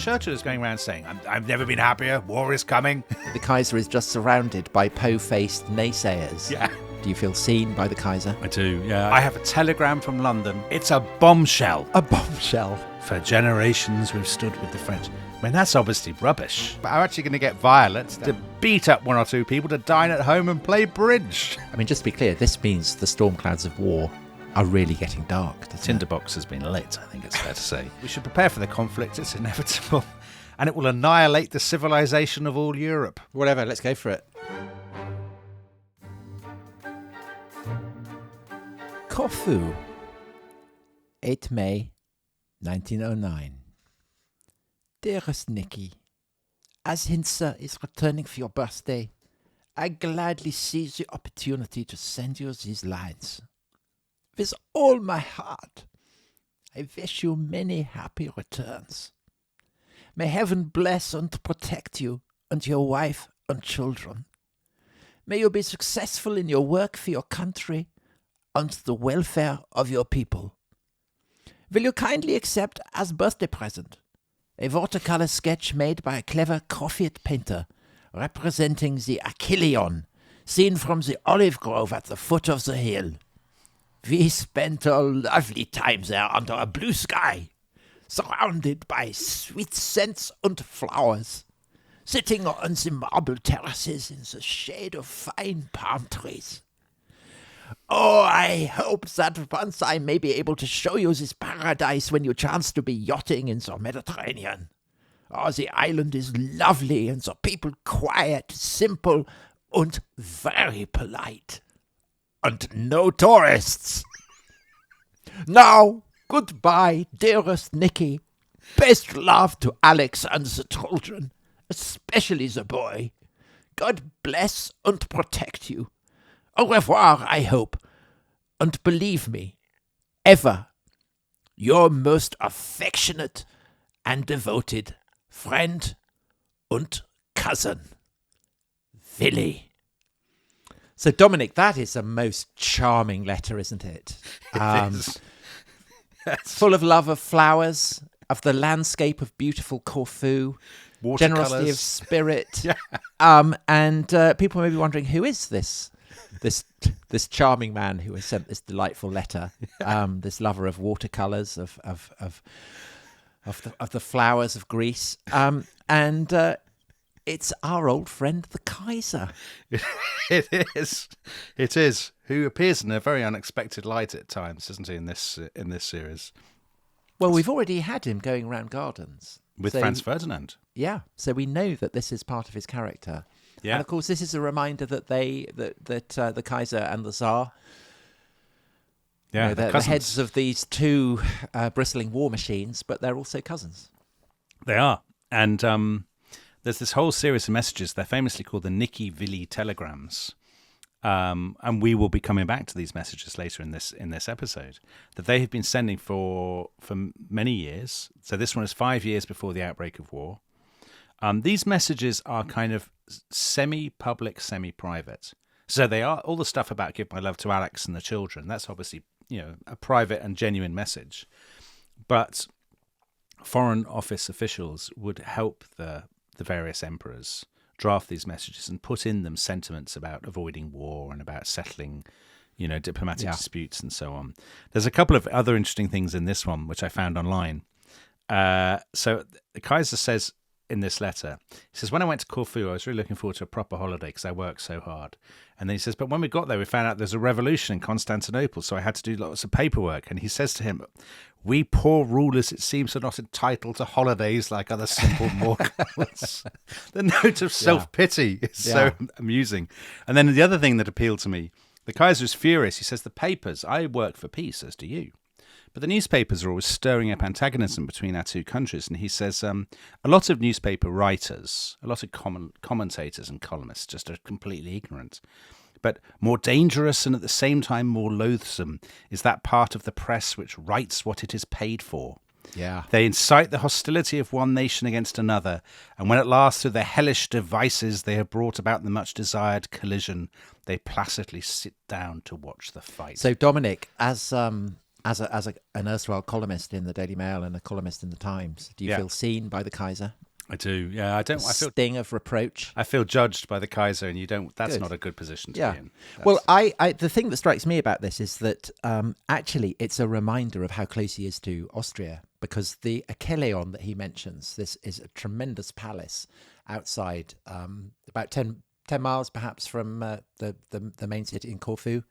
Churchill is going around saying, I've never been happier, war is coming. The Kaiser is just surrounded by po-faced naysayers. Yeah. Do you feel seen by the Kaiser? I do, yeah. I have a telegram from London. It's a bombshell. A bombshell. For generations we've stood with the French. I mean, that's obviously rubbish. But I'm actually going to get violent to beat up one or two people to dine at home and play bridge. I mean, just to be clear, this means the storm clouds of war are really getting dark. The tinderbox has been lit, I think it's fair to say. We should prepare for the conflict. It's inevitable. And it will annihilate the civilization of all Europe. Whatever, let's go for it. Corfu, 8 May 1909. Dearest Nicky, as Hinsa is returning for your birthday, I gladly seize the opportunity to send you these lines. With all my heart, I wish you many happy returns. May heaven bless and protect you and your wife and children. May you be successful in your work for your country and the welfare of your people. Will you kindly accept as birthday present a watercolor sketch made by a clever Croffiett painter representing the Achilleon seen from the olive grove at the foot of the hill? We spent a lovely time there under a blue sky, surrounded by sweet scents and flowers, sitting on the marble terraces in the shade of fine palm trees. Oh, I hope that once I may be able to show you this paradise when you chance to be yachting in the Mediterranean. Oh, the island is lovely and the people quiet, simple, and very polite. And no tourists. Now, goodbye, dearest Nicky. Best love to Alex and the children, especially the boy. God bless and protect you. Au revoir, I hope. And believe me, ever, your most affectionate and devoted friend and cousin, Willy. So, Dominic, that is a most charming letter, isn't it? It is. Full of love of flowers, of the landscape of beautiful Corfu, generosity of spirit. Yeah. And people may be wondering, who is this charming man who has sent this delightful letter? This lover of watercolors, of the flowers of Greece, and it's our old friend, the Kaiser. It is. Who appears in a very unexpected light at times, isn't he? In this series. Well, we've already had him going around gardens With Franz Ferdinand. Yeah, so we know that this is part of his character. Yeah. And of course, this is a reminder that the Kaiser and the Tsar, they're the heads of these two bristling war machines, but they're also cousins. They are, and there's this whole series of messages. They're famously called the Nicky-Willy telegrams, and we will be coming back to these messages later in this episode. That they have been sending for many years. So this one is 5 years before the outbreak of war. These messages are kind of semi-public, semi-private. So they are all the stuff about give my love to Alex and the children. That's obviously, a private and genuine message. But Foreign Office officials would help the various emperors draft these messages and put in them sentiments about avoiding war and about settling, diplomatic disputes and so on. There's a couple of other interesting things in this one, which I found online. So the Kaiser says in this letter, he says, when I went to Corfu, I was really looking forward to a proper holiday because I worked so hard. And then he says, but when we got there, we found out there's a revolution in Constantinople, so I had to do lots of paperwork. And he says to him, we poor rulers, it seems, are not entitled to holidays like other simple mortals. The note of self-pity is so amusing. And then the other thing that appealed to me, the Kaiser is furious. He says, the papers, I work for peace, as do you. But the newspapers are always stirring up antagonism between our two countries. And he says a lot of newspaper writers, a lot of commentators and columnists just are completely ignorant. But more dangerous and at the same time more loathsome is that part of the press which writes what it is paid for. Yeah. They incite the hostility of one nation against another, and when at last through their hellish devices they have brought about the much desired collision, they placidly sit down to watch the fight. So, Dominic, as As an erstwhile columnist in the Daily Mail and a columnist in the Times, do you feel seen by the Kaiser? I do. Yeah, I feel sting of reproach. I feel judged by the Kaiser, and you don't. That's Good. not a good position to be in. Well, I the thing that strikes me about this is that actually it's a reminder of how close he is to Austria, because the Ekelion that he mentions, this is a tremendous palace outside, about 10 miles perhaps from the main city in Corfu.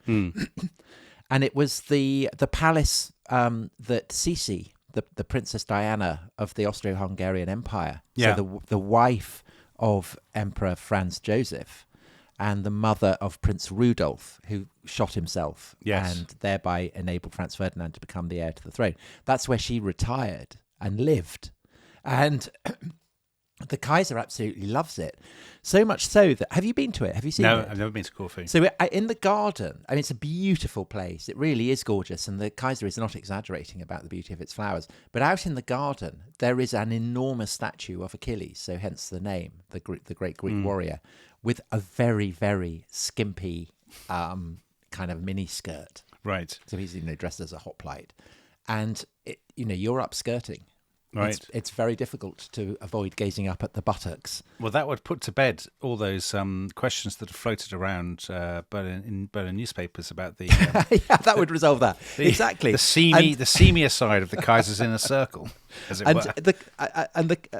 And it was the palace that Sisi, the Princess Diana of the Austro-Hungarian Empire, so the wife of Emperor Franz Joseph and the mother of Prince Rudolf, who shot himself and thereby enabled Franz Ferdinand to become the heir to the throne. That's where she retired and lived. And the Kaiser absolutely loves it. So much so that... Have you been to it? Have you seen it? No, I've never been to Corfu. So in the garden, I mean, it's a beautiful place. It really is gorgeous. And the Kaiser is not exaggerating about the beauty of its flowers. But out in the garden, there is an enormous statue of Achilles. So hence the name, the great Greek warrior, with a very, very skimpy kind of mini skirt. Right. So he's dressed as a hoplite. And, you're upskirting. Right. It's very difficult to avoid gazing up at the buttocks. Well, that would put to bed all those questions that have floated around in Berlin newspapers about the... that would resolve that. Exactly. The seamier side of the Kaiser's inner circle, as it were.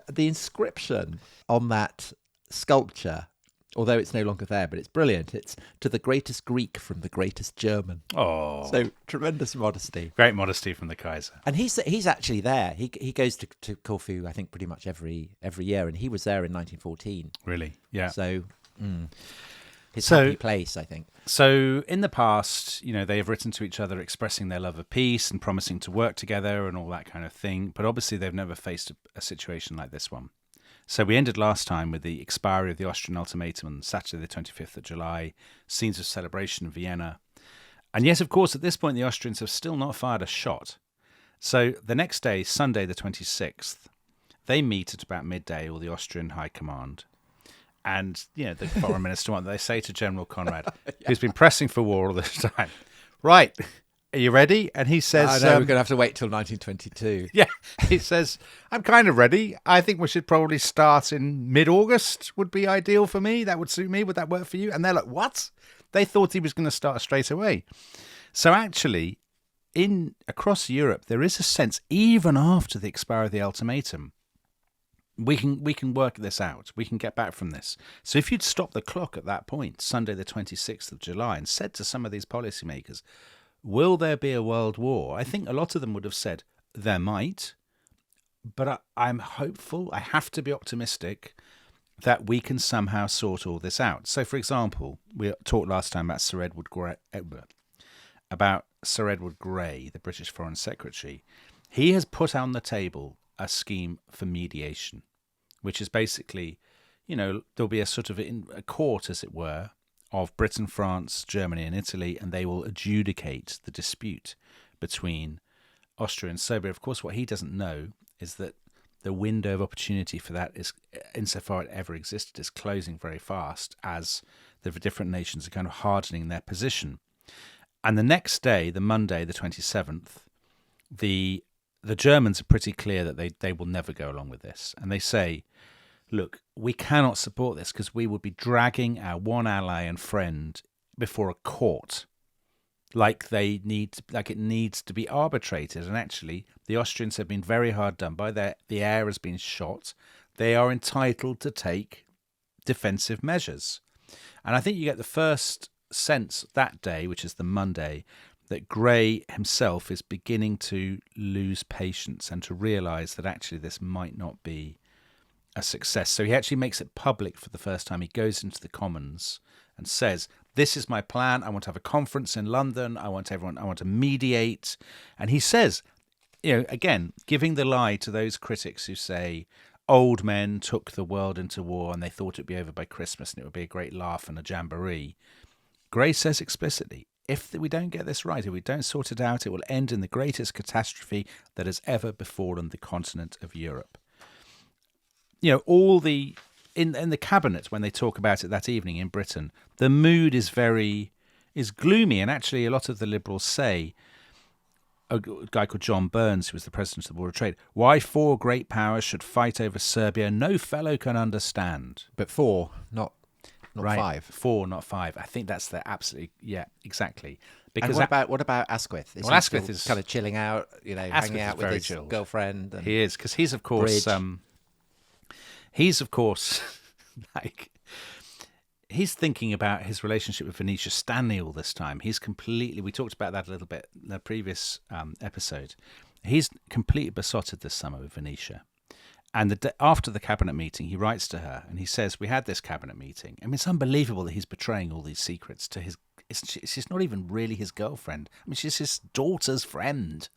The inscription on that sculpture, although it's no longer there, but it's brilliant. It's to the greatest Greek from the greatest German. Oh. So tremendous modesty. Great modesty from the Kaiser. And he's actually there. He goes to Corfu, I think, pretty much every year, and he was there in 1914. Really? Yeah. So his happy place, I think. So in the past, they have written to each other expressing their love of peace and promising to work together and all that kind of thing. But obviously they've never faced a situation like this one. So we ended last time with the expiry of the Austrian ultimatum on Saturday the 25th of July, scenes of celebration in Vienna. And yet, of course, at this point, the Austrians have still not fired a shot. So the next day, Sunday the 26th, they meet at about midday, all the Austrian High Command. And, the foreign minister, what they say to General Conrad, who's been pressing for war all this time, right, are you ready? And he says... no, we're going to have to wait till 1922. Yeah, he says, I'm kind of ready. I think we should probably start in mid-August would be ideal for me. That would suit me. Would that work for you? And they're like, what? They thought he was going to start straight away. So actually, across Europe, there is a sense, even after the expiry of the ultimatum, we can work this out. We can get back from this. So if you'd stopped the clock at that point, Sunday the 26th of July, and said to some of these policymakers, will there be a world war? I think a lot of them would have said there might, but I'm hopeful. I have to be optimistic that we can somehow sort all this out. So, for example, we talked last time about Sir Edward Grey, the British Foreign Secretary. He has put on the table a scheme for mediation, which is basically, there'll be a sort of a court, as it were, of Britain, France, Germany and Italy, and they will adjudicate the dispute between Austria and Serbia. Of course, what he doesn't know is that the window of opportunity for that is, insofar it ever existed, is closing very fast as the different nations are kind of hardening their position. And the next day, the Monday, the 27th, the Germans are pretty clear that they will never go along with this. And they say, look, we cannot support this because we would be dragging our one ally and friend before a court like it needs to be arbitrated. And actually, the Austrians have been very hard done by. The air has been shot. They are entitled to take defensive measures. And I think you get the first sense that day, which is the Monday, that Grey himself is beginning to lose patience and to realise that actually this might not be a success. So he actually makes it public for the first time. He goes into the Commons and says, this is my plan. I want to have a conference in London. I want to mediate. And he says, again, giving the lie to those critics who say old men took the world into war and they thought it'd be over by Christmas and it would be a great laugh and a jamboree. Grey says explicitly, if we don't get this right, if we don't sort it out, it will end in the greatest catastrophe that has ever befallen the continent of Europe. All the in the cabinet, when they talk about it that evening in Britain, the mood is gloomy, and actually a lot of the Liberals say, a guy called John Burns, who was the president of the Board of Trade. Why four great powers should fight over Serbia, no fellow can understand. But four, not Right. five. 4, not 5. I think that's the absolutely, yeah, exactly. And what about Asquith? Is Well, he Asquith still is kind of chilling out, Asquith hanging is out with very his chilled. girlfriend. And He is, because he's of course, like, he's thinking about his relationship with Venetia Stanley all this time. He's completely, we talked about that a little bit in the previous episode. He's completely besotted this summer with Venetia. And after the cabinet meeting, he writes to her and he says, we had this cabinet meeting. I mean, it's unbelievable that he's betraying all these secrets to his, she's not even really his girlfriend. I mean, she's his daughter's friend.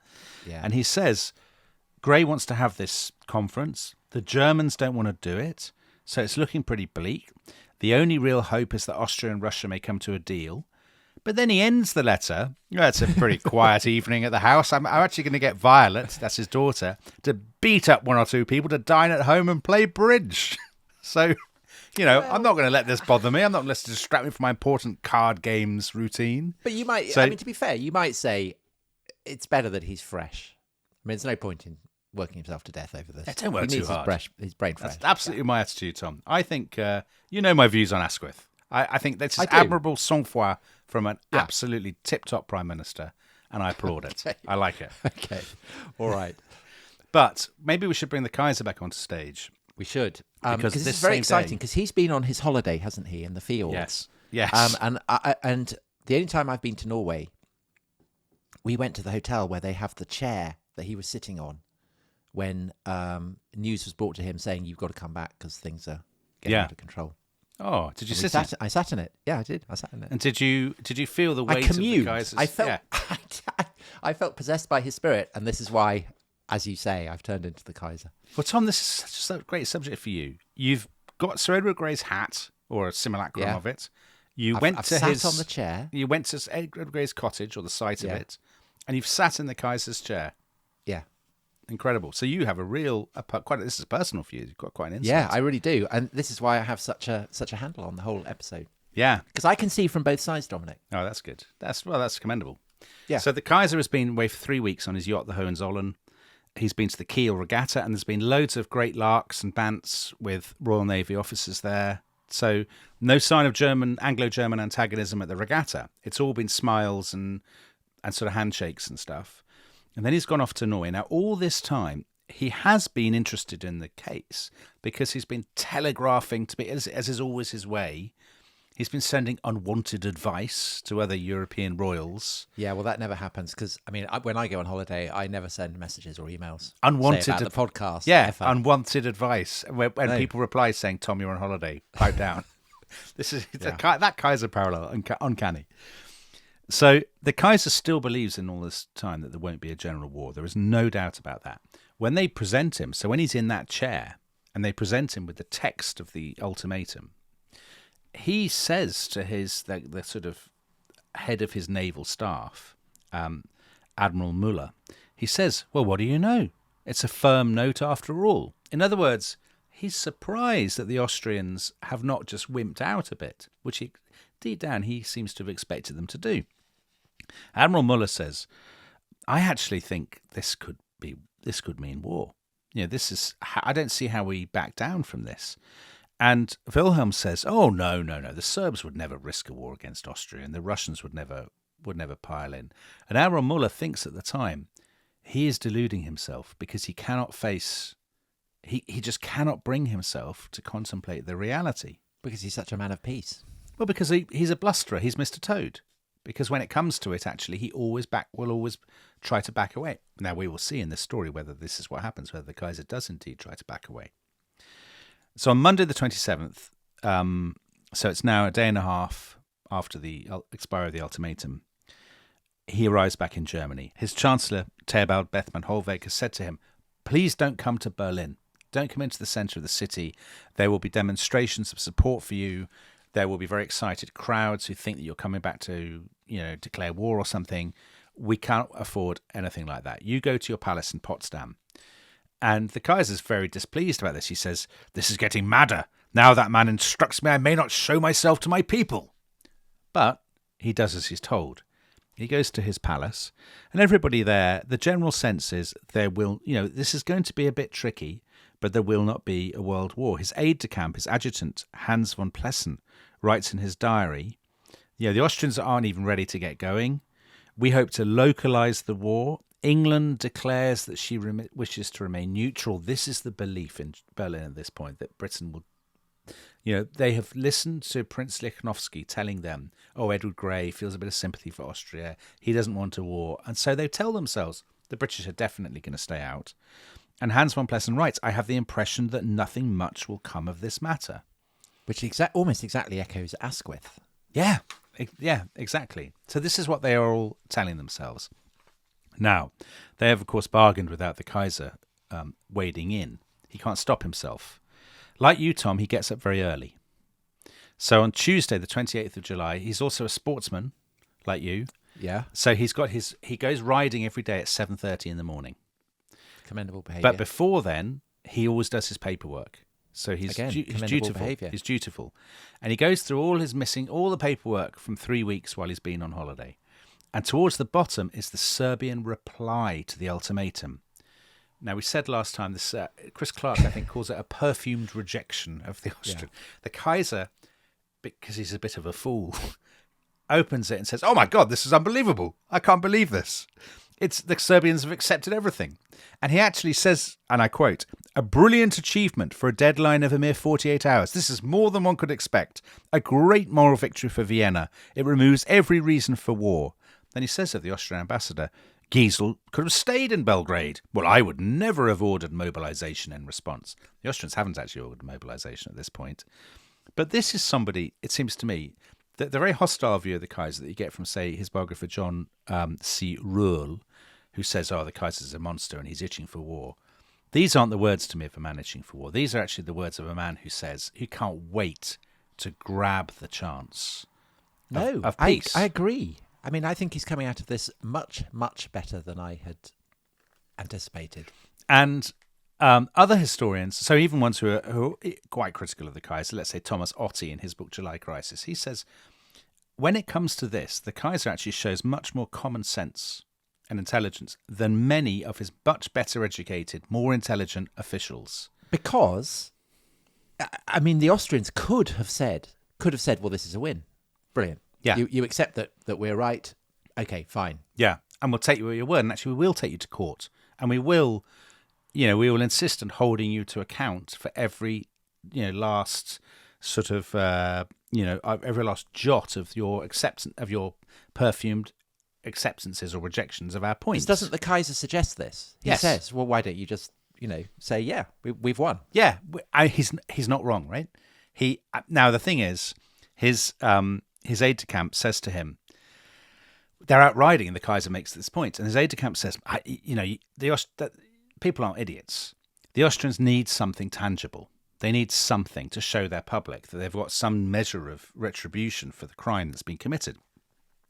Yeah. And he says, Grey wants to have this conference. The Germans don't want to do it. So it's looking pretty bleak. The only real hope is that Austria and Russia may come to a deal. But then he ends the letter. It's a pretty quiet evening at the house. I'm actually going to get Violet, that's his daughter, to beat up one or two people, to dine at home and play bridge. So, I'm not going to let this bother me. I'm not going to let it distract me from my important card games routine. But you might, to be fair, you might say it's better that he's fresh. I mean, there's no point in working himself to death over this. Don't work too hard. His brain fresh. That's absolutely my attitude, Tom. I think, my views on Asquith. I think that's admirable sang-froid from an absolutely tip-top Prime Minister, and I applaud it. Okay. I like it. Okay. All right. But maybe we should bring the Kaiser back onto stage. We should. Because this this is very same exciting, day- because he's been on his holiday, hasn't he, in the field? Yes. Yes. And the only time I've been to Norway, we went to the hotel where they have the chair that he was sitting on when news was brought to him saying, you've got to come back because things are getting out of control. Oh, did you And sit in? I sat in it. Yeah, I did. I sat in it. And did you feel the I weight of the communed. Kaiser's... I felt Yeah. I felt possessed by his spirit, and this is why, as you say, I've turned into the Kaiser. Well, Tom, this is such a great subject for you. You've got Sir Edward Grey's hat, or a simulacrum of it. I've sat on the chair. You went to Edward Grey's cottage, or the site of Yeah. it, and you've sat in the Kaiser's chair. Yeah. Incredible. So you have this is personal for you. You've got quite an insight. Yeah, I really do. And this is why I have such a handle on the whole episode. Yeah. Because I can see from both sides, Dominic. Oh, that's good. That's commendable. Yeah. So the Kaiser has been away for 3 weeks on his yacht, the Hohenzollern. He's been to the Kiel Regatta, and there's been loads of great larks and bants with Royal Navy officers there. So no sign of Anglo-German antagonism at the regatta. It's all been smiles and sort of handshakes and stuff. And then he's gone off to Norway. Now, all this time, he has been interested in the case because he's been telegraphing to be, as is always his way, he's been sending unwanted advice to other European royals. Yeah, well, that never happens because, I mean, when I go on holiday, I never send messages or emails. Unwanted say about the podcast. Yeah, ever. unwanted advice. When people reply saying, Tom, you're on holiday, pipe down. That Kaiser parallel, uncanny. So the Kaiser still believes in all this time that there won't be a general war. There is no doubt about that. When they present him, so when he's in that chair and they present him with the text of the ultimatum, he says to the sort of head of his naval staff, Admiral Muller, he says, well, what do you know? It's a firm note after all. In other words, he's surprised that the Austrians have not just wimped out a bit, which deep down he seems to have expected them to do. Admiral Muller says, I actually think this could mean war. I don't see how we back down from this. And Wilhelm says, oh, no. The Serbs would never risk a war against Austria, and the Russians would never pile in. And Admiral Muller thinks at the time he is deluding himself because he cannot face, he just cannot bring himself to contemplate the reality. Because he's such a man of peace. Well, because he's a blusterer. He's Mr. Toad. Because when it comes to it, actually, he will always try to back away. Now, we will see in this story whether this is what happens, whether the Kaiser does indeed try to back away. So on Monday the 27th, so it's now a day and a half after the expiry of the ultimatum, he arrives back in Germany. His Chancellor, Theobald Bethmann Hollweg, has said to him, please don't come to Berlin. Don't come into the centre of the city. There will be demonstrations of support for you. There will be very excited crowds who think that you're coming back to, declare war or something. We can't afford anything like that. You go to your palace in Potsdam. And the Kaiser's very displeased about this. He says, this is getting madder. Now that man instructs me I may not show myself to my people. But he does as he's told. He goes to his palace, and everybody there, the general sense is there will, this is going to be a bit tricky, but there will not be a world war. His aide-de-camp, his adjutant, Hans von Plessen, writes in his diary, the Austrians aren't even ready to get going. We hope to localize the war. England declares that she wishes to remain neutral. This is the belief in Berlin at this point, that Britain will, they have listened to Prince Lichnowsky telling them, Edward Grey feels a bit of sympathy for Austria. He doesn't want a war. And so they tell themselves the British are definitely going to stay out. And Hans von Plessen writes, I have the impression that nothing much will come of this matter. Which almost exactly echoes Asquith. Yeah, exactly. So this is what they are all telling themselves. Now, they have, of course, bargained without the Kaiser wading in. He can't stop himself. Like you, Tom, he gets up very early. So on Tuesday, the 28th of July, he's also a sportsman, like you. Yeah. So he goes riding every day at 7:30 in the morning. Commendable behaviour. But before then, he always does his paperwork. So he's dutiful. Behaviour. He's dutiful. And he goes through all the paperwork from 3 weeks while he's been on holiday. And towards the bottom is the Serbian reply to the ultimatum. Now, we said last time, this Chris Clark, I think, calls it a perfumed rejection of the Austrian. Yeah. The Kaiser, because he's a bit of a fool, opens it and says, oh my God, this is unbelievable. I can't believe this. The Serbians have accepted everything. And he actually says, and I quote, a brilliant achievement for a deadline of a mere 48 hours. This is more than one could expect. A great moral victory for Vienna. It removes every reason for war. Then he says of the Austrian ambassador, Giesel could have stayed in Belgrade. Well, I would never have ordered mobilisation in response. The Austrians haven't actually ordered mobilisation at this point. But this is somebody, it seems to me, the very hostile view of the Kaiser that you get from, say, his biographer John C. Ruhl, who says, the Kaiser's a monster and he's itching for war. These aren't the words to me of a man itching for war. These are actually the words of a man who says he can't wait to grab the chance of peace. I agree. I mean, I think he's coming out of this much, much better than I had anticipated. And other historians, so even ones who are quite critical of the Kaiser, let's say Thomas Otte in his book July Crisis, he says, when it comes to this, the Kaiser actually shows much more common sense and intelligence than many of his much better educated, more intelligent officials. Because, I mean, the Austrians could have said, well, this is a win. Brilliant. Yeah. You accept that we're right. Okay, fine. Yeah. And we'll take you at your word. And actually, we will take you to court. And we will insist on holding you to account for every, last sort of, every last jot of your acceptance, of your perfumed acceptances or rejections of our points. Doesn't the Kaiser suggest this? He says, well, why don't you just, say, yeah, we've won. Yeah. He's not wrong, right? Now, the thing is, his aide-de-camp says to him, they're out riding, and the Kaiser makes this point, and his aide-de-camp says, people aren't idiots. The Austrians need something tangible. They need something to show their public that they've got some measure of retribution for the crime that's been committed.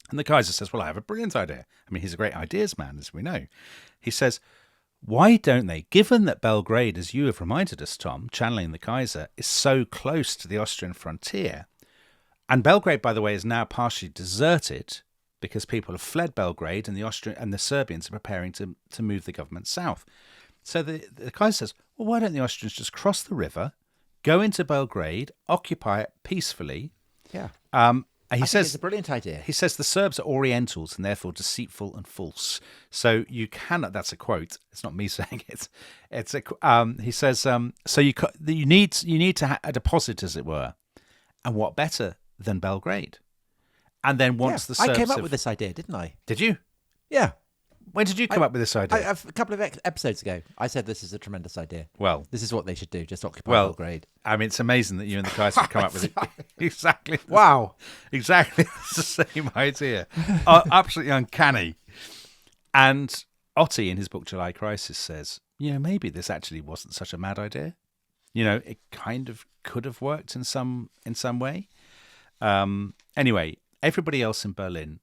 And the Kaiser says, well, I have a brilliant idea. I mean, he's a great ideas man, as we know. He says, why don't they, given that Belgrade, as you have reminded us, Tom, channeling the Kaiser, is so close to the Austrian frontier, and Belgrade, by the way, is now partially deserted because people have fled Belgrade, and the Serbians are preparing to move the government south. So the Kaiser says, well, why don't the Austrians just cross the river, go into Belgrade, occupy it peacefully? Yeah. And he says it's a brilliant idea. He says the Serbs are Orientals and therefore deceitful and false. So you cannot. That's a quote. It's not me saying it. It's a. He says. So you need to a deposit, as it were, and what better than Belgrade? And then once the Serbs, I came up with this idea, didn't I? Did you? Yeah. When did you come up with this idea? A couple of episodes ago, I said this is a tremendous idea. Well, this is what they should do, just occupy Belgrade. I mean, it's amazing that you and the Kaiser have come up with it. Exactly. Wow. Exactly the same idea. Absolutely uncanny. And Otte, in his book July Crisis, says, maybe this actually wasn't such a mad idea. It kind of could have worked in some way. Anyway, everybody else in Berlin.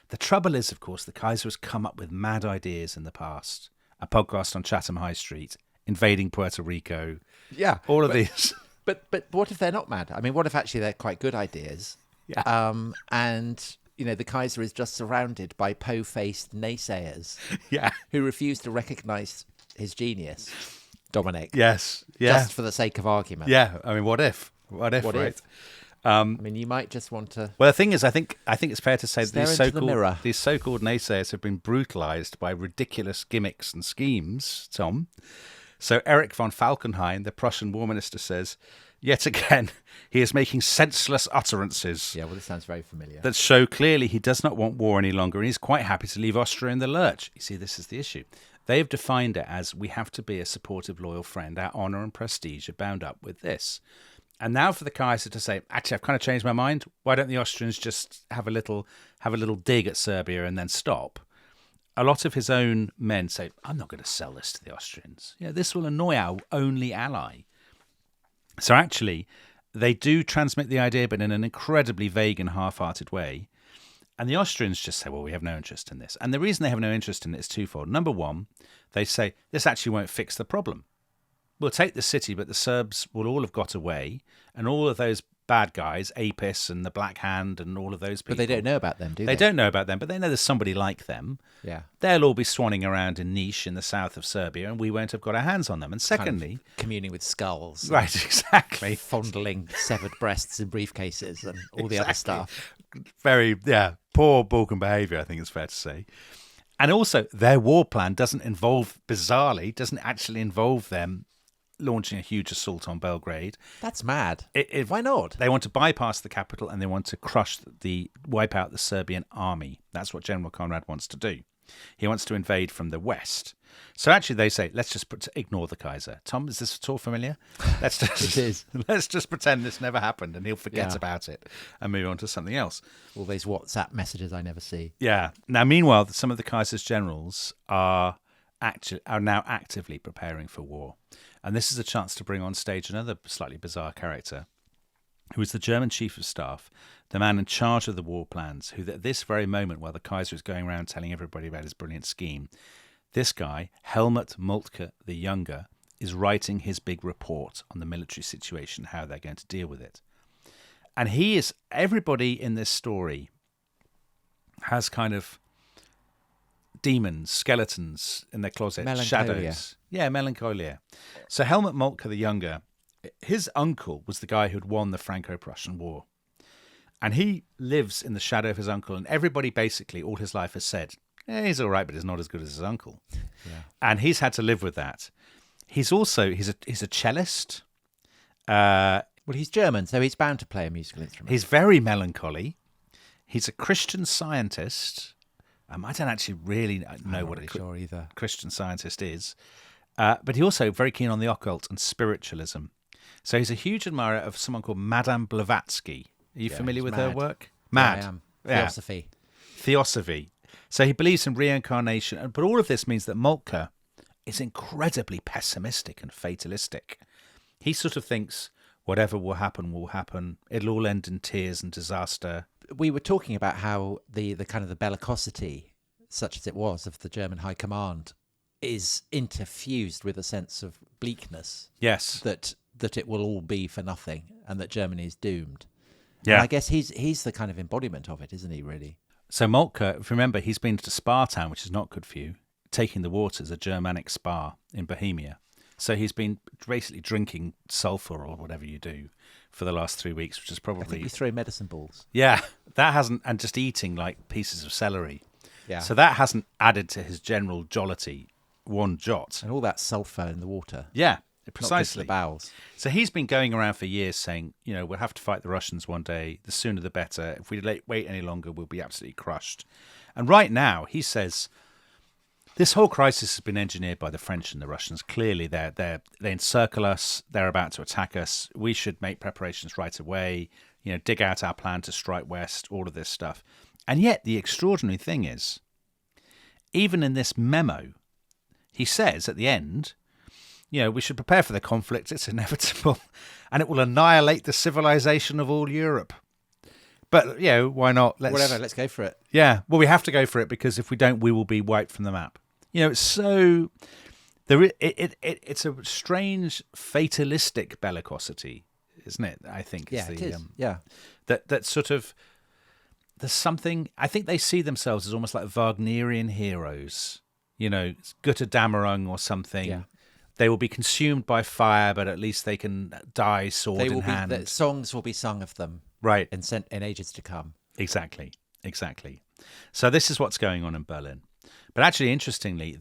The trouble is, of course, the Kaiser has come up with mad ideas in the past. A podcast on Chatham High Street, invading Puerto Rico. Yeah. All of these. But what if they're not mad? I mean, what if actually they're quite good ideas? Yeah. And, the Kaiser is just surrounded by po-faced naysayers Yeah. who refuse to recognise his genius, Dominic. Yes. Yeah. Just for the sake of argument. Yeah. I mean, what if? What if? What Right. if? I mean, you might just want to. Well, the thing is, I think it's fair to say that Stare into the mirror. these so-called naysayers have been brutalised by ridiculous gimmicks and schemes, Tom. So Erich von Falkenhayn, the Prussian war minister, says, yet again, he is making senseless utterances Yeah, well, this sounds very familiar. that show clearly he does not want war any longer and he's quite happy to leave Austria in the lurch. You see, this is the issue. They've defined it as we have to be a supportive, loyal friend. Our honour and prestige are bound up with this. And now for the Kaiser to say, actually, I've kind of changed my mind. Why don't the Austrians just have a little dig at Serbia and then stop? A lot of his own men say, I'm not going to sell this to the Austrians. This will annoy our only ally. So actually, they do transmit the idea, but in an incredibly vague and half-hearted way. And the Austrians just say, well, we have no interest in this. And the reason they have no interest in it is twofold. Number one, they say, this actually won't fix the problem. We'll take the city, but the Serbs will all have got away. And all of those bad guys, Apis and the Black Hand and all of those people. But they don't know about them, do they? They don't know about them, but they know there's somebody like them. Yeah. They'll all be swanning around in Niš in the south of Serbia, and we won't have got our hands on them. And secondly... Kind of communing with skulls. Right, exactly. Fondling severed breasts in briefcases and all the other stuff. Very, poor Balkan behaviour, I think it's fair to say. And also, their war plan doesn't actually involve them launching a huge assault on Belgrade. That's mad. Why not? They want to bypass the capital and they want to wipe out the Serbian army. That's what General Conrad wants to do. He wants to invade from the west. So actually they say, let's just ignore the Kaiser. Tom, is this at all familiar? Let's just pretend this never happened and he'll forget about it and move on to something else. All these WhatsApp messages I never see. Yeah. Now, meanwhile, some of the Kaiser's generals are now actively preparing for war. And this is a chance to bring on stage another slightly bizarre character, who is the German chief of staff, the man in charge of the war plans, who at this very moment, while the Kaiser is going around telling everybody about his brilliant scheme, this guy, Helmut Moltke the Younger, is writing his big report on the military situation, how they're going to deal with it. And everybody in this story has kind of demons, skeletons in their closets, shadows. Yeah, melancholia. So Helmut Moltke the Younger, his uncle was the guy who'd won the Franco-Prussian War. And he lives in the shadow of his uncle, and everybody basically all his life has said, he's all right, but he's not as good as his uncle. Yeah. And he's had to live with that. He's a cellist. Well, he's German, so he's bound to play a musical instrument. He's very melancholy. He's a Christian scientist. I don't actually really know what a Christian scientist is. But he's also very keen on the occult and spiritualism. So he's a huge admirer of someone called Madame Blavatsky. Are you familiar with her work? Mad. Yeah, I am. Theosophy. Theosophy. So he believes in reincarnation. But all of this means that Moltke is incredibly pessimistic and fatalistic. He sort of thinks whatever will happen will happen. It'll all end in tears and disaster. We were talking about how the kind of the bellicosity, such as it was, of the German High Command is interfused with a sense of bleakness. Yes. That it will all be for nothing and that Germany is doomed. Yeah. And I guess he's the kind of embodiment of it, isn't he, really? So Moltke, if you remember, he's been to Spa Town, which is not good for you, taking the waters, a Germanic spa in Bohemia. So he's been basically drinking sulphur or whatever you do for the last 3 weeks, which is probably... I think you throw medicine balls. Yeah, that hasn't... And just eating like pieces of celery. Yeah. So that hasn't added to his general jollity one jot. And all that sulphur in the water. Yeah, precisely. Not good for the bowels. So he's been going around for years saying, we'll have to fight the Russians one day. The sooner the better. If we wait any longer, we'll be absolutely crushed. And right now, he says... This whole crisis has been engineered by the French and the Russians. Clearly, they encircle us. They're about to attack us. We should make preparations right away. Dig out our plan to strike west. All of this stuff. And yet, the extraordinary thing is, even in this memo, he says at the end, we should prepare for the conflict. It's inevitable, and it will annihilate the civilization of all Europe. But why not? Let's go for it. Yeah, well, we have to go for it because if we don't, we will be wiped from the map. It's so it's a strange fatalistic bellicosity, isn't it? I think. Yeah, it is. That sort of there's something, I think they see themselves as almost like Wagnerian heroes, Götterdämmerung or something. Yeah. They will be consumed by fire, but at least they can die sword in hand. The songs will be sung of them, right, in ages to come. Exactly. So this is what's going on in Berlin. But actually, interestingly,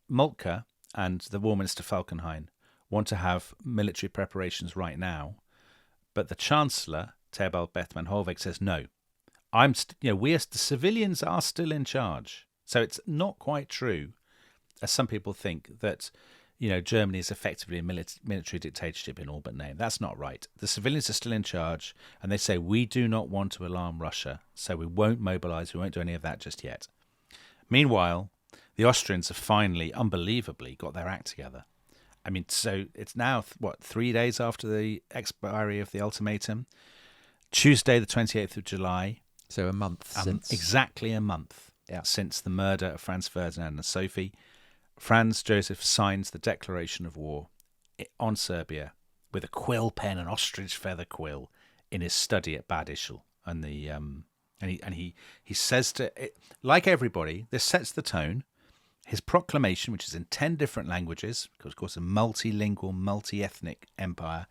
Moltke and the War Minister Falkenhayn want to have military preparations right now, but the Chancellor Theobald Bethmann-Hollweg says no. The civilians are still in charge. So it's not quite true, as some people think, that Germany is effectively a military dictatorship in all but name. That's not right. The civilians are still in charge, and they say, we do not want to alarm Russia, so we won't mobilise, we won't do any of that just yet. Meanwhile, the Austrians have finally, unbelievably, got their act together. I mean, so it's now, 3 days after the expiry of the ultimatum? Tuesday, the 28th of July. So a month since. Exactly a month since the murder of Franz Ferdinand and Sophie. Franz Joseph signs the declaration of war on Serbia with a quill pen, an ostrich feather quill, in his study at Bad Ischl. And he says to it, like everybody, this sets the tone. His proclamation, which is in 10 different languages, because of course a multilingual, multi-ethnic empire,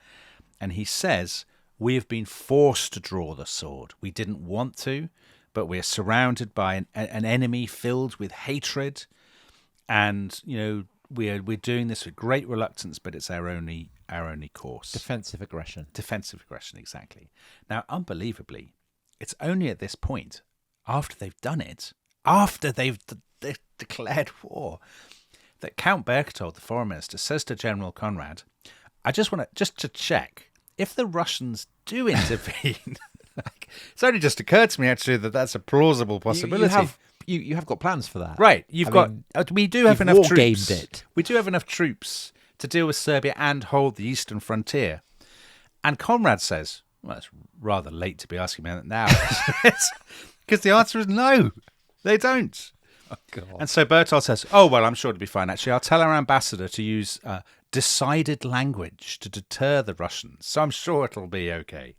and he says, we have been forced to draw the sword. We didn't want to, but we're surrounded by an enemy filled with hatred. And we're doing this with great reluctance, but it's our only course. Defensive aggression, exactly. Now, unbelievably, it's only at this point, after they've done it, after they've declared war, that Count Berchtold, the foreign minister, says to General Conrad, "I just want to check if the Russians do intervene." It's only just occurred to me actually that that's a plausible possibility. You have got plans for that, right? We do have enough troops. It. We do have enough troops to deal with Serbia and hold the eastern frontier. And Conrad says, "Well, it's rather late to be asking me that now," because the answer is no, they don't. Oh, God. And so Bertolt says, "Oh well, I'm sure it'll be fine. Actually, I'll tell our ambassador to use decided language to deter the Russians. So I'm sure it'll be okay."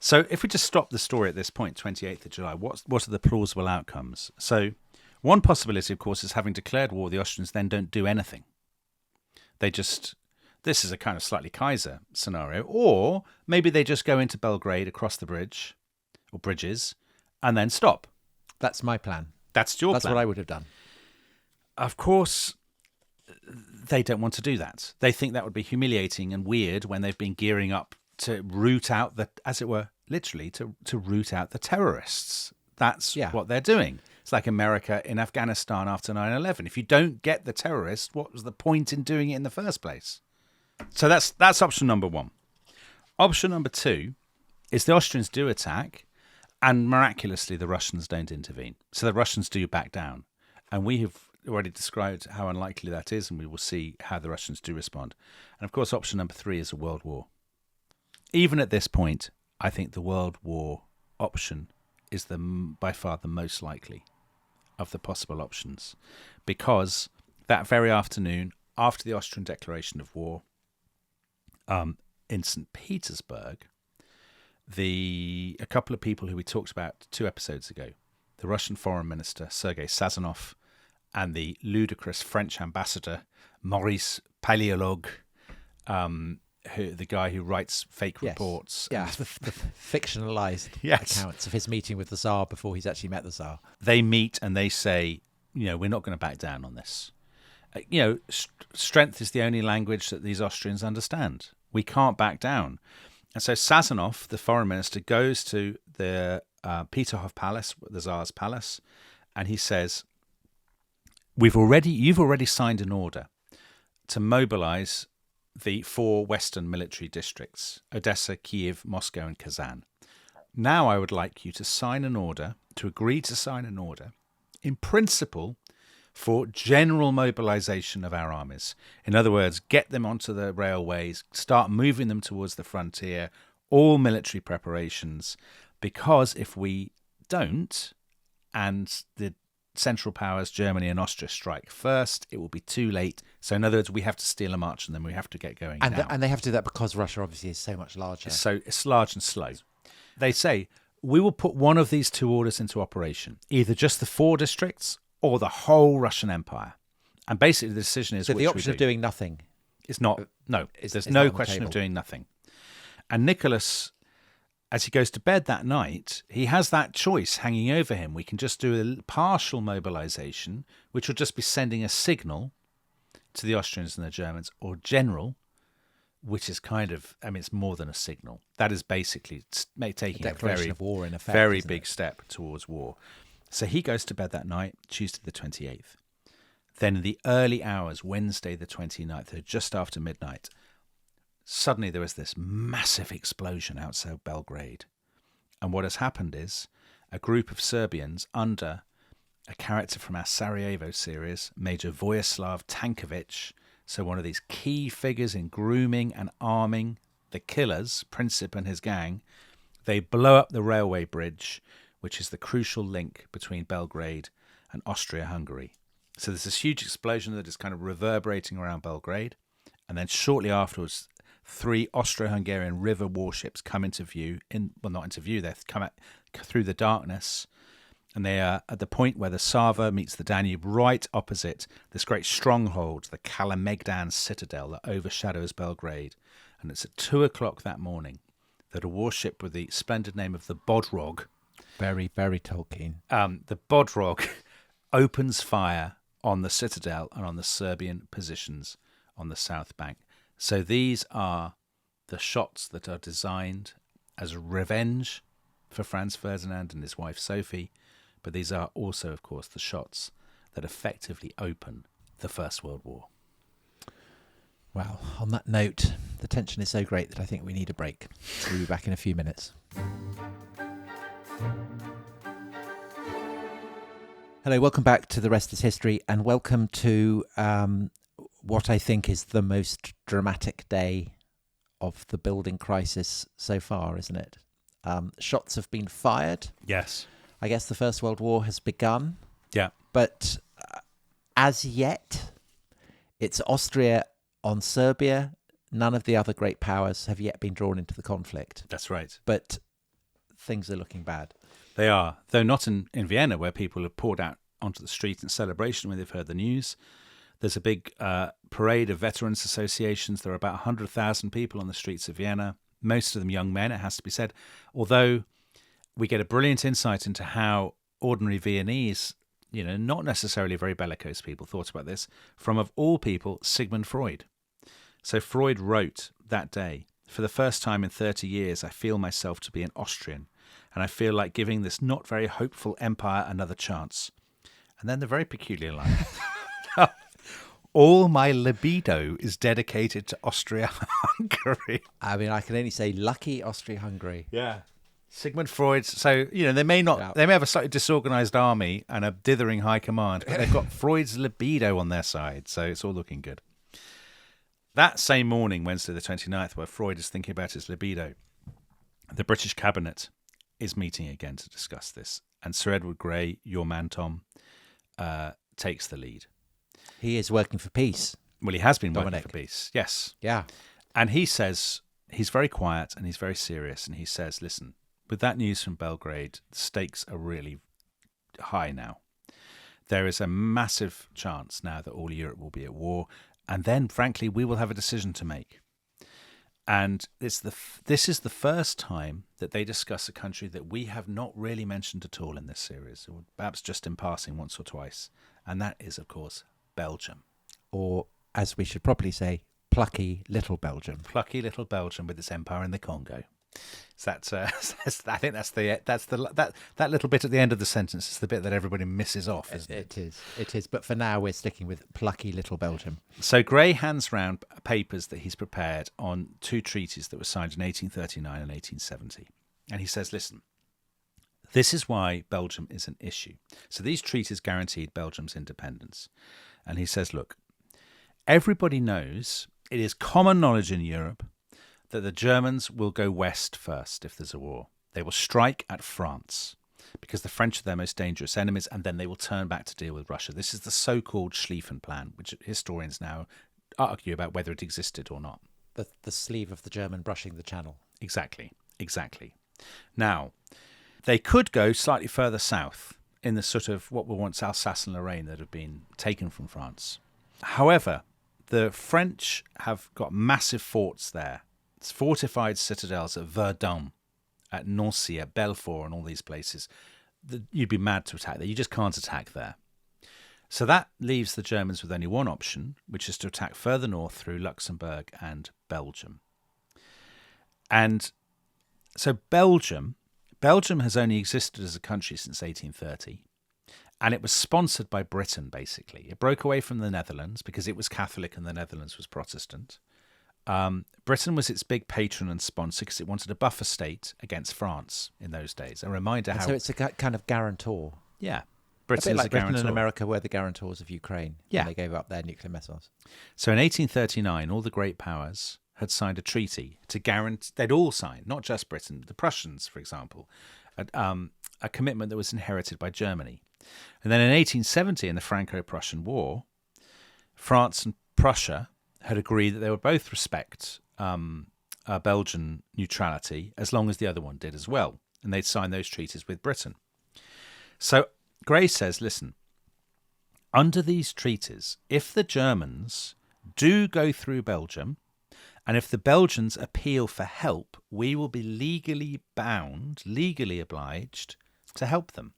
So if we just stop the story at this point, 28th of July, what are the plausible outcomes? So one possibility, of course, is having declared war, the Austrians then don't do anything. This is a kind of slightly Kaiser scenario. Or maybe they just go into Belgrade across the bridge, or bridges, and then stop. That's my plan. That's your plan. That's what I would have done. Of course, they don't want to do that. They think that would be humiliating and weird when they've been gearing up to root out literally to root out the terrorists. That's what they're doing. It's like America in Afghanistan after 9/11. If you don't get the terrorists, what was the point in doing it in the first place? So that's option number one. Option number two is the Austrians do attack, and miraculously the Russians don't intervene. So the Russians do back down. And we have already described how unlikely that is, and we will see how the Russians do respond. And of course, option number three is a world war. Even at this point, I think the World War option is by far the most likely of the possible options, because that very afternoon, after the Austrian declaration of war, in St. Petersburg, a couple of people who we talked about 2 episodes ago, the Russian Foreign Minister Sergei Sazonov and the ludicrous French ambassador Maurice Paleolog, the guy who writes fake reports. Yeah, the fictionalized accounts of his meeting with the Tsar before he's actually met the Tsar. They meet and they say, we're not going to back down on this. Strength is the only language that these Austrians understand. We can't back down. And so Sazonov, the foreign minister, goes to the Peterhof Palace, the Tsar's palace, and he says, you've already signed an order to mobilize the 4 western military districts, Odessa, Kiev, Moscow, and Kazan. Now I would like you to agree to sign an order, in principle, for general mobilization of our armies. In other words, get them onto the railways, start moving them towards the frontier, all military preparations, because if we don't, and the Central Powers, Germany and Austria, strike first, it will be too late. So in other words, we have to steal a march and then we have to get going now. And they have to do that because Russia obviously is so much larger. So it's large and slow. They say, we will put one of these two orders into operation, either just the 4 districts or the whole Russian Empire. And basically the decision is So which the option we of do. doing nothing. It's not, no, Is there's not no on the question of table. doing nothing. And Nicholas, as he goes to bed that night, he has that choice hanging over him. We can just do a partial mobilization, which will just be sending a signal to the Austrians and the Germans, or general, which is kind of, I mean, it's more than a signal. That is basically taking a Declaration very, of war, in effect. very isn't big it? step towards war. So he goes to bed that night, Tuesday the 28th. Then in the early hours, Wednesday the 29th, so just after midnight, suddenly there was this massive explosion outside Belgrade. And what has happened is a group of Serbians under a character from our Sarajevo series, Major Vojislav Tankovic, so one of these key figures in grooming and arming the killers, Princip and his gang, they blow up the railway bridge, which is the crucial link between Belgrade and Austria-Hungary. So there's this huge explosion that is kind of reverberating around Belgrade. And then shortly afterwards, 3 Austro-Hungarian river warships come into view. Not into view, they come out through the darkness. And they are at the point where the Sava meets the Danube, right opposite this great stronghold, the Kalemegdan citadel that overshadows Belgrade. And it's at 2 o'clock that morning that a warship with the splendid name of the Bodrog, Very, very Tolkien. the Bodrog opens fire on the citadel and on the Serbian positions on the south bank. So these are the shots that are designed as revenge for Franz Ferdinand and his wife Sophie, but these are also, of course, the shots that effectively open the First World War. Well, on that note, the tension is so great that I think we need a break. We'll be back in a few minutes. Hello, welcome back to The Rest is History, and welcome to what I think is the most dramatic day of the building crisis so far, isn't it? Shots have been fired. Yes. I guess the First World War has begun. Yeah. But as yet, it's Austria on Serbia. None of the other great powers have yet been drawn into the conflict. That's right. But things are looking bad. They are, though not in Vienna, where people have poured out onto the street in celebration when they've heard the news. There's a big parade of veterans associations. There are about 100,000 people on the streets of Vienna, most of them young men, it has to be said, although we get a brilliant insight into how ordinary Viennese, not necessarily very bellicose people, thought about this, from, of all people, Sigmund Freud. So Freud wrote that day, "For the first time in 30 years, I feel myself to be an Austrian, and I feel like giving this not very hopeful empire another chance." And then the very peculiar line, "All my libido is dedicated to Austria-Hungary." I mean, I can only say lucky Austria-Hungary. Yeah. Sigmund Freud. So, they may have a slightly disorganized army and a dithering high command, but they've got Freud's libido on their side. So it's all looking good. That same morning, Wednesday the 29th, where Freud is thinking about his libido, the British cabinet is meeting again to discuss this. And Sir Edward Grey, your man, Tom, takes the lead. He is working for peace. Well, he has been Dominic. working for peace. Yes. Yeah. And he says, he's very quiet and he's very serious. And he says, listen, with that news from Belgrade, the stakes are really high now. There is a massive chance now that all Europe will be at war. And then, frankly, we will have a decision to make. And this is the first time that they discuss a country that we have not really mentioned at all in this series, or perhaps just in passing once or twice. And that is, of course, Belgium. Or, as we should properly say, plucky little Belgium. Plucky little Belgium with its empire in the Congo. So I think that little bit at the end of the sentence is the bit that everybody misses off, isn't it? It is. But for now, we're sticking with plucky little Belgium. So Grey hands round papers that he's prepared on 2 treaties that were signed in 1839 and 1870. And he says, listen, this is why Belgium is an issue. So these treaties guaranteed Belgium's independence. And he says, look, everybody knows, it is common knowledge in Europe that the Germans will go west first if there's a war. They will strike at France because the French are their most dangerous enemies, and then they will turn back to deal with Russia. This is the so-called Schlieffen Plan, which historians now argue about whether it existed or not. The sleeve of the German brushing the channel. Exactly. Now, They could go slightly further south in the sort of what were once Alsace and Lorraine that have been taken from France. However, the French have got massive forts there. It's fortified citadels at Verdun, at Nancy, at Belfort, and all these places. You'd be mad to attack there. You just can't attack there. So that leaves the Germans with only one option, which is to attack further north through Luxembourg and Belgium. And so Belgium has only existed as a country since 1830, and it was sponsored by Britain, basically. It broke away from the Netherlands because it was Catholic and the Netherlands was Protestant. Britain was its big patron and sponsor because it wanted a buffer state against France in those days. A reminder how... So it's a kind of guarantor. Yeah. Britain, a bit like is a guarantor. Britain and America were the guarantors of Ukraine Yeah. when they gave up their nuclear missiles. So in 1839, all the great powers had signed a treaty to guarantee... They'd all signed, not just Britain. The Prussians, for example, a commitment that was inherited by Germany. And then in 1870, in the Franco-Prussian War, France and Prussia had agreed that they would both respect Belgian neutrality as long as the other one did as well. And they'd signed those treaties with Britain. So Gray says, listen, under these treaties, if the Germans do go through Belgium, and if the Belgians appeal for help, we will be legally bound, legally obliged to help them.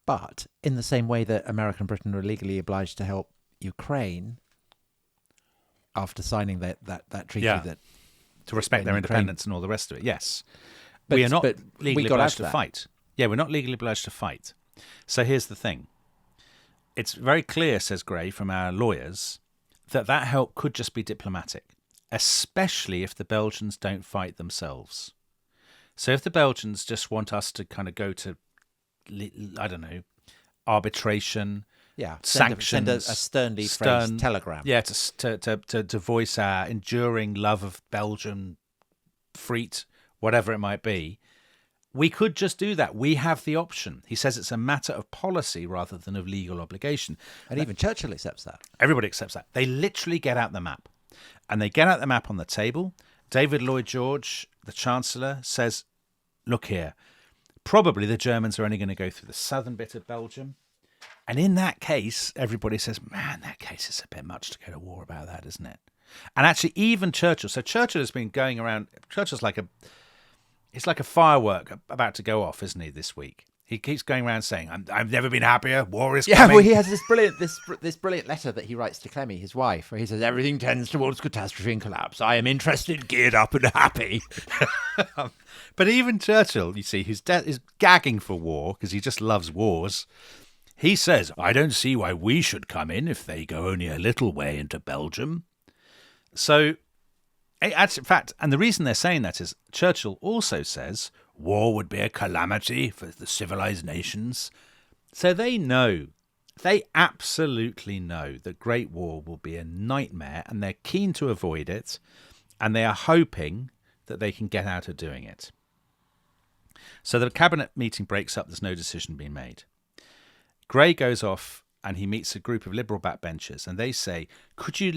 But in the same way that America and Britain are legally obliged to help Ukraine after signing that treaty, that to respect their Ukraine, independence and all the rest of it, yes. But, we are not but legally we got obliged out to of fight. Yeah, we're not legally obliged to fight. So here's the thing. It's very clear, says Gray, from our lawyers, that help could just be diplomatic, especially if the Belgians don't fight themselves. So if the Belgians just want us to kind of go to, I don't know, arbitration, sanctions, send a sternly phrased telegram. Yeah, to voice our enduring love of Belgian, Freet, whatever it might be, we could just do that. We have the option. He says it's a matter of policy rather than of legal obligation. And even Churchill accepts that. Everybody accepts that. They literally get out the map. And they get out the map on the table. David Lloyd George, the Chancellor, says, look here, probably the Germans are only going to go through the southern bit of Belgium. And in that case, everybody says, man, that case is a bit much to go to war about that, isn't it? And actually, even Churchill. So Churchill has been going around. Churchill's like it's like a firework about to go off, isn't he, this week? He keeps going around saying, I've never been happier. War is coming. Yeah, well, he has this brilliant letter that he writes to Clemmy, his wife, where he says, everything tends towards catastrophe and collapse. I am interested, geared up and happy. But even Churchill, you see, who's is gagging for war because he just loves wars, he says, I don't see why we should come in if they go only a little way into Belgium. So, in fact, and the reason they're saying that is Churchill also says war would be a calamity for the civilized nations. So they absolutely know that Great War will be a nightmare and they're keen to avoid it and they are hoping that they can get out of doing it. So the cabinet meeting breaks up, there's no decision being made. Gray goes off and he meets a group of liberal backbenchers and they say, could you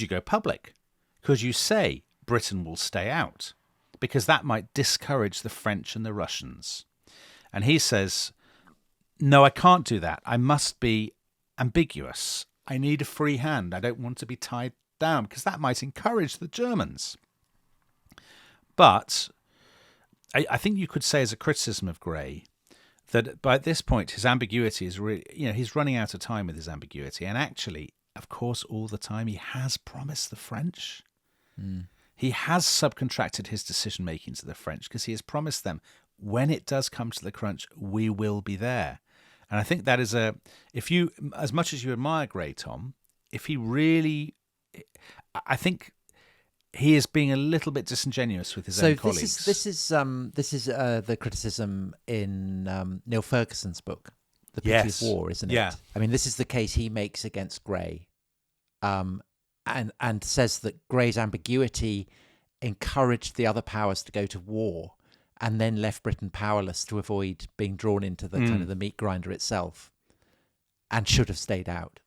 go public? Could you say Britain will stay out? Because that might discourage the French and the Russians. And he says, no, I can't do that. I must be ambiguous. I need a free hand. I don't want to be tied down because that might encourage the Germans. But I think you could say as a criticism of Gray that by this point his ambiguity is really, he's running out of time with his ambiguity. And actually, of course, all the time he has promised the French. He has subcontracted his decision-making to the French because he has promised them, when it does come to the crunch, we will be there. And I think that is as much as you admire Gray, Tom, I think he is being a little bit disingenuous with his own colleagues. So this is the criticism in Neil Ferguson's book, The Pity of War, isn't it? Yeah. I mean, this is the case he makes against Gray. And says that Gray's ambiguity encouraged the other powers to go to war and then left Britain powerless to avoid being drawn into the kind of the meat grinder itself and should have stayed out.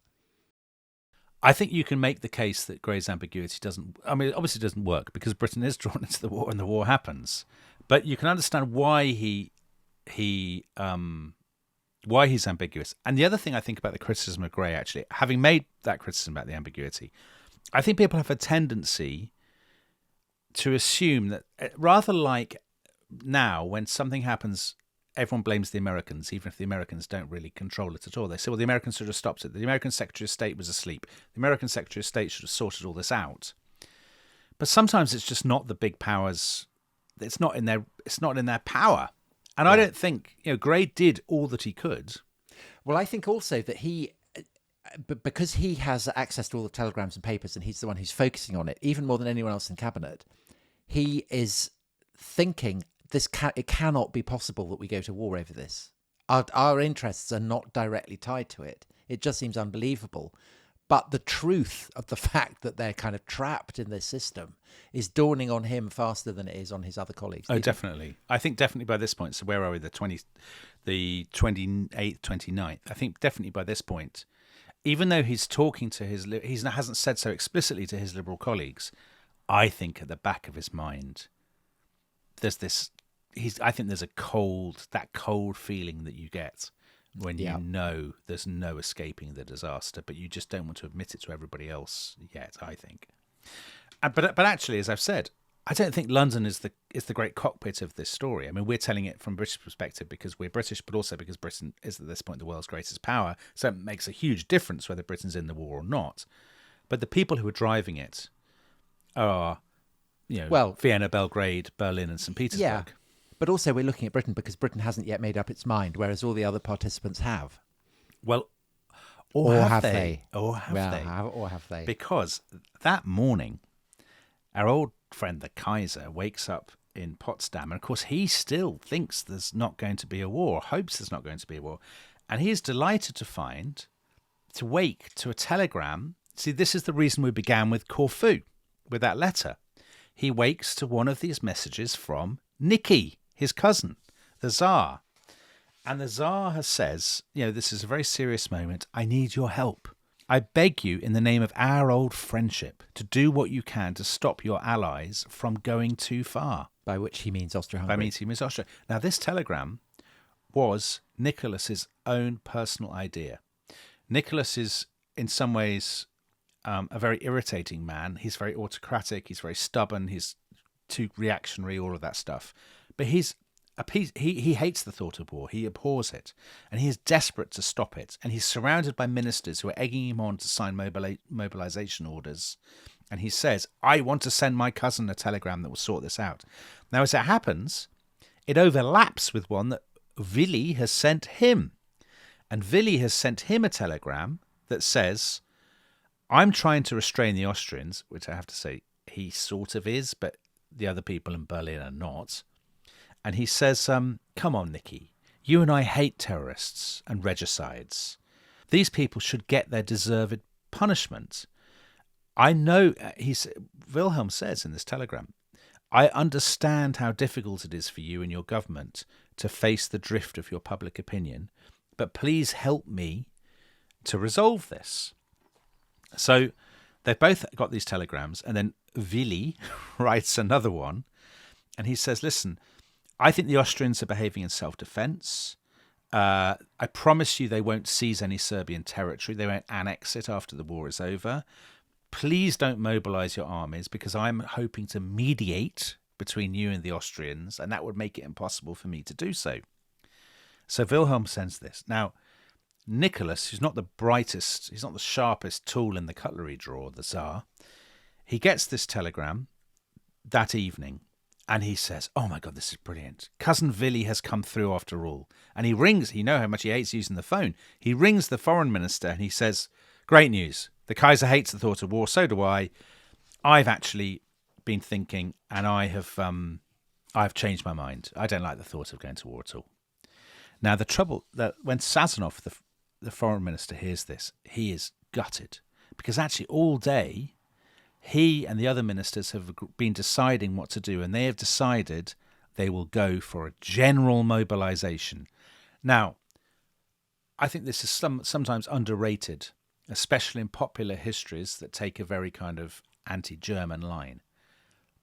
I think you can make the case that Gray's ambiguity obviously doesn't work because Britain is drawn into the war and the war happens. But you can understand why he why he's ambiguous. And the other thing I think about the criticism of Gray, actually, having made that criticism about the ambiguity, I think people have a tendency to assume that, rather like now, when something happens, everyone blames the Americans, even if the Americans don't really control it at all. They say, well, the Americans should have stopped it. The American Secretary of State was asleep. The American Secretary of State should have sorted all this out. But sometimes it's just not the big powers. It's not in their power. And I don't think, Gray did all that he could. Well, I think also that because he has access to all the telegrams and papers, and he's the one who's focusing on it, even more than anyone else in cabinet, he is thinking it cannot be possible that we go to war over this. Our interests are not directly tied to it. It just seems unbelievable. But the truth of the fact that they're kind of trapped in this system is dawning on him faster than it is on his other colleagues. Oh, definitely. I think definitely by this point, so where are we, the 28th, 29th? I think definitely by this point, even though he's talking to he hasn't said so explicitly to his Liberal colleagues, I think at the back of his mind, there's this, I think there's that cold feeling that you get when you know there's no escaping the disaster, but you just don't want to admit it to everybody else yet, I think. But actually, as I've said, I don't think London is the great cockpit of this story. I mean, we're telling it from a British perspective because we're British, but also because Britain is at this point the world's greatest power, so it makes a huge difference whether Britain's in the war or not. But the people who are driving it are, Vienna, Belgrade, Berlin, and St. Petersburg. Yeah. But also we're looking at Britain because Britain hasn't yet made up its mind, whereas all the other participants have. Well, or have they? Or have they? Because that morning, our old friend, the Kaiser, wakes up in Potsdam. And, of course, he still thinks there's not going to be a war, hopes there's not going to be a war. And he is delighted to wake to a telegram. See, this is the reason we began with Corfu, with that letter. He wakes to one of these messages from Nicky, his cousin, the Tsar. And the Tsar says, this is a very serious moment. I need your help. I beg you in the name of our old friendship to do what you can to stop your allies from going too far. By which he means Austria-Hungary. By which he means Austria. Now, this telegram was Nicholas's own personal idea. Nicholas is, in some ways, a very irritating man. He's very autocratic. He's very stubborn. He's too reactionary, all of that stuff. But he hates the thought of war. He abhors it. And he is desperate to stop it. And he's surrounded by ministers who are egging him on to sign mobilisation orders. And he says, I want to send my cousin a telegram that will sort this out. Now, as it happens, it overlaps with one that Willy has sent him. And Willy has sent him a telegram that says, I'm trying to restrain the Austrians, which I have to say he sort of is, but the other people in Berlin are not. And he says, come on, Nicky, you and I hate terrorists and regicides. These people should get their deserved punishment. I know, Wilhelm says in this telegram, I understand how difficult it is for you and your government to face the drift of your public opinion, but please help me to resolve this. So they've both got these telegrams, and then Willy writes another one, and he says, listen, I think the Austrians are behaving in self-defense. I promise you they won't seize any Serbian territory. They won't annex it after the war is over. Please don't mobilise your armies because I'm hoping to mediate between you and the Austrians, and that would make it impossible for me to do so. So Wilhelm sends this. Now, Nicholas, who's not the brightest, he's not the sharpest tool in the cutlery drawer, the Tsar, he gets this telegram that evening, and he says, oh my God, this is brilliant. Cousin Willy has come through after all. And he rings, you know how much he hates using the phone. He rings the foreign minister and he says, great news. The Kaiser hates the thought of war, so do I. I've actually been thinking, and I've changed my mind. I don't like the thought of going to war at all. Now, the trouble that when Sazonov, the foreign minister, hears this, he is gutted. Because actually all day, he and the other ministers have been deciding what to do, and they have decided they will go for a general mobilisation. Now, I think this is sometimes underrated, especially in popular histories that take a very kind of anti-German line,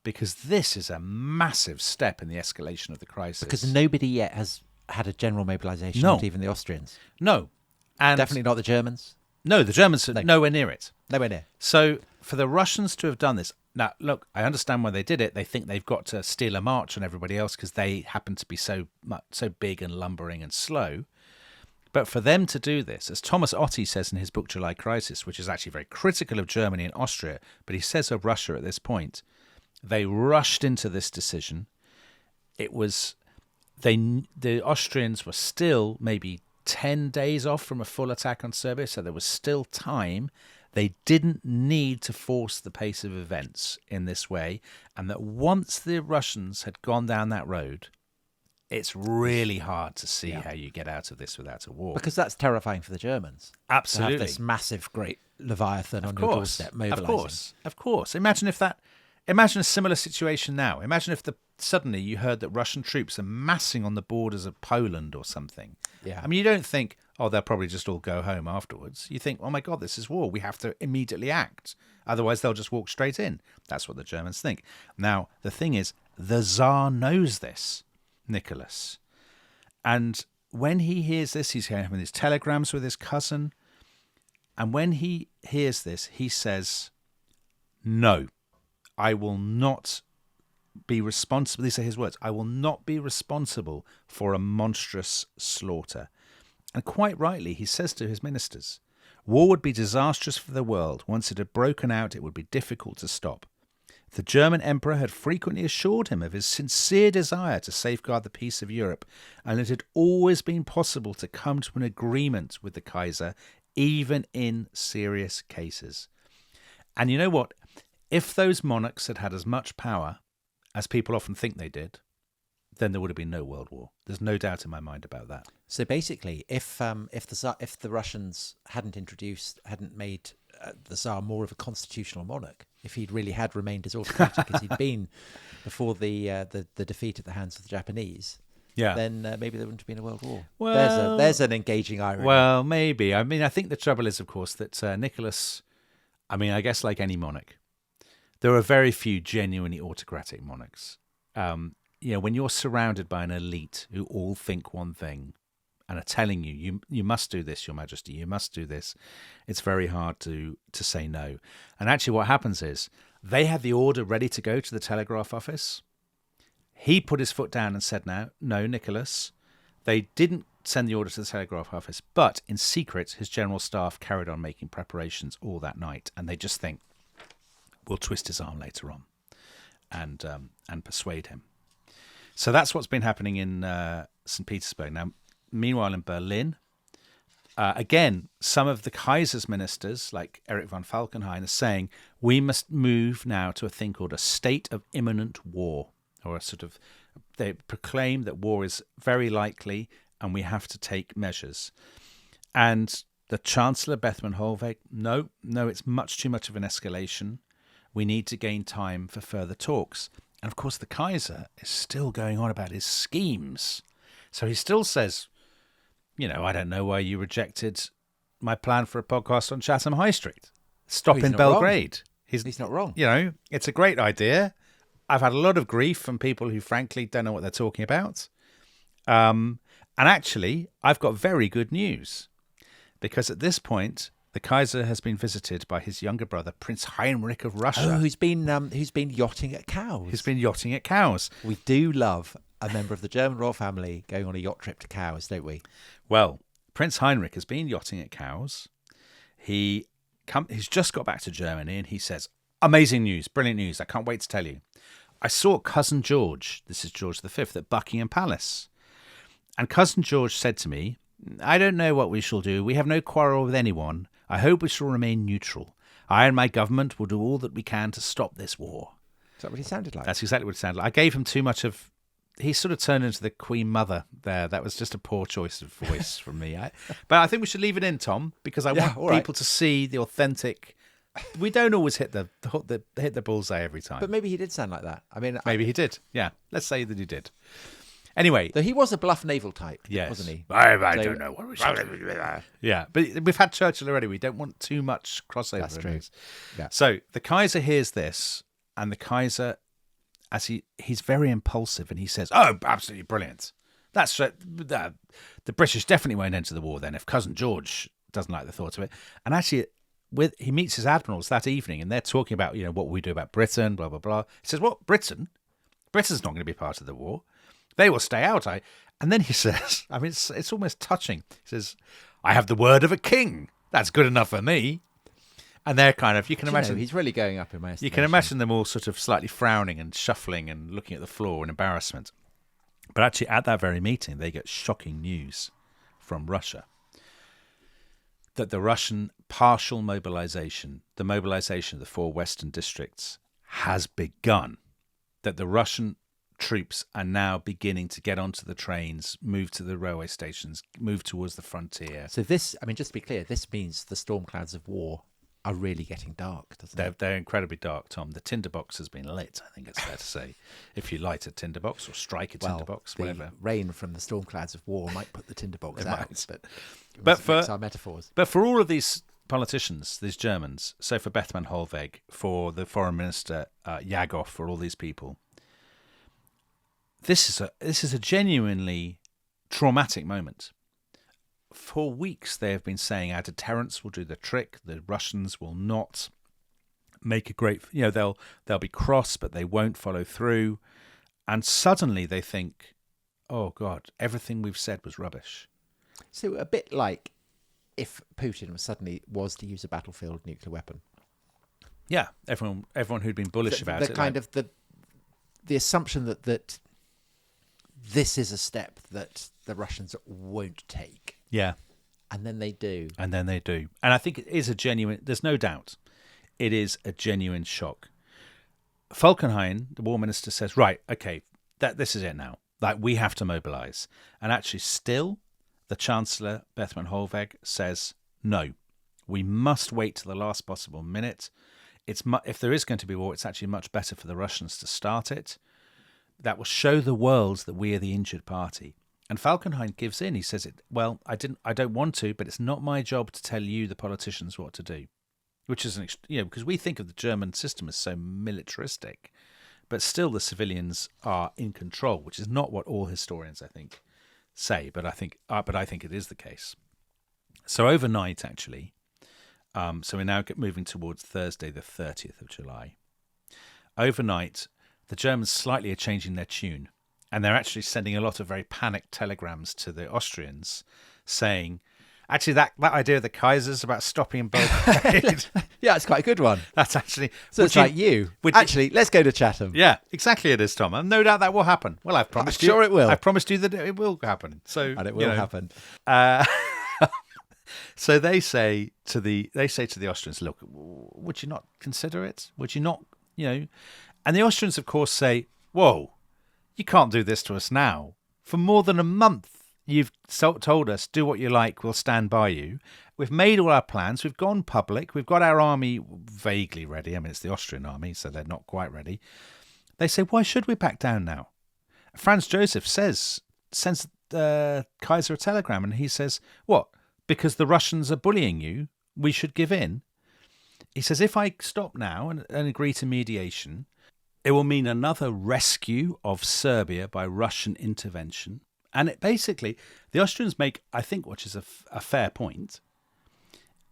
because this is a massive step in the escalation of the crisis. Because nobody yet has had a general mobilisation, No. not even the Austrians. No. And Definitely not the Germans. No, the Germans are nowhere near it. Nowhere near. So for the Russians to have done this, now, look, I understand why they did it. They think they've got to steal a march on everybody else because they happen to be so big and lumbering and slow. But for them to do this, as Thomas Otte says in his book July Crisis, which is actually very critical of Germany and Austria, but he says of Russia at this point, they rushed into this decision. It was the Austrians were still maybe 10 days off from a full attack on Serbia, so there was still time. They didn't need to force the pace of events in this way, and that once the Russians had gone down that road, it's really hard to see how you get out of this without a war. Because that's terrifying for the Germans. Absolutely. To have this massive, great Leviathan on your doorstep, mobilising. Of course. Imagine a similar situation now. Imagine if suddenly you heard that Russian troops are massing on the borders of Poland or something. Yeah. I mean, you don't think, oh, they'll probably just all go home afterwards. You think, oh my God, this is war. We have to immediately act. Otherwise, they'll just walk straight in. That's what the Germans think. Now, the thing is, the Tsar knows this, Nicholas. And when he hears this, he's having his telegrams with his cousin. And when he hears this, he says, no, I will not be responsible. These are his words. I will not be responsible for a monstrous slaughter. And quite rightly, he says to his ministers, war would be disastrous for the world. Once it had broken out, it would be difficult to stop. The German emperor had frequently assured him of his sincere desire to safeguard the peace of Europe, and it had always been possible to come to an agreement with the Kaiser, even in serious cases. And you know what? If those monarchs had had as much power as people often think they did, then there would have been no world war. There's no doubt in my mind about that. So basically, if the Russians hadn't made the Tsar more of a constitutional monarch, if he'd really had remained as autocratic as he'd been before the defeat at the hands of the Japanese, then maybe there wouldn't have been a world war. Well, there's an engaging irony. Well, maybe. I mean, I think the trouble is, of course, that Nicholas, I mean, I guess like any monarch, there are very few genuinely autocratic monarchs. When you're surrounded by an elite who all think one thing and are telling you must do this, Your Majesty, you must do this, it's very hard to say no. And actually what happens is they had the order ready to go to the telegraph office. He put his foot down and said, no, Nicholas. They didn't send the order to the telegraph office, but in secret, his general staff carried on making preparations all that night. And they just think, we'll twist his arm later on and persuade him. So that's what's been happening in St. Petersburg. Now, meanwhile, in Berlin, again, some of the Kaiser's ministers, like Erich von Falkenhayn, are saying, we must move now to a thing called a state of imminent war, or a sort of, they proclaim that war is very likely and we have to take measures. And the Chancellor, Bethmann Hollweg, no, it's much too much of an escalation. We need to gain time for further talks. And of course, the Kaiser is still going on about his schemes. So he still says, I don't know why you rejected my plan for a podcast on Chatham High Street. Stop in Belgrade. He's not wrong. It's a great idea. I've had a lot of grief from people who frankly don't know what they're talking about. And actually, I've got very good news. Because at this point, the Kaiser has been visited by his younger brother, Prince Heinrich of Russia. Oh, who's been yachting at Cowes. We do love a member of the German royal family going on a yacht trip to Cowes, don't we? Well, Prince Heinrich has been yachting at Cowes. He's just got back to Germany and he says, amazing news, brilliant news, I can't wait to tell you. I saw Cousin George, this is George V, at Buckingham Palace. And Cousin George said to me, I don't know what we shall do. We have no quarrel with anyone. I hope we shall remain neutral. I and my government will do all that we can to stop this war. Is that what he sounded like? That's exactly what it sounded like. I gave him too much of... He sort of turned into the Queen Mother there. That was just a poor choice of voice from me. But I think we should leave it in, Tom, because I want people to see the authentic... We don't always hit the bullseye every time. But maybe he did sound like that. I mean, maybe he did. Yeah, let's say that he did. Anyway, though he was a bluff naval type, yes, wasn't he? I don't know what we should do. Yeah, but we've had Churchill already. We don't want too much crossover. That's true. Yeah. So the Kaiser hears this, and the Kaiser, as he's very impulsive, and he says, "Oh, absolutely brilliant! That's the British definitely won't enter the war then if Cousin George doesn't like the thought of it. And actually, he meets his admirals that evening, and they're talking about, what we do about Britain, blah, blah, blah. He says, what, Britain? Britain's not going to be part of the war. They will stay out. And then he says, I mean, it's almost touching. He says, I have the word of a king. That's good enough for me. And they're kind of, you can imagine. He's really going up in my estimation. You can imagine them all sort of slightly frowning and shuffling and looking at the floor in embarrassment. But actually, at that very meeting, they get shocking news from Russia that the Russian partial mobilization, the mobilization of the 4 western districts, has begun. That the Russian troops are now beginning to get onto the trains, move to the railway stations, move towards the frontier. So this, I mean, just to be clear, this means the storm clouds of war are really getting dark, doesn't it? They're incredibly dark, Tom. The tinderbox has been lit, I think it's fair to say. If you light a tinderbox or strike a tinderbox, whatever. The rain from the storm clouds of war might put the tinderbox out, but for our metaphors. But for all of these politicians, these Germans, so for Bethmann Hollweg, for the foreign minister Jagoff, for all these people, this is a genuinely traumatic moment. For weeks, they have been saying our deterrence will do the trick. The Russians will not make a great, they'll be cross, but they won't follow through. And suddenly they think, oh God, everything we've said was rubbish. So a bit like if Putin suddenly was to use a battlefield nuclear weapon. Yeah, everyone who'd been bullish about it. The assumption that this is a step that the Russians won't take. Yeah. And then they do. And I think it is there's no doubt, it is a genuine shock. Falkenhayn, the war minister, says, right, okay, this is it now. Like, we have to mobilise. And actually still, the Chancellor, Bethmann Hollweg, says, no, we must wait till the last possible minute. If there is going to be war, it's actually much better for the Russians to start it. That will show the world that we are the injured party. And Falkenhayn gives in. He says, I don't want to, but it's not my job to tell you, the politicians, what to do. Which is, because we think of the German system as so militaristic, but still the civilians are in control, which is not what all historians, I think, say. But I think it is the case. So overnight, actually, so we're now moving towards Thursday, the 30th of July. Overnight, the Germans slightly are changing their tune. And they're actually sending a lot of very panicked telegrams to the Austrians saying, actually, that idea of the Kaisers about stopping Belgrade. Yeah, it's quite a good one. That's actually... So it's like you. Actually, let's go to Chatham. Yeah, exactly it is, Tom. And no doubt that will happen. Well, I've promised you. Sure it will. I've promised you that it will happen. And it will happen. So they say to the Austrians, look, would you not consider it? Would you not, And the Austrians, of course, say, whoa, you can't do this to us now. For more than a month, you've told us, do what you like, we'll stand by you. We've made all our plans. We've gone public. We've got our army vaguely ready. I mean, it's the Austrian army, so they're not quite ready. They say, why should we back down now? Franz Joseph sends Kaiser a telegram, and he says, what? Because the Russians are bullying you, we should give in? He says, if I stop now and agree to mediation, it will mean another rescue of Serbia by Russian intervention. And basically, the Austrians make, I think, which is a fair point,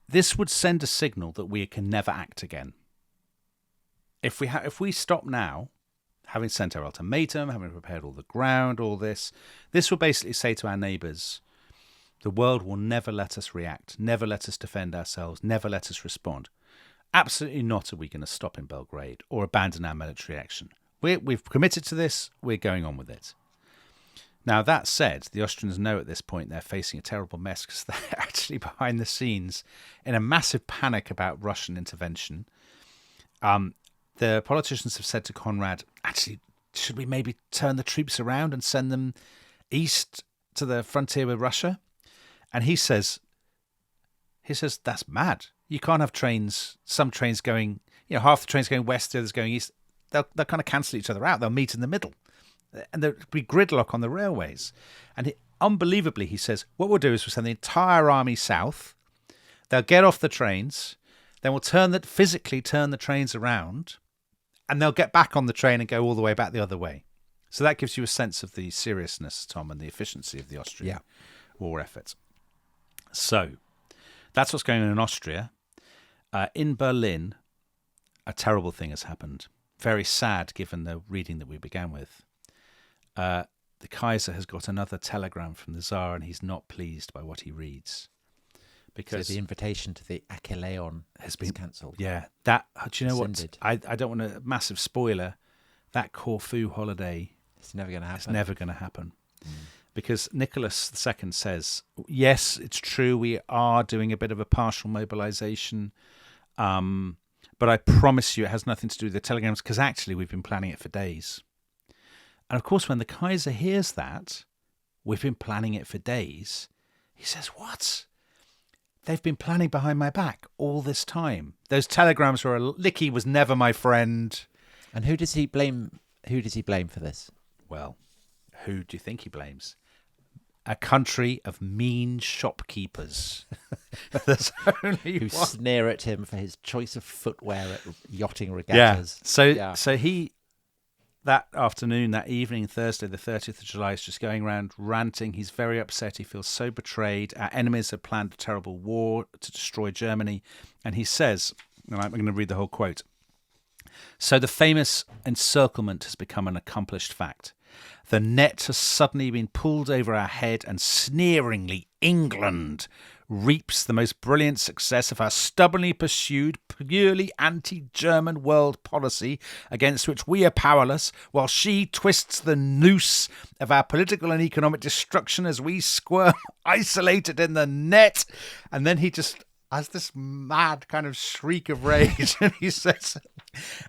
this would send a signal that we can never act again. If we stop now, having sent our ultimatum, having prepared all the ground, all this will basically say to our neighbours, the world will never let us react, never let us defend ourselves, never let us respond. Absolutely not are we going to stop in Belgrade or abandon our military action. We've committed to this, we're going on with it. Now, that said, the Austrians know at this point they're facing a terrible mess because they're actually behind the scenes in a massive panic about Russian intervention. The politicians have said to Conrad, actually, should we maybe turn the troops around and send them east to the frontier with Russia? And he says, that's mad. You can't have trains, some trains going, half the trains going west, the others going east. They'll kind of cancel each other out. They'll meet in the middle. And there'll be gridlock on the railways. And unbelievably, he says, what we'll do is we'll send the entire army south. They'll get off the trains. Then we'll physically turn the trains around. And they'll get back on the train and go all the way back the other way. So that gives you a sense of the seriousness, Tom, and the efficiency of the Austrian war effort. So that's what's going on in Austria. In Berlin, a terrible thing has happened. Very sad, given the reading that we began with. The Kaiser has got another telegram from the Tsar, and he's not pleased by what he reads. Because so the invitation to the Akeleon has been cancelled. Yeah, that. Do you know Rescinded. what? I don't want a massive spoiler. That Corfu holiday, It's never going to happen. it's never going to happen. Because Nicholas II says, yes, it's true, we are doing a bit of a partial mobilisation, but I promise you it has nothing to do with the telegrams, because actually we've been planning it for days. And of course, when the Kaiser hears that, we've been planning it for days, he says, what? They've been planning behind my back all this time. Those telegrams were Licky was never my friend. And who does he blame? Who does he blame for this? Well, who do you think he blames? A country of mean shopkeepers. There's only Who one. sneer at him for his choice of footwear at yachting Yeah. regattas. So he, that afternoon, that evening, Thursday, the 30th of July, is just going around ranting. He's very upset. He feels so betrayed. Our enemies have planned a terrible war to destroy Germany. And he says, and I'm going to read the whole quote. So the famous encirclement has become an accomplished fact. The net has suddenly been pulled over our head, and sneeringly England reaps the most brilliant success of our stubbornly pursued, purely anti-German world policy, against which we are powerless, while she twists the noose of our political and economic destruction as we squirm isolated in the net. And then he just has this mad kind of shriek of rage, and he says,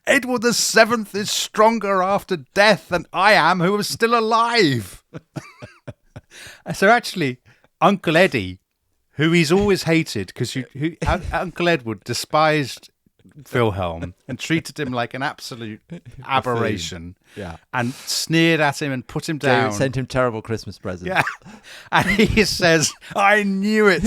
Edward the Seventh is stronger after death than I am, who am still alive. So actually, Uncle Eddie, who he's always hated, because Uncle Edward despised Wilhelm and treated him like an absolute aberration, and sneered at him and put him down. Sent him terrible Christmas presents. Yeah, and he says, I knew it.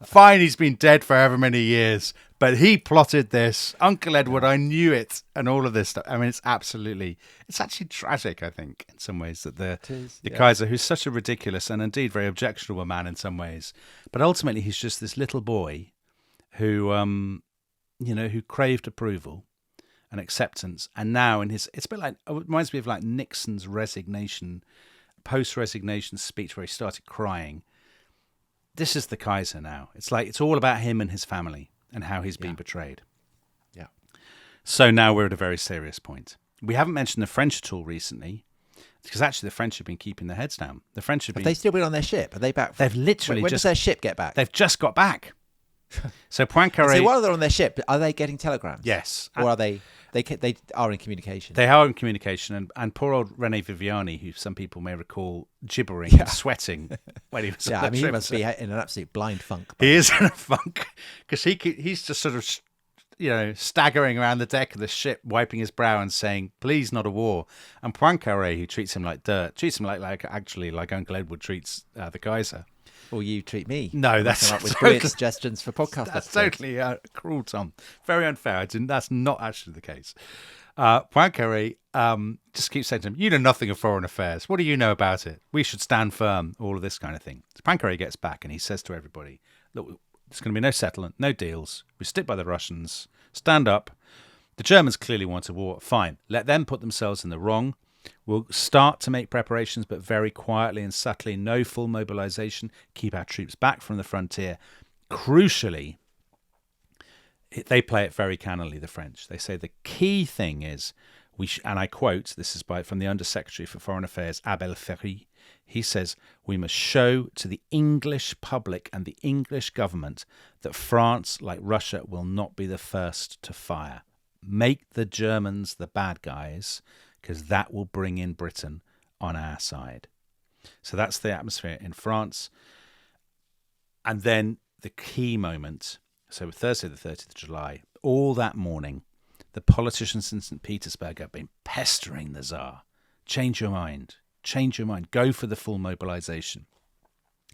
Fine, he's been dead for however many years, but he plotted this. Uncle Edward, I knew it, and all of this stuff. I mean, it's actually tragic, I think, in some ways, that the Kaiser, who's such a ridiculous and indeed very objectionable man in some ways, but ultimately he's just this little boy who, who craved approval and acceptance, and now it's a bit like, it reminds me of like Nixon's post-resignation speech where he started crying. This is the Kaiser now. It's like, it's all about him and his family and how he's been betrayed. Yeah. So now we're at a very serious point. We haven't mentioned the French at all recently, because actually the French have been keeping their heads down. The French have they still been on their ship? Are they back? They've literally when does their ship get back? They've just got back. So Poincaré. So while they're on their ship, are they getting telegrams? Yes. Or are they are in communication? They are in communication, and poor old René Viviani, who some people may recall gibbering and sweating when he was on the he trip. must be in an absolute blind funk. He is in a funk, because he's just sort of, staggering around the deck of the ship, wiping his brow and saying, please, not a war. And Poincaré, who treats him like dirt, treats him like Uncle Edward treats the Kaiser. Or you treat me. No, that's come up with totally, brilliant suggestions for podcast. That's episodes. totally cruel, Tom. Very unfair. That's not actually the case. Poincaré just keeps saying to him, you know nothing of foreign affairs. What do you know about it? We should stand firm, all of this kind of thing. So Poincaré gets back and he says to everybody, look, there's going to be no settlement, no deals. We stick by the Russians, stand up. The Germans clearly want a war. Fine. Let them put themselves in the wrong. We'll start to make preparations, but very quietly and subtly. No full mobilisation. Keep our troops back from the frontier. Crucially, they play it very cannily, the French. They say the key thing is, and I quote, this is from the Undersecretary for Foreign Affairs, Abel Ferry. He says, we must show to the English public and the English government that France, like Russia, will not be the first to fire. Make the Germans the bad guys, because that will bring in Britain on our side. So that's the atmosphere in France. And then the key moment, so Thursday the 30th of July, all that morning, the politicians in St. Petersburg have been pestering the Tsar. Change your mind. Change your mind. Go for the full mobilisation.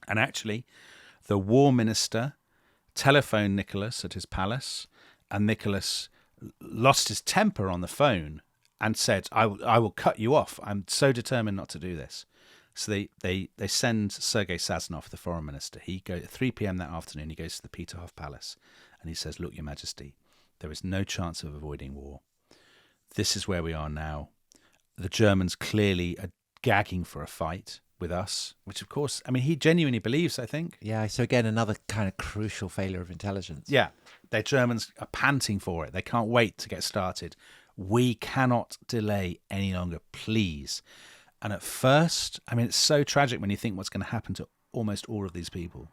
And actually, the war minister telephoned Nicholas at his palace, and Nicholas lost his temper on the phone and said, I will cut you off. I'm so determined not to do this. So they send Sergei Sazonov, the foreign minister. He goes at 3 p.m. that afternoon. He goes to the Peterhof Palace and he says, "Look, Your Majesty, there is no chance of avoiding war. This is where we are now. The Germans clearly are gagging for a fight with us," which, of course, I mean, he genuinely believes, I think. Yeah, so again, another kind of crucial failure of intelligence. Yeah, the Germans are panting for it. They can't wait to get started. We cannot delay any longer, please. And at first, I mean, it's so tragic when you think what's going to happen to almost all of these people.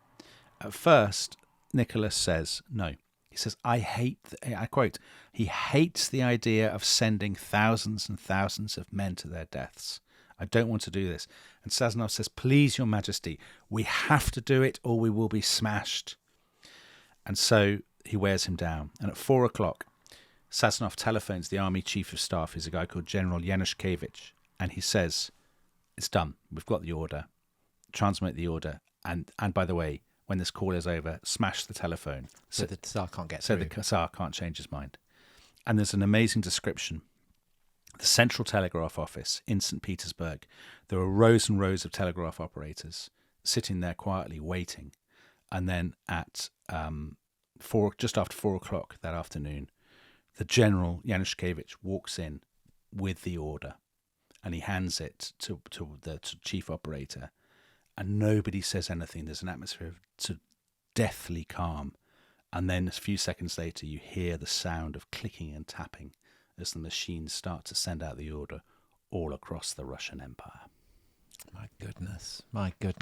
At first, Nicholas says no. He says, I quote, he hates the idea of sending thousands and thousands of men to their deaths. I don't want to do this. And Sazonov says, "Please, Your Majesty, we have to do it or we will be smashed." And so he wears him down. And at 4 o'clock, Sazonov telephones the army chief of staff, who's a guy called General Yanushkevich, and he says, "It's done. We've got the order. Transmit the order. And by the way, when this call is over, smash the telephone." So the Tsar can't get so through. the Tsar can't change his mind. And there's an amazing description. The Central Telegraph Office in St. Petersburg, there are rows and rows of telegraph operators sitting there quietly waiting. And then at just after 4 o'clock that afternoon, the General Yanushkevich walks in with the order and he hands it to the chief operator, and nobody says anything. There's an atmosphere of deathly calm. And then a few seconds later, you hear the sound of clicking and tapping as the machines start to send out the order all across the Russian Empire. My goodness.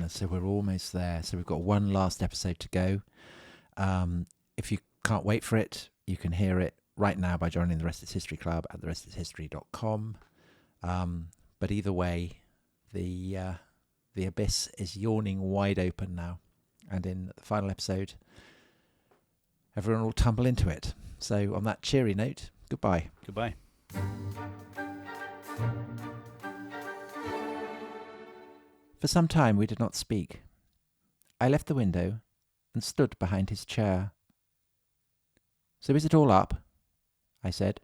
So we're almost there. So we've got one last episode to go. If you can't wait for it, you can hear it right now by joining the Rest is History Club at therestishistory.com. But either way, the abyss is yawning wide open now. And in the final episode, everyone will tumble into it. So on that cheery note, goodbye. Goodbye. For some time we did not speak. I left the window and stood behind his chair. "So is it all up?" I said.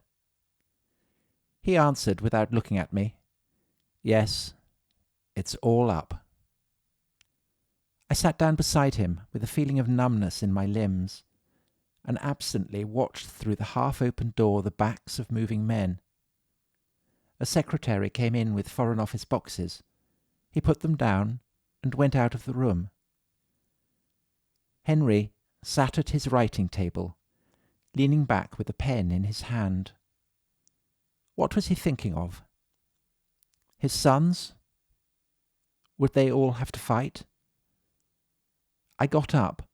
He answered without looking at me, "Yes, it's all up." I sat down beside him with a feeling of numbness in my limbs, and absently watched through the half-open door the backs of moving men. A secretary came in with Foreign Office boxes. He put them down and went out of the room. Henry sat at his writing table, leaning back with a pen in his hand. What was he thinking of? His sons? Would they all have to fight? I got up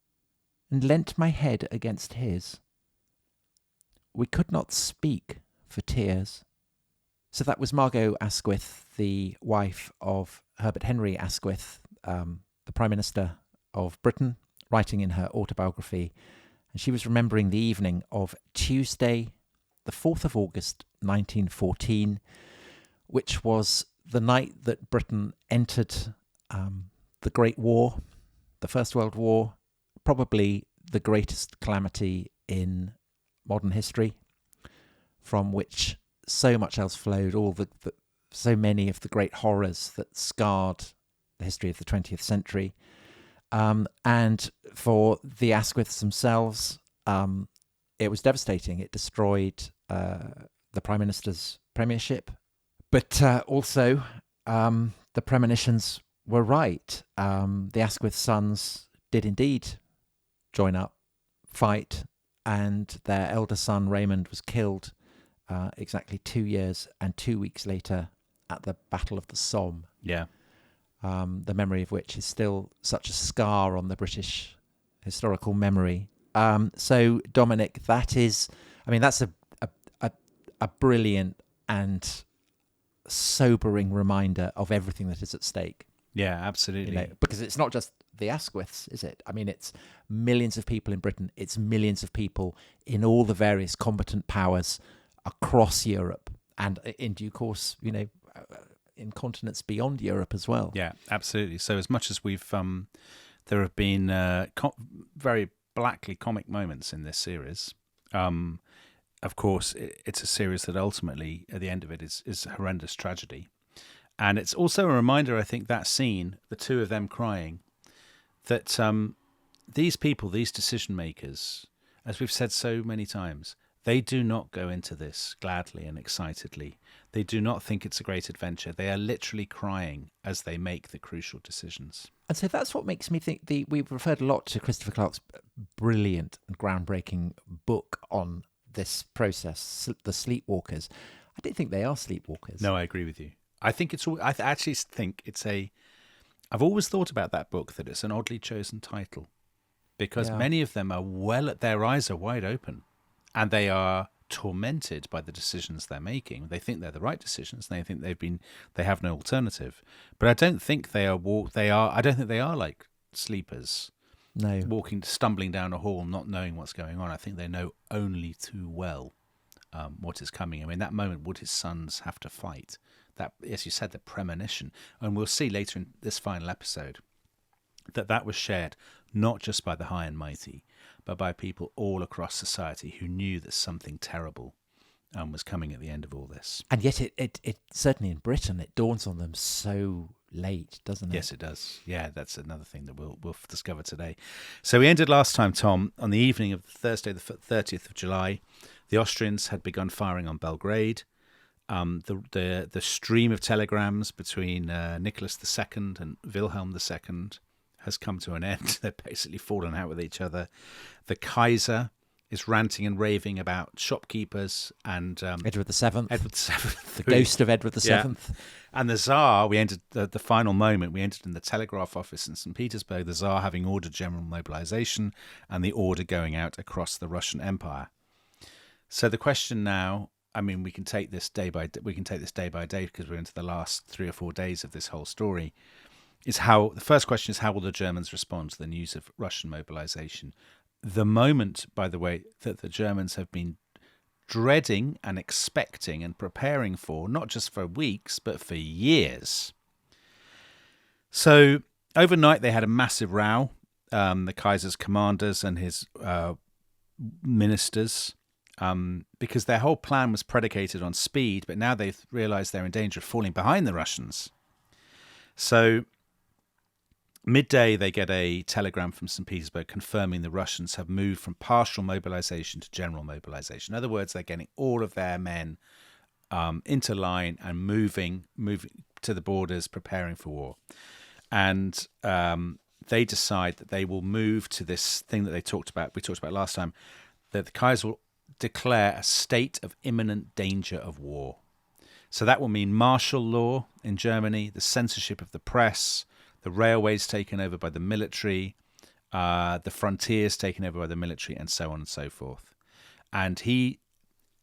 and leant my head against his. We could not speak for tears. So that was Margot Asquith, the wife of Herbert Henry Asquith, the Prime Minister of Britain, writing in her autobiography. And she was remembering the evening of Tuesday, the 4th of August, 1914, which was the night that Britain entered the Great War, the First World War, probably the greatest calamity in modern history, from which so much else flowed, so many of the great horrors that scarred the history of the 20th century. And for the Asquiths themselves, it was devastating. It destroyed the Prime Minister's premiership. But also, the premonitions were right. The Asquith sons did indeed join up, fight, and their elder son Raymond was killed exactly 2 years and 2 weeks later at the Battle of the Somme. Yeah. The memory of which is still such a scar on the British historical memory. So, Dominic, that's a brilliant and sobering reminder of everything that is at stake. Yeah, absolutely. Because it's not just the Asquiths, is it? I mean, it's millions of people in Britain. It's millions of people in all the various combatant powers across Europe, and in due course, in continents beyond Europe as well. Yeah, absolutely. So as much as we've, there have been very blackly comic moments in this series, of course, it's a series that ultimately, at the end of it, is a horrendous tragedy. And it's also a reminder, I think, that scene, the two of them crying, that these people, these decision makers, as we've said so many times, they do not go into this gladly and excitedly. They do not think it's a great adventure. They are literally crying as they make the crucial decisions. And so that's what makes me think we've referred a lot to Christopher Clark's brilliant and groundbreaking book on this process, The Sleepwalkers. I don't think they are sleepwalkers. No, I agree with you. I think actually think it's I've always thought about that book that it's an oddly chosen title, because many of them are their eyes are wide open, and they are tormented by the decisions they're making. They think they're the right decisions, and they think they have no alternative. But I don't think I don't think they are like sleepers. No. Stumbling down a hall, not knowing what's going on. I think they know only too well what is coming. I mean, that moment, would his sons have to fight? That, as you said, the premonition. And we'll see later in this final episode that was shared not just by the high and mighty, but by people all across society who knew that something terrible was coming at the end of all this. And yet it certainly in Britain, it dawns on them so late, doesn't it? Yes, it does. Yeah, that's another thing that we'll discover today. So we ended last time, Tom, on the evening of Thursday, the 30th of July. The Austrians had begun firing on Belgrade. The stream of telegrams between Nicholas II and Wilhelm II has come to an end. They've basically fallen out with each other. The Kaiser is ranting and raving about shopkeepers and Edward VII. Edward VII. The ghost of Edward VII. Yeah. And the Tsar, we entered the final moment, we entered in the telegraph office in St. Petersburg, the Tsar having ordered general mobilization and the order going out across the Russian Empire. So the question now, I mean, we can take this day by day because we're into the last 3 or 4 days of this whole story. The first question is, how will the Germans respond to the news of Russian mobilization? The moment, by the way, that the Germans have been dreading and expecting and preparing for, not just for weeks, but for years. So overnight they had a massive row, the Kaiser's commanders and his ministers, because their whole plan was predicated on speed, but now they've realized they're in danger of falling behind the Russians. So midday, they get a telegram from St. Petersburg confirming the Russians have moved from partial mobilization to general mobilization. In other words, they're getting all of their men into line and moving to the borders, preparing for war. And they decide that they will move to this thing that we talked about last time, that the Kaiser will declare a state of imminent danger of war. So that will mean martial law in Germany, the censorship of the press, the railways taken over by the military, the frontiers taken over by the military, and so on and so forth. And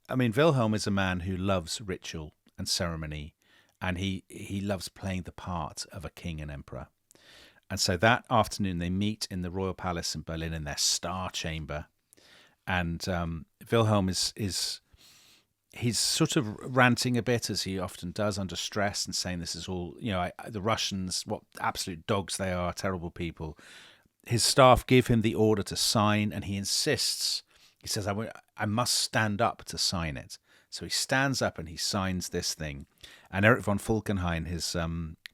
Wilhelm is a man who loves ritual and ceremony, and he loves playing the part of a king and emperor. And so that afternoon they meet in the Royal Palace in Berlin in their Star Chamber. And Wilhelm he's sort of ranting a bit, as he often does under stress, and saying this is all, the Russians, what absolute dogs they are, terrible people. His staff give him the order to sign, and he insists. He says, I must stand up to sign it. So he stands up and he signs this thing. And Erich von Falkenhayn, his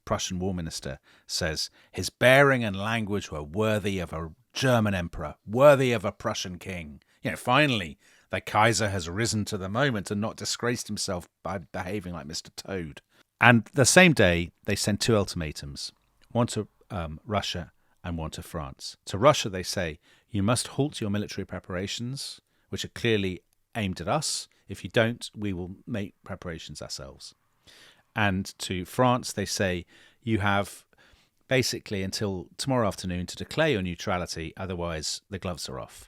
Prussian war minister, says, his bearing and language were worthy of a German emperor, worthy of a Prussian king. Finally, the Kaiser has risen to the moment and not disgraced himself by behaving like Mr. Toad. And the same day, they sent 2 ultimatums, one to Russia and one to France. To Russia, they say, you must halt your military preparations, which are clearly aimed at us. If you don't, we will make preparations ourselves. And to France, they say, you have basically until tomorrow afternoon to declare your neutrality, otherwise the gloves are off.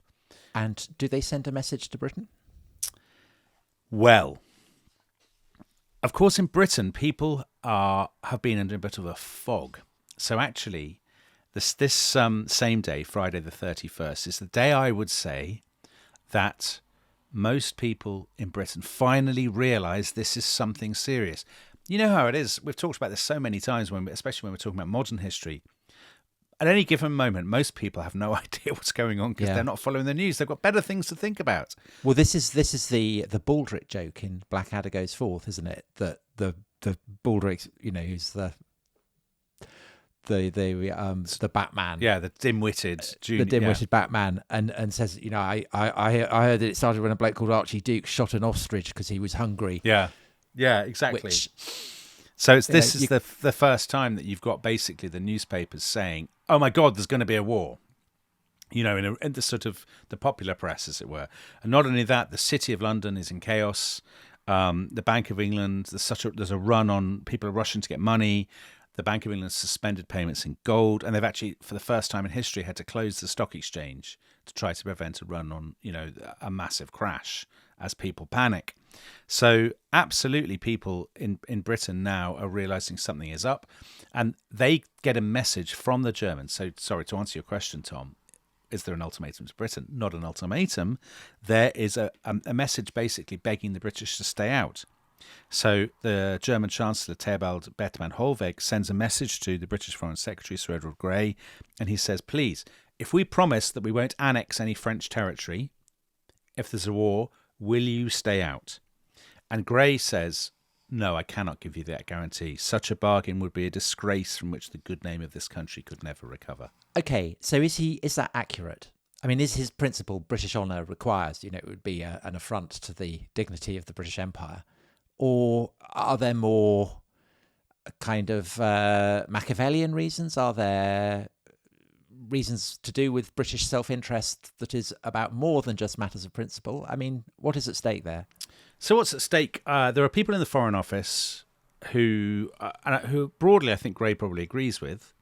And do they send a message to Britain? Well, of course, in Britain, have been in a bit of a fog. So actually, this same day, Friday the 31st, is the day I would say that most people in Britain finally realise this is something serious. You know how it is. We've talked about this so many times, especially when we're talking about modern history. at any given moment, most people have no idea what's going on because they're not following the news. They've got better things to think about. Well, this is the Baldric joke in Blackadder Goes Forth, isn't it? That the Baldric, who's the Batman. Yeah, the dim-witted junior. The dim-witted Batman, and says, I heard that it started when a bloke called Archie Duke shot an ostrich because he was hungry. Yeah, exactly. Which, so this is the first time that you've got basically the newspapers saying, "Oh my God, there's going to be a war." In the sort of the popular press, as it were. And not only that, the City of London is in chaos. The Bank of England, there's a run on people are rushing to get money. The Bank of England suspended payments in gold, and they've actually, for the first time in history, had to close the stock exchange to try to prevent a run on, a massive crash as people panic. So absolutely, people in Britain now are realising something is up, and they get a message from the Germans. So, sorry, to answer your question, Tom, is there an ultimatum to Britain? Not an ultimatum. There is a message basically begging the British to stay out. So the German Chancellor Theobald Bethmann Hollweg sends a message to the British Foreign Secretary, Sir Edward Grey, and he says, please, if we promise that we won't annex any French territory, if there's a war, will you stay out? And Grey says, no, I cannot give you that guarantee. Such a bargain would be a disgrace from which the good name of this country could never recover. Okay, so is that accurate? I mean, is his principle British honour requires, it would be an affront to the dignity of the British Empire? Or are there more kind of Machiavellian reasons? Are there reasons to do with British self-interest that is about more than just matters of principle? I mean, what is at stake there? So what's at stake? There are people in the Foreign Office who broadly, I think Grey probably agrees with,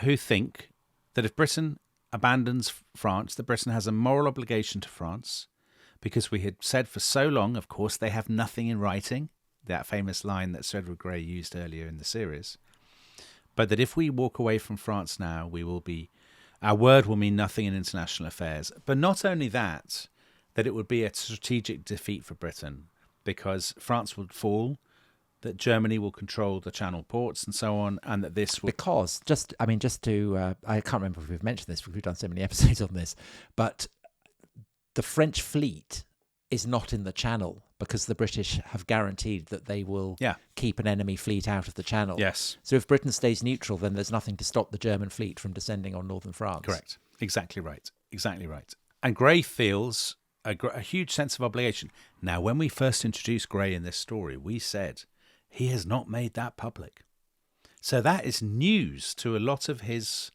who think that if Britain abandons France, that Britain has a moral obligation to France, because we had said for so long, of course, they have nothing in writing, that famous line that Sir Edward Grey used earlier in the series, but that if we walk away from France now, our word will mean nothing in international affairs. But not only that it would be a strategic defeat for Britain, because France would fall, that Germany will control the Channel ports and so on, and that this will... Because, I can't remember if we've mentioned this, we've done so many episodes on this, but the French fleet is not in the Channel because the British have guaranteed that they will keep an enemy fleet out of the Channel. Yes. So if Britain stays neutral, then there's nothing to stop the German fleet from descending on northern France. Correct. Exactly right. And Grey feels a huge sense of obligation. Now, when we first introduced Grey in this story, we said he has not made that public. So that is news to a lot of his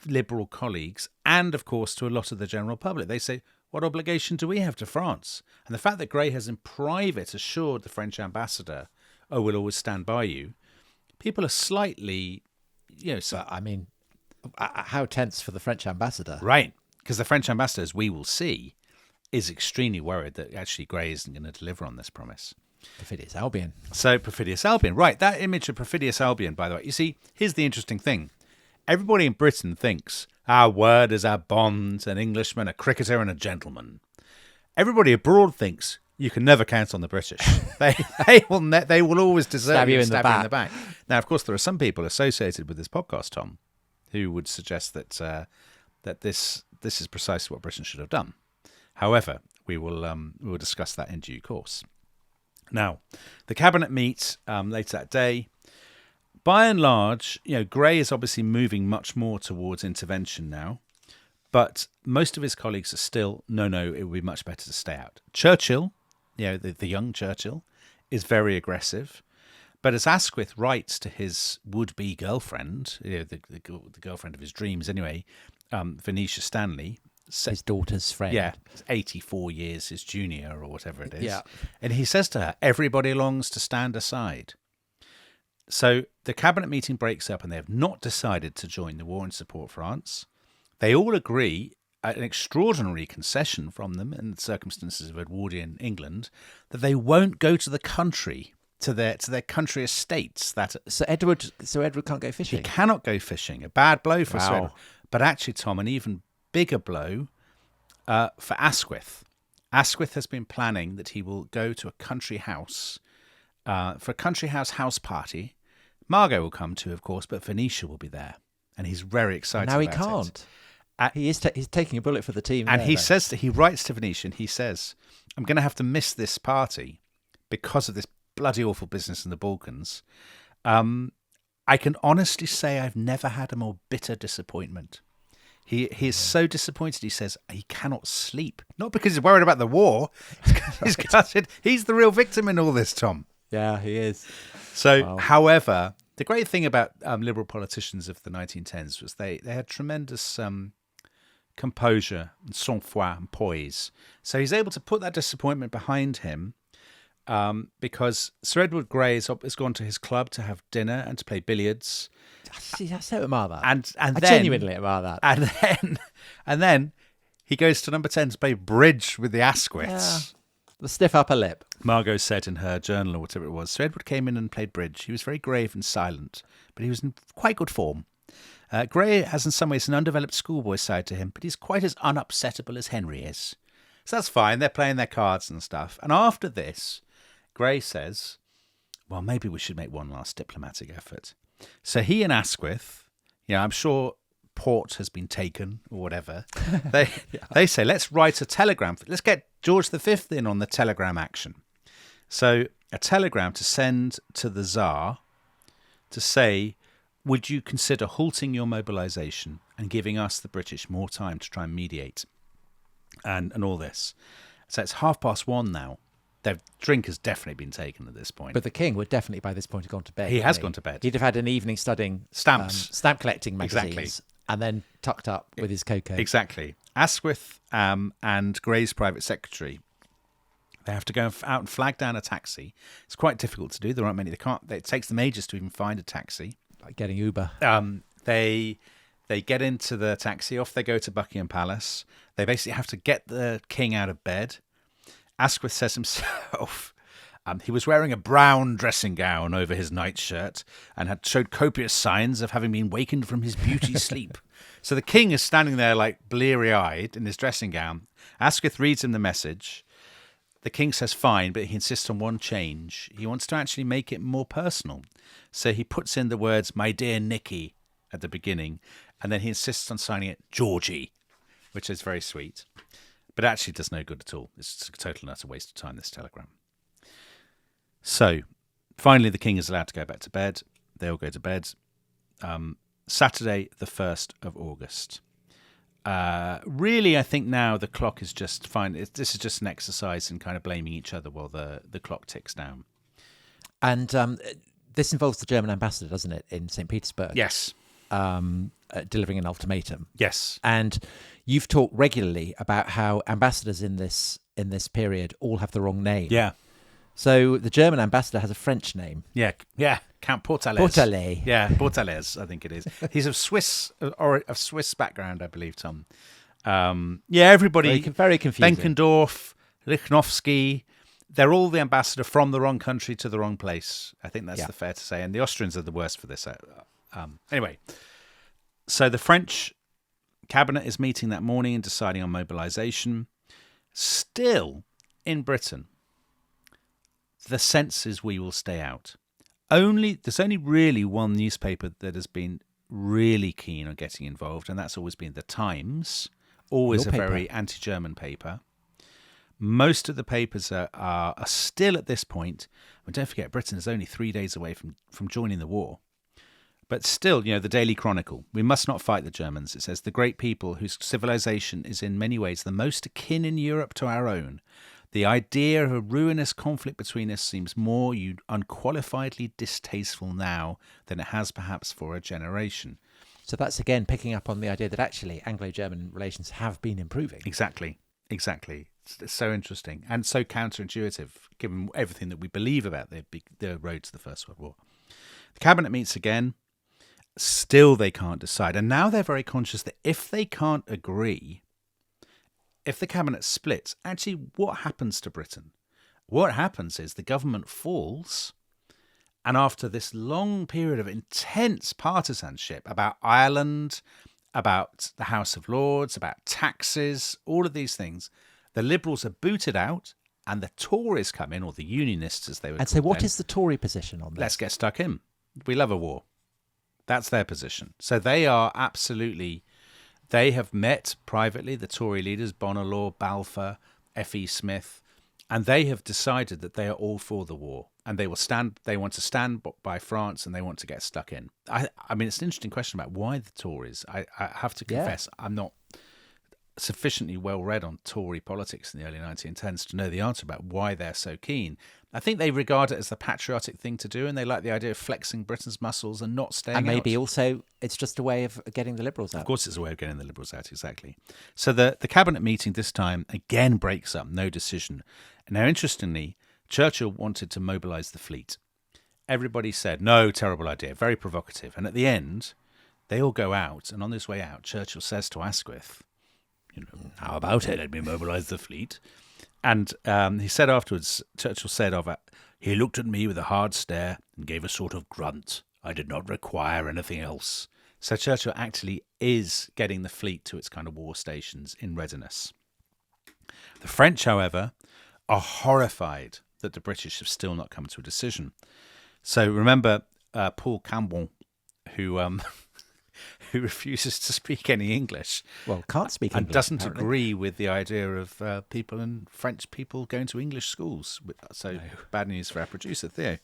Liberal colleagues and, of course, to a lot of the general public. They say, what obligation do we have to France? And the fact that Grey has in private assured the French ambassador, we'll always stand by you, people are slightly, how tense for the French ambassador. Right, because the French ambassador, as we will see, is extremely worried that actually Grey isn't going to deliver on this promise. Perfidious Albion. So, Perfidious Albion. Right, that image of Perfidious Albion, by the way. You see, here's the interesting thing. Everybody in Britain thinks our word is our bond, an Englishman, a cricketer and a gentleman. Everybody abroad thinks you can never count on the British. They will always desert you and stab you in the back. Now, of course, there are some people associated with this podcast, Tom, who would suggest that this is precisely what Britain should have done. However, we will discuss that in due course. Now, the cabinet meets later that day. By and large, Grey is obviously moving much more towards intervention now, but most of his colleagues are still, no, it would be much better to stay out. Churchill, the young Churchill, is very aggressive, but as Asquith writes to his would-be girlfriend, the girlfriend of his dreams anyway, Venetia Stanley, his daughter's friend. Yeah, 84 years his junior or whatever it is. Yeah. And he says to her, everybody longs to stand aside. So the cabinet meeting breaks up and they have not decided to join the war and support France. They all agree, an extraordinary concession from them in the circumstances of Edwardian England, that they won't go to the country, to their country estates. So Edward can't go fishing? He cannot go fishing. A bad blow for Sir Edward. But actually, Tom, an even bigger blow for Asquith. Asquith has been planning that he will go to a country house for a country house party. Margot will come too, of course, but Venetia will be there. and he's very excited. Now he about can't. it. He's taking a bullet for the team. And there, he though. says he writes to Venetian. He says, "I'm going to have to miss this party because of this bloody awful business in the Balkans. I can honestly say I've never had a more bitter disappointment." He is so disappointed. He says he cannot sleep, not because he's worried about the war. He's gutted. He's the real victim in all this, Tom. Yeah, he is. So, However, the great thing about liberal politicians of the 1910s was they had tremendous composure and sang-froid and poise. So he's able to put that disappointment behind him because Sir Edward Grey has gone to his club to have dinner and to play billiards. See, I so admire that. And I then, genuinely admire that. And then he goes to number 10 to play bridge with the Asquiths. Yeah. The stiff upper lip. Margot said in her journal or whatever it was, Sir Edward came in and played bridge. He was very grave and silent, but he was in quite good form. Grey has in some ways an undeveloped schoolboy side to him, but he's quite as unupsettable as Henry is. So that's fine. They're playing their cards and stuff. And after this, Grey says, well, maybe we should make one last diplomatic effort. So he and Asquith, I'm sure port has been taken or whatever. They say, let's write a telegram. Let's get George V in on the telegram action. So a telegram to send to the Tsar to say, would you consider halting your mobilisation and giving us, the British, more time to try and mediate and all this? So it's 1:30 now. The drink has definitely been taken at this point. But the king would definitely by this point have gone to bed. He has gone to bed. He'd have had an evening studying Stamps. stamp collecting magazines. Exactly. And then tucked up with his cocoa. Exactly. Asquith and Grey's private secretary, they have to go out and flag down a taxi. It's quite difficult to do. There aren't many. It takes them ages to even find a taxi. Like getting Uber. They get into the taxi. Off they go to Buckingham Palace. They basically have to get the king out of bed. Asquith says himself, he was wearing a brown dressing gown over his nightshirt and had showed copious signs of having been wakened from his beauty sleep. So the king is standing there like bleary-eyed in his dressing gown. Asquith reads him the message. The king says fine, but he insists on one change. He wants to actually make it more personal. So he puts in the words, my dear Nicky, at the beginning, and then he insists on signing it Georgie, which is very sweet. But actually does no good at all. It's a total and utter waste of time, this telegram. So, finally the king is allowed to go back to bed. They all go to bed. Saturday, the 1st of August. Really, I think now the clock is just fine. This is just an exercise in kind of blaming each other while the clock ticks down. And this involves the German ambassador, doesn't it, in St. Petersburg? Yes. Delivering an ultimatum. Yes. And you've talked regularly about how ambassadors in this period all have the wrong name. Yeah. So the German ambassador has a French name. Yeah. Count Portales. Portales. Yeah, Portales, I think it is. He's of Swiss background, I believe, Tom. Everybody. Very confusing. Benkendorf, Lichnowsky, they're all the ambassador from the wrong country to the wrong place. I think that's fair to say. And the Austrians are the worst for this. Anyway, so the French cabinet is meeting that morning and deciding on mobilisation. Still, in Britain, the sense is we will stay out. There's only really one newspaper that has been really keen on getting involved, and that's always been the Times, always a very anti-German paper. Most of the papers are still at this point. But don't forget, Britain is only 3 days away from joining the war. But still, the Daily Chronicle, we must not fight the Germans. It says, the great people whose civilization is in many ways the most akin in Europe to our own. The idea of a ruinous conflict between us seems more unqualifiedly distasteful now than it has perhaps for a generation. So that's again picking up on the idea that actually Anglo-German relations have been improving. Exactly. It's so interesting and so counterintuitive, given everything that we believe about the road to the First World War. The cabinet meets again. Still, they can't decide. And now they're very conscious that if they can't agree, if the cabinet splits, actually what happens to Britain? What happens is the government falls. And after this long period of intense partisanship about Ireland, about the House of Lords, about taxes, all of these things, the Liberals are booted out and the Tories come in, or the Unionists as they were called. And so what is the Tory position on this? Let's get stuck in. We love a war. That's their position. So they are absolutely. They have met privately, the Tory leaders, Bonelaw, Balfour, F.E. Smith, and they have decided that they are all for the war, and they will stand. They want to stand by France, and they want to get stuck in. I mean, it's an interesting question about why the Tories. I have to confess, I'm not sufficiently well read on Tory politics in the early 1910s to know the answer about why they're so keen. I think they regard it as the patriotic thing to do, and they like the idea of flexing Britain's muscles and not staying out. And maybe also it's just a way of getting the Liberals out. Of course it's a way of getting the Liberals out, exactly. So the cabinet meeting this time again breaks up, no decision. Now, interestingly, Churchill wanted to mobilise the fleet. Everybody said, no, terrible idea, very provocative. And at the end, they all go out, and on this way out, Churchill says to Asquith, how about it? Let me mobilise the fleet. And he said afterwards, Churchill said of it, he looked at me with a hard stare and gave a sort of grunt. I did not require anything else. So Churchill actually is getting the fleet to its kind of war stations in readiness. The French, however, are horrified that the British have still not come to a decision. So remember Paul Cambon, who refuses to speak any English. Well, can't speak English. And doesn't apparently. agree with the idea of people and French people going to English schools. So bad news for our producer, Theo.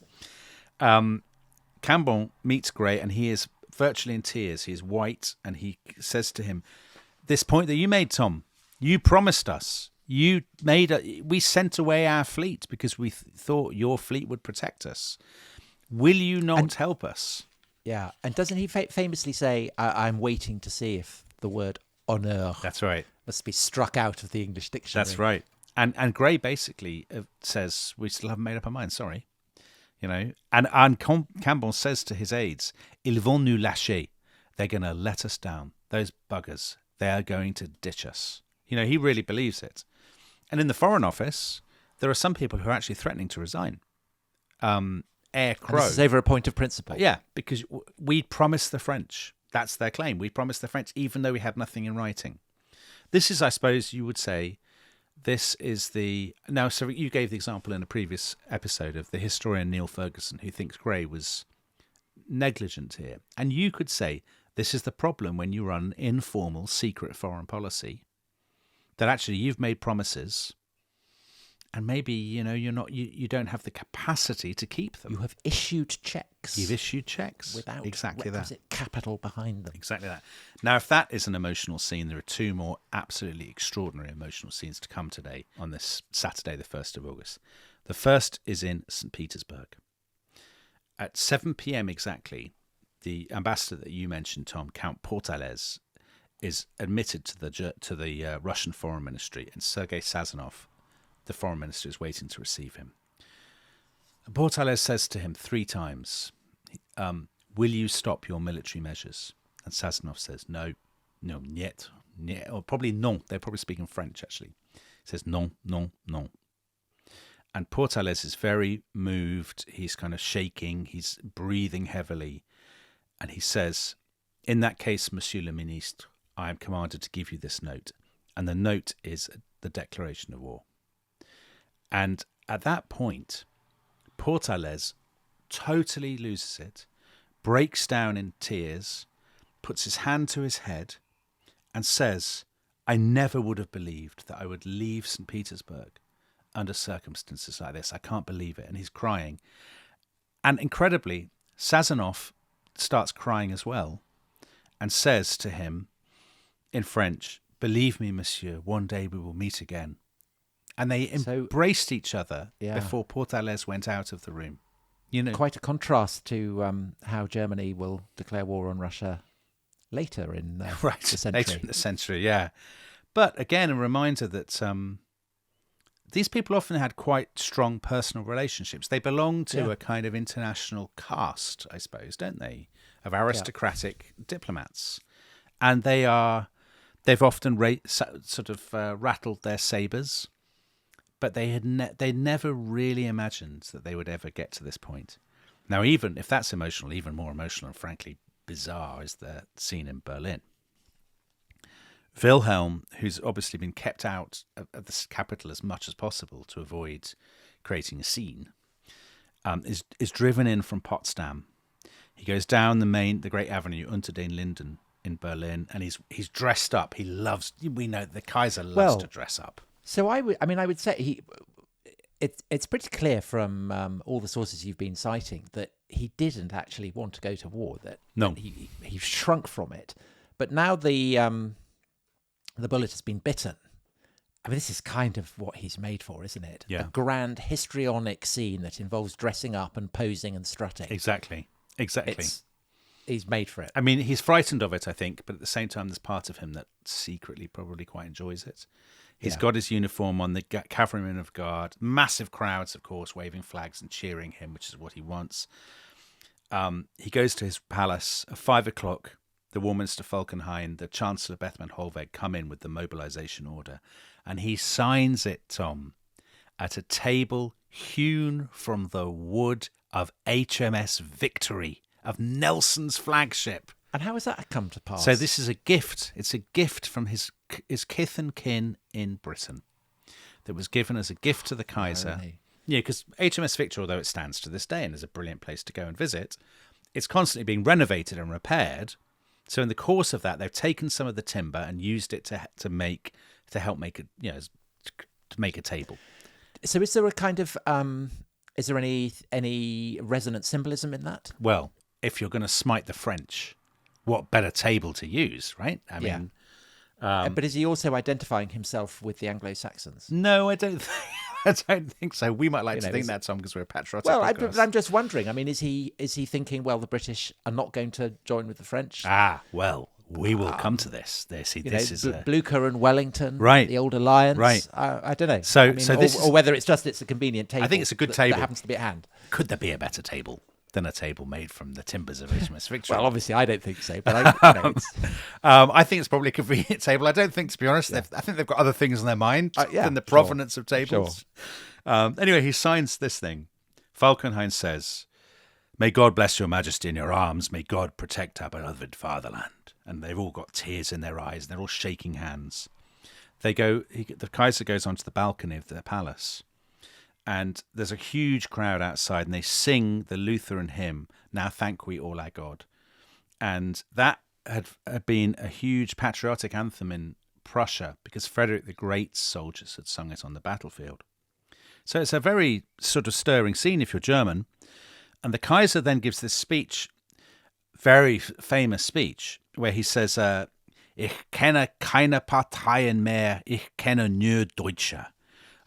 Cambon meets Grey, and he is virtually in tears. He is white, and he says to him, this point that you made, Tom, you promised us. We sent away our fleet because we thought your fleet would protect us. Will you not help us? Yeah, and doesn't he famously say, I'm waiting to see if the word honneur That's right. must be struck out of the English dictionary. That's right. And Gray basically says, we still haven't made up our mind, sorry. And Campbell says to his aides, ils vont nous lâcher. They're going to let us down. Those buggers, they are going to ditch us. He really believes it. And in the Foreign Office, there are some people who are actually threatening to resign. Eyre Crowe. This is over a point of principle. Yeah, because we promised the French. That's their claim. We promised the French, even though we had nothing in writing. This is, I suppose, you would say, this is the... Now, so you gave the example in a previous episode of the historian Neil Ferguson, who thinks Grey was negligent here. And you could say this is the problem when you run informal, secret foreign policy, that actually you've made promises... And maybe, you don't have the capacity to keep them. You have issued checks. You've issued checks. Without exactly requisite capital behind them. Exactly that. Now, if that is an emotional scene, there are two more absolutely extraordinary emotional scenes to come today on this Saturday, the 1st of August. The first is in St. Petersburg. At 7 p.m. exactly, the ambassador that you mentioned, Tom, Count Portales, is admitted to the Russian Foreign Ministry, and Sergei Sazonov, the foreign minister, is waiting to receive him. Portales says to him 3 times, will you stop your military measures? And Sazonov says, no, niet, or probably non. They're probably speaking French, actually. He says, non. And Portales is very moved. He's kind of shaking. He's breathing heavily. And he says, in that case, Monsieur le Ministre, I am commanded to give you this note. And the note is the declaration of war. And at that point, Portales totally loses it, breaks down in tears, puts his hand to his head, and says, I never would have believed that I would leave St. Petersburg under circumstances like this. I can't believe it. And he's crying. And incredibly, Sazonov starts crying as well and says to him in French, believe me, monsieur, one day we will meet again. And they embraced each other before Portales went out of the room. Quite a contrast to how Germany will declare war on Russia later in the century. Later in the century, yeah. But again, a reminder that these people often had quite strong personal relationships. They belong to a kind of international caste, I suppose, don't they, of aristocratic diplomats. And they've often rattled their sabres. But they never really imagined that they would ever get to this point. Now, even if that's emotional, even more emotional and frankly bizarre is the scene in Berlin. Wilhelm, who's obviously been kept out of the capital as much as possible to avoid creating a scene, is driven in from Potsdam. He goes down the Great Avenue, Unter den Linden in Berlin, and he's dressed up. He loves. We know the Kaiser loves to dress up. So I would say it's pretty clear from all the sources you've been citing that he didn't actually want to go to war. That he shrunk from it. But now the bullet has been bitten. I mean, this is kind of what he's made for, isn't it? Yeah. A grand histrionic scene that involves dressing up and posing and strutting. Exactly. He's made for it. I mean, he's frightened of it, I think, but at the same time, there's part of him that secretly probably quite enjoys it. He's got his uniform on, the cavalrymen of guard, massive crowds, of course, waving flags and cheering him, which is what he wants. He goes to his palace at 5 o'clock. The Warminster Falkenhayn, the Chancellor Bethmann Hollweg, come in with the mobilisation order, and he signs it, Tom, at a table hewn from the wood of HMS Victory, of Nelson's flagship. And how has that come to pass? So this is a gift. It's a gift from his kith and kin in Britain that was given as a gift to the Kaiser. Really? Yeah, because HMS Victory, although it stands to this day and is a brilliant place to go and visit, it's constantly being renovated and repaired. So in the course of that, they've taken some of the timber and used it to help make it, to make a table. So is there a kind of is there any resonant symbolism in that? Well, if you're going to smite the French, what better table to use, right? I mean, but is he also identifying himself with the Anglo-Saxons? No, I don't. I don't think so. We might like to think that, Tom, because we're a patriotic podcast. I'm just wondering. I mean, is he thinking, well, the British are not going to join with the French? Well, we will come to this. This is Blucher and Wellington, right? The old alliance, right? I don't know. So or whether it's a convenient table. I think it's a good table that happens to be at hand. Could there be a better table than a table made from the timbers of HMS Victory? Well, obviously, I don't think so. But I think it's probably a convenient table. I don't think, to be honest, I think they've got other things on their mind than the provenance of tables. Sure. Anyway, he signs this thing. Falkenhayn says, "May God bless your majesty in your arms. May God protect our beloved fatherland." And they've all got tears in their eyes. And they're all shaking hands. The Kaiser goes onto the balcony of the palace. And there's a huge crowd outside. And they sing the Lutheran hymn, "Now Thank We All Our God." And that had been a huge patriotic anthem in Prussia because Frederick the Great's soldiers had sung it on the battlefield. So it's a very sort of stirring scene if you're German. And the Kaiser then gives this speech, very famous speech, where he says, "Ich kenne keine Parteien mehr, ich kenne nur Deutsche."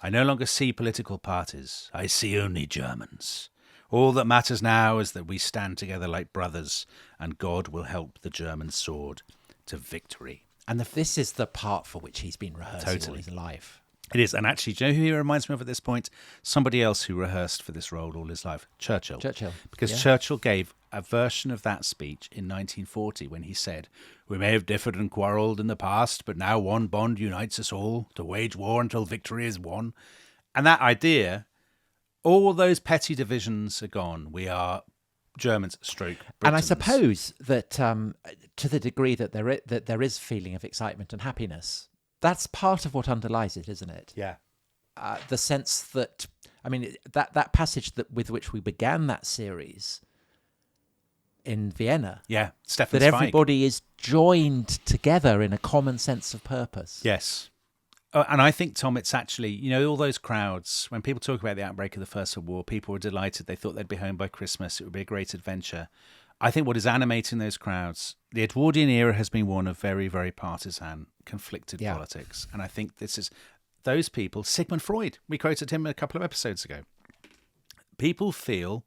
I no longer see political parties, I see only Germans. All that matters now is that we stand together like brothers, and God will help the German sword to victory. And this is the part for which he's been rehearsing all his life. It is. And actually, do you know who he reminds me of at this point? Somebody else who rehearsed for this role all his life. Churchill. Because Churchill gave a version of that speech in 1940 when he said, "We may have differed and quarrelled in the past, but now one bond unites us all to wage war until victory is won." And that idea, all those petty divisions are gone. We are Germans stroke Britons. And I suppose that to the degree that there is feeling of excitement and happiness, that's part of what underlies it, isn't it? Yeah. The sense that, I mean, that passage with which we began that series in Vienna. Yeah, Stefan That Zweig. everybody is joined together in a common sense of purpose. Yes. And I think, Tom, it's actually, all those crowds, when people talk about the outbreak of the First World War, people were delighted. They thought they'd be home by Christmas. It would be a great adventure. I think what is animating those crowds, the Edwardian era has been one of very, very partisan, conflicted politics. And I think this is those people, Sigmund Freud, we quoted him a couple of episodes ago. People feel,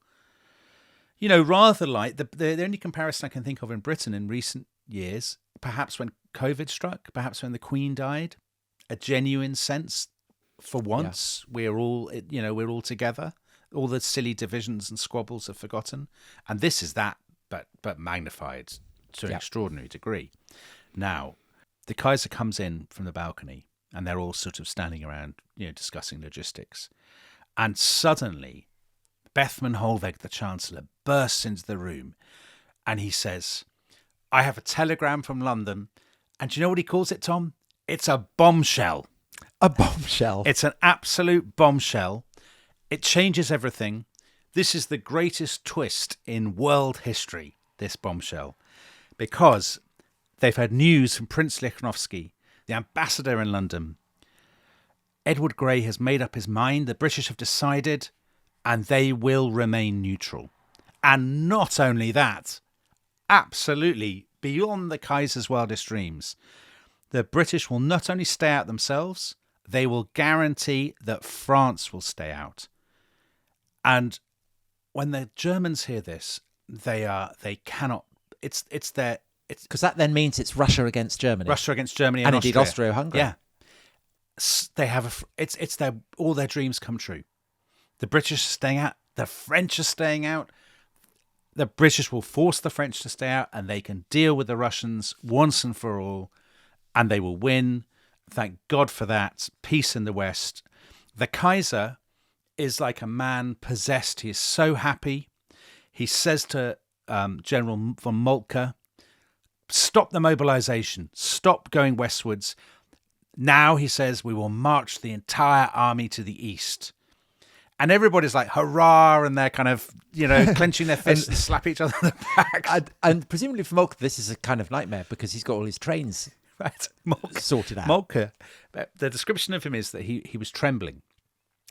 rather like the only comparison I can think of in Britain in recent years, perhaps when COVID struck, perhaps when the Queen died, a genuine sense for once we're all together. All the silly divisions and squabbles are forgotten. And this is that, but magnified to an extraordinary degree. Now, the Kaiser comes in from the balcony and they're all sort of standing around, discussing logistics. And suddenly, Bethmann Hollweg, the Chancellor, bursts into the room and he says, "I have a telegram from London." And do you know what he calls it, Tom? It's a bombshell. A bombshell. It's an absolute bombshell. It changes everything. This is the greatest twist in world history. this bombshell, because they've had news from Prince Lichnowsky, the ambassador in London. Edward Grey has made up his mind. The British have decided, and they will remain neutral. And not only that, absolutely beyond the Kaiser's wildest dreams, the British will not only stay out themselves, they will guarantee that France will stay out. And when the Germans hear this, they cannot. It's because that then means it's Russia against Germany. Russia against Germany and indeed Austria-Hungary. Yeah, they have it's their all their dreams come true. The British are staying out. The French are staying out. The British will force the French to stay out, and they can deal with the Russians once and for all, and they will win. Thank God for that. Peace in the West. The Kaiser is like a man possessed. He is so happy. He says to General von Moltke, stop the mobilisation. Stop going westwards. Now, he says, we will march the entire army to the east. And everybody's like, hurrah, and they're kind of, clenching their fists and slap each other on the back. And presumably for Moltke, this is a kind of nightmare because he's got all his trains sorted out. Moltke, the description of him is that he was trembling.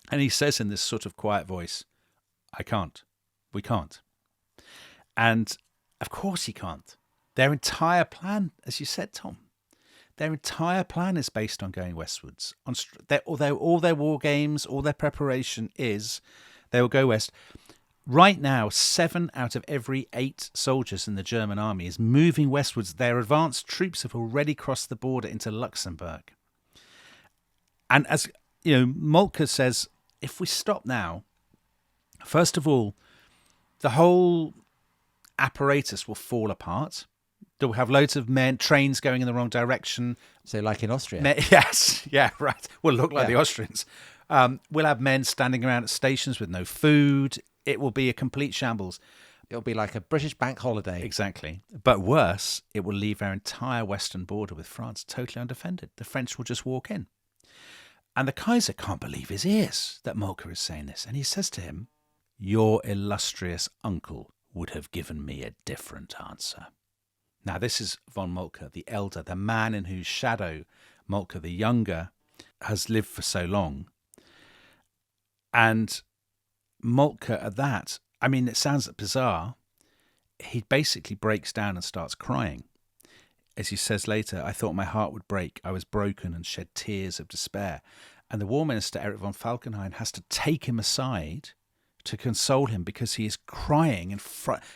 And he says in this sort of quiet voice, I can't. We can't. And of course he can't. Their entire plan, as you said, Tom, their entire plan is based on going westwards. Although all their war games, all their preparation is they will go west. Right now, 7 out of every 8 soldiers in the German army is moving westwards. Their advanced troops have already crossed the border into Luxembourg. And as Moltke says, if we stop now, first of all, the whole apparatus will fall apart. They'll have loads of trains going in the wrong direction. So like in Austria. Yes, yeah, right. We'll look like the Austrians. We'll have men standing around at stations with no food. It will be a complete shambles. It'll be like a British bank holiday. Exactly. But worse, it will leave our entire western border with France totally undefended. The French will just walk in. And the Kaiser can't believe his ears that Moltke is saying this. And he says to him, your illustrious uncle would have given me a different answer. Now, this is von Moltke, the elder, the man in whose shadow Moltke, the younger, has lived for so long. And Moltke at that, I mean, it sounds bizarre. He basically breaks down and starts crying. As he says later, I thought my heart would break. I was broken and shed tears of despair. And the War Minister, Erich von Falkenhayn, has to take him aside to console him because he is crying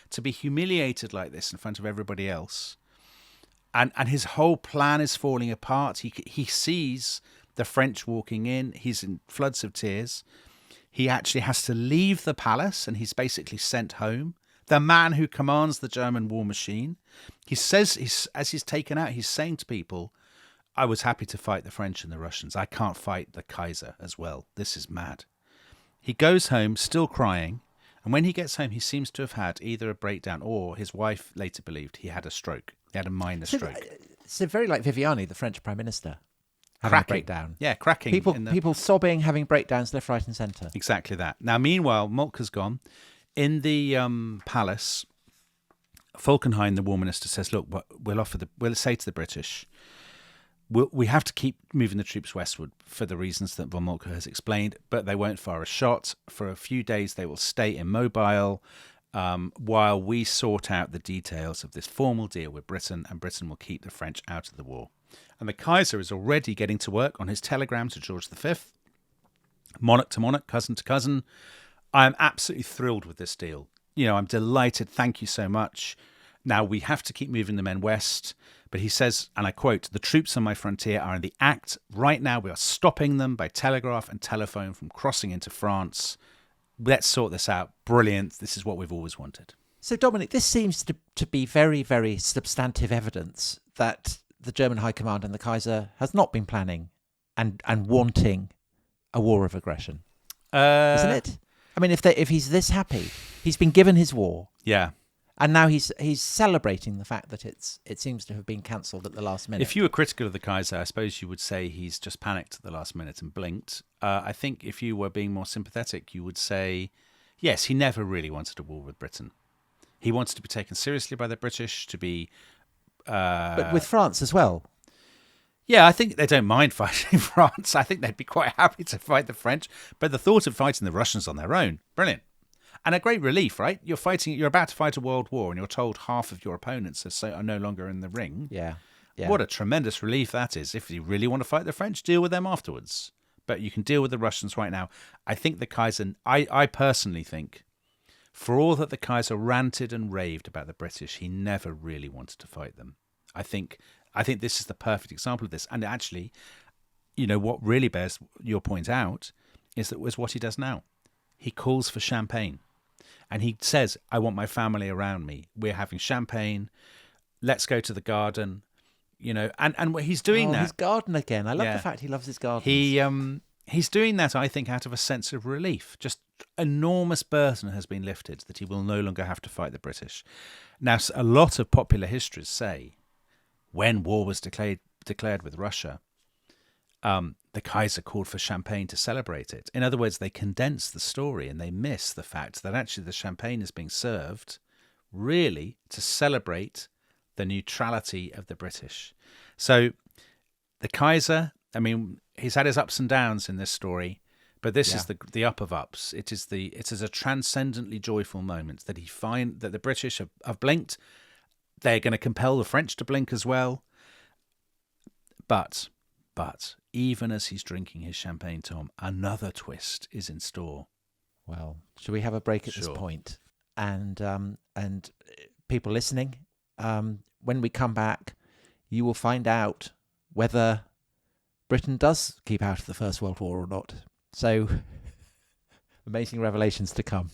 to be humiliated like this in front of everybody else. And his whole plan is falling apart. He sees the French walking in. He's in floods of tears. He actually has to leave the palace and he's basically sent home. The man who commands the German war machine, he says, as he's taken out, he's saying to people, I was happy to fight the French and the Russians. I can't fight the Kaiser as well. This is mad. He goes home still crying. And when he gets home, he seems to have had either a breakdown or his wife later believed he had a stroke. He had a minor stroke. So very like Viviani, the French Prime Minister, having a breakdown. Yeah, cracking. People sobbing, having breakdowns left, right and centre. Exactly that. Now, meanwhile, Moltke's gone. In the palace, Falkenhayn, the War Minister, says, look, we'll say to the British, we have to keep moving the troops westward for the reasons that von Moltke has explained, but they won't fire a shot. For a few days, they will stay immobile while we sort out the details of this formal deal with Britain, and Britain will keep the French out of the war. And the Kaiser is already getting to work on his telegram to George V, monarch to monarch, cousin to cousin. I am absolutely thrilled with this deal. I'm delighted. Thank you so much. Now, we have to keep moving the men west. But he says, and I quote, the troops on my frontier are in the act. Right now, we are stopping them by telegraph and telephone from crossing into France. Let's sort this out. Brilliant. This is what we've always wanted. So, Dominic, this seems to be very, very substantive evidence that the German High Command and the Kaiser has not been planning and wanting a war of aggression. Isn't it? I mean, if he's this happy, he's been given his war. Yeah. And now he's celebrating the fact that it seems to have been cancelled at the last minute. If you were critical of the Kaiser, I suppose you would say he's just panicked at the last minute and blinked. I think if you were being more sympathetic, you would say, yes, he never really wanted a war with Britain. He wanted to be taken seriously by the British, to be... but with France as well. Yeah, I think they don't mind fighting France. I think they'd be quite happy to fight the French. But the thought of fighting the Russians on their own, brilliant. And a great relief, right? You're about to fight a world war and you're told half of your opponents are no longer in the ring. Yeah. What a tremendous relief that is. If you really want to fight the French, deal with them afterwards. But you can deal with the Russians right now. I think the Kaiser, I personally think, for all that the Kaiser ranted and raved about the British, he never really wanted to fight them. I think this is the perfect example of this. And actually, what really bears your point out is what he does now. He calls for champagne. And he says, I want my family around me. We're having champagne. Let's go to the garden. And he's doing that. His garden again. I love the fact he loves his garden. He's doing that, I think, out of a sense of relief. Just enormous burden has been lifted that he will no longer have to fight the British. Now, a lot of popular histories say when war was declared with Russia, the Kaiser called for champagne to celebrate it. In other words, they condense the story and they miss the fact that actually the champagne is being served really to celebrate the neutrality of the British. So the Kaiser, he's had his ups and downs in this story, but this is the up of ups. It is a transcendently joyful moment that that the British have blinked. They're going to compel the French to blink as well. But even as he's drinking his champagne, Tom, another twist is in store. Well, shall we have a break at this point? And people listening, when we come back, you will find out whether Britain does keep out of the First World War or not. So, amazing revelations to come.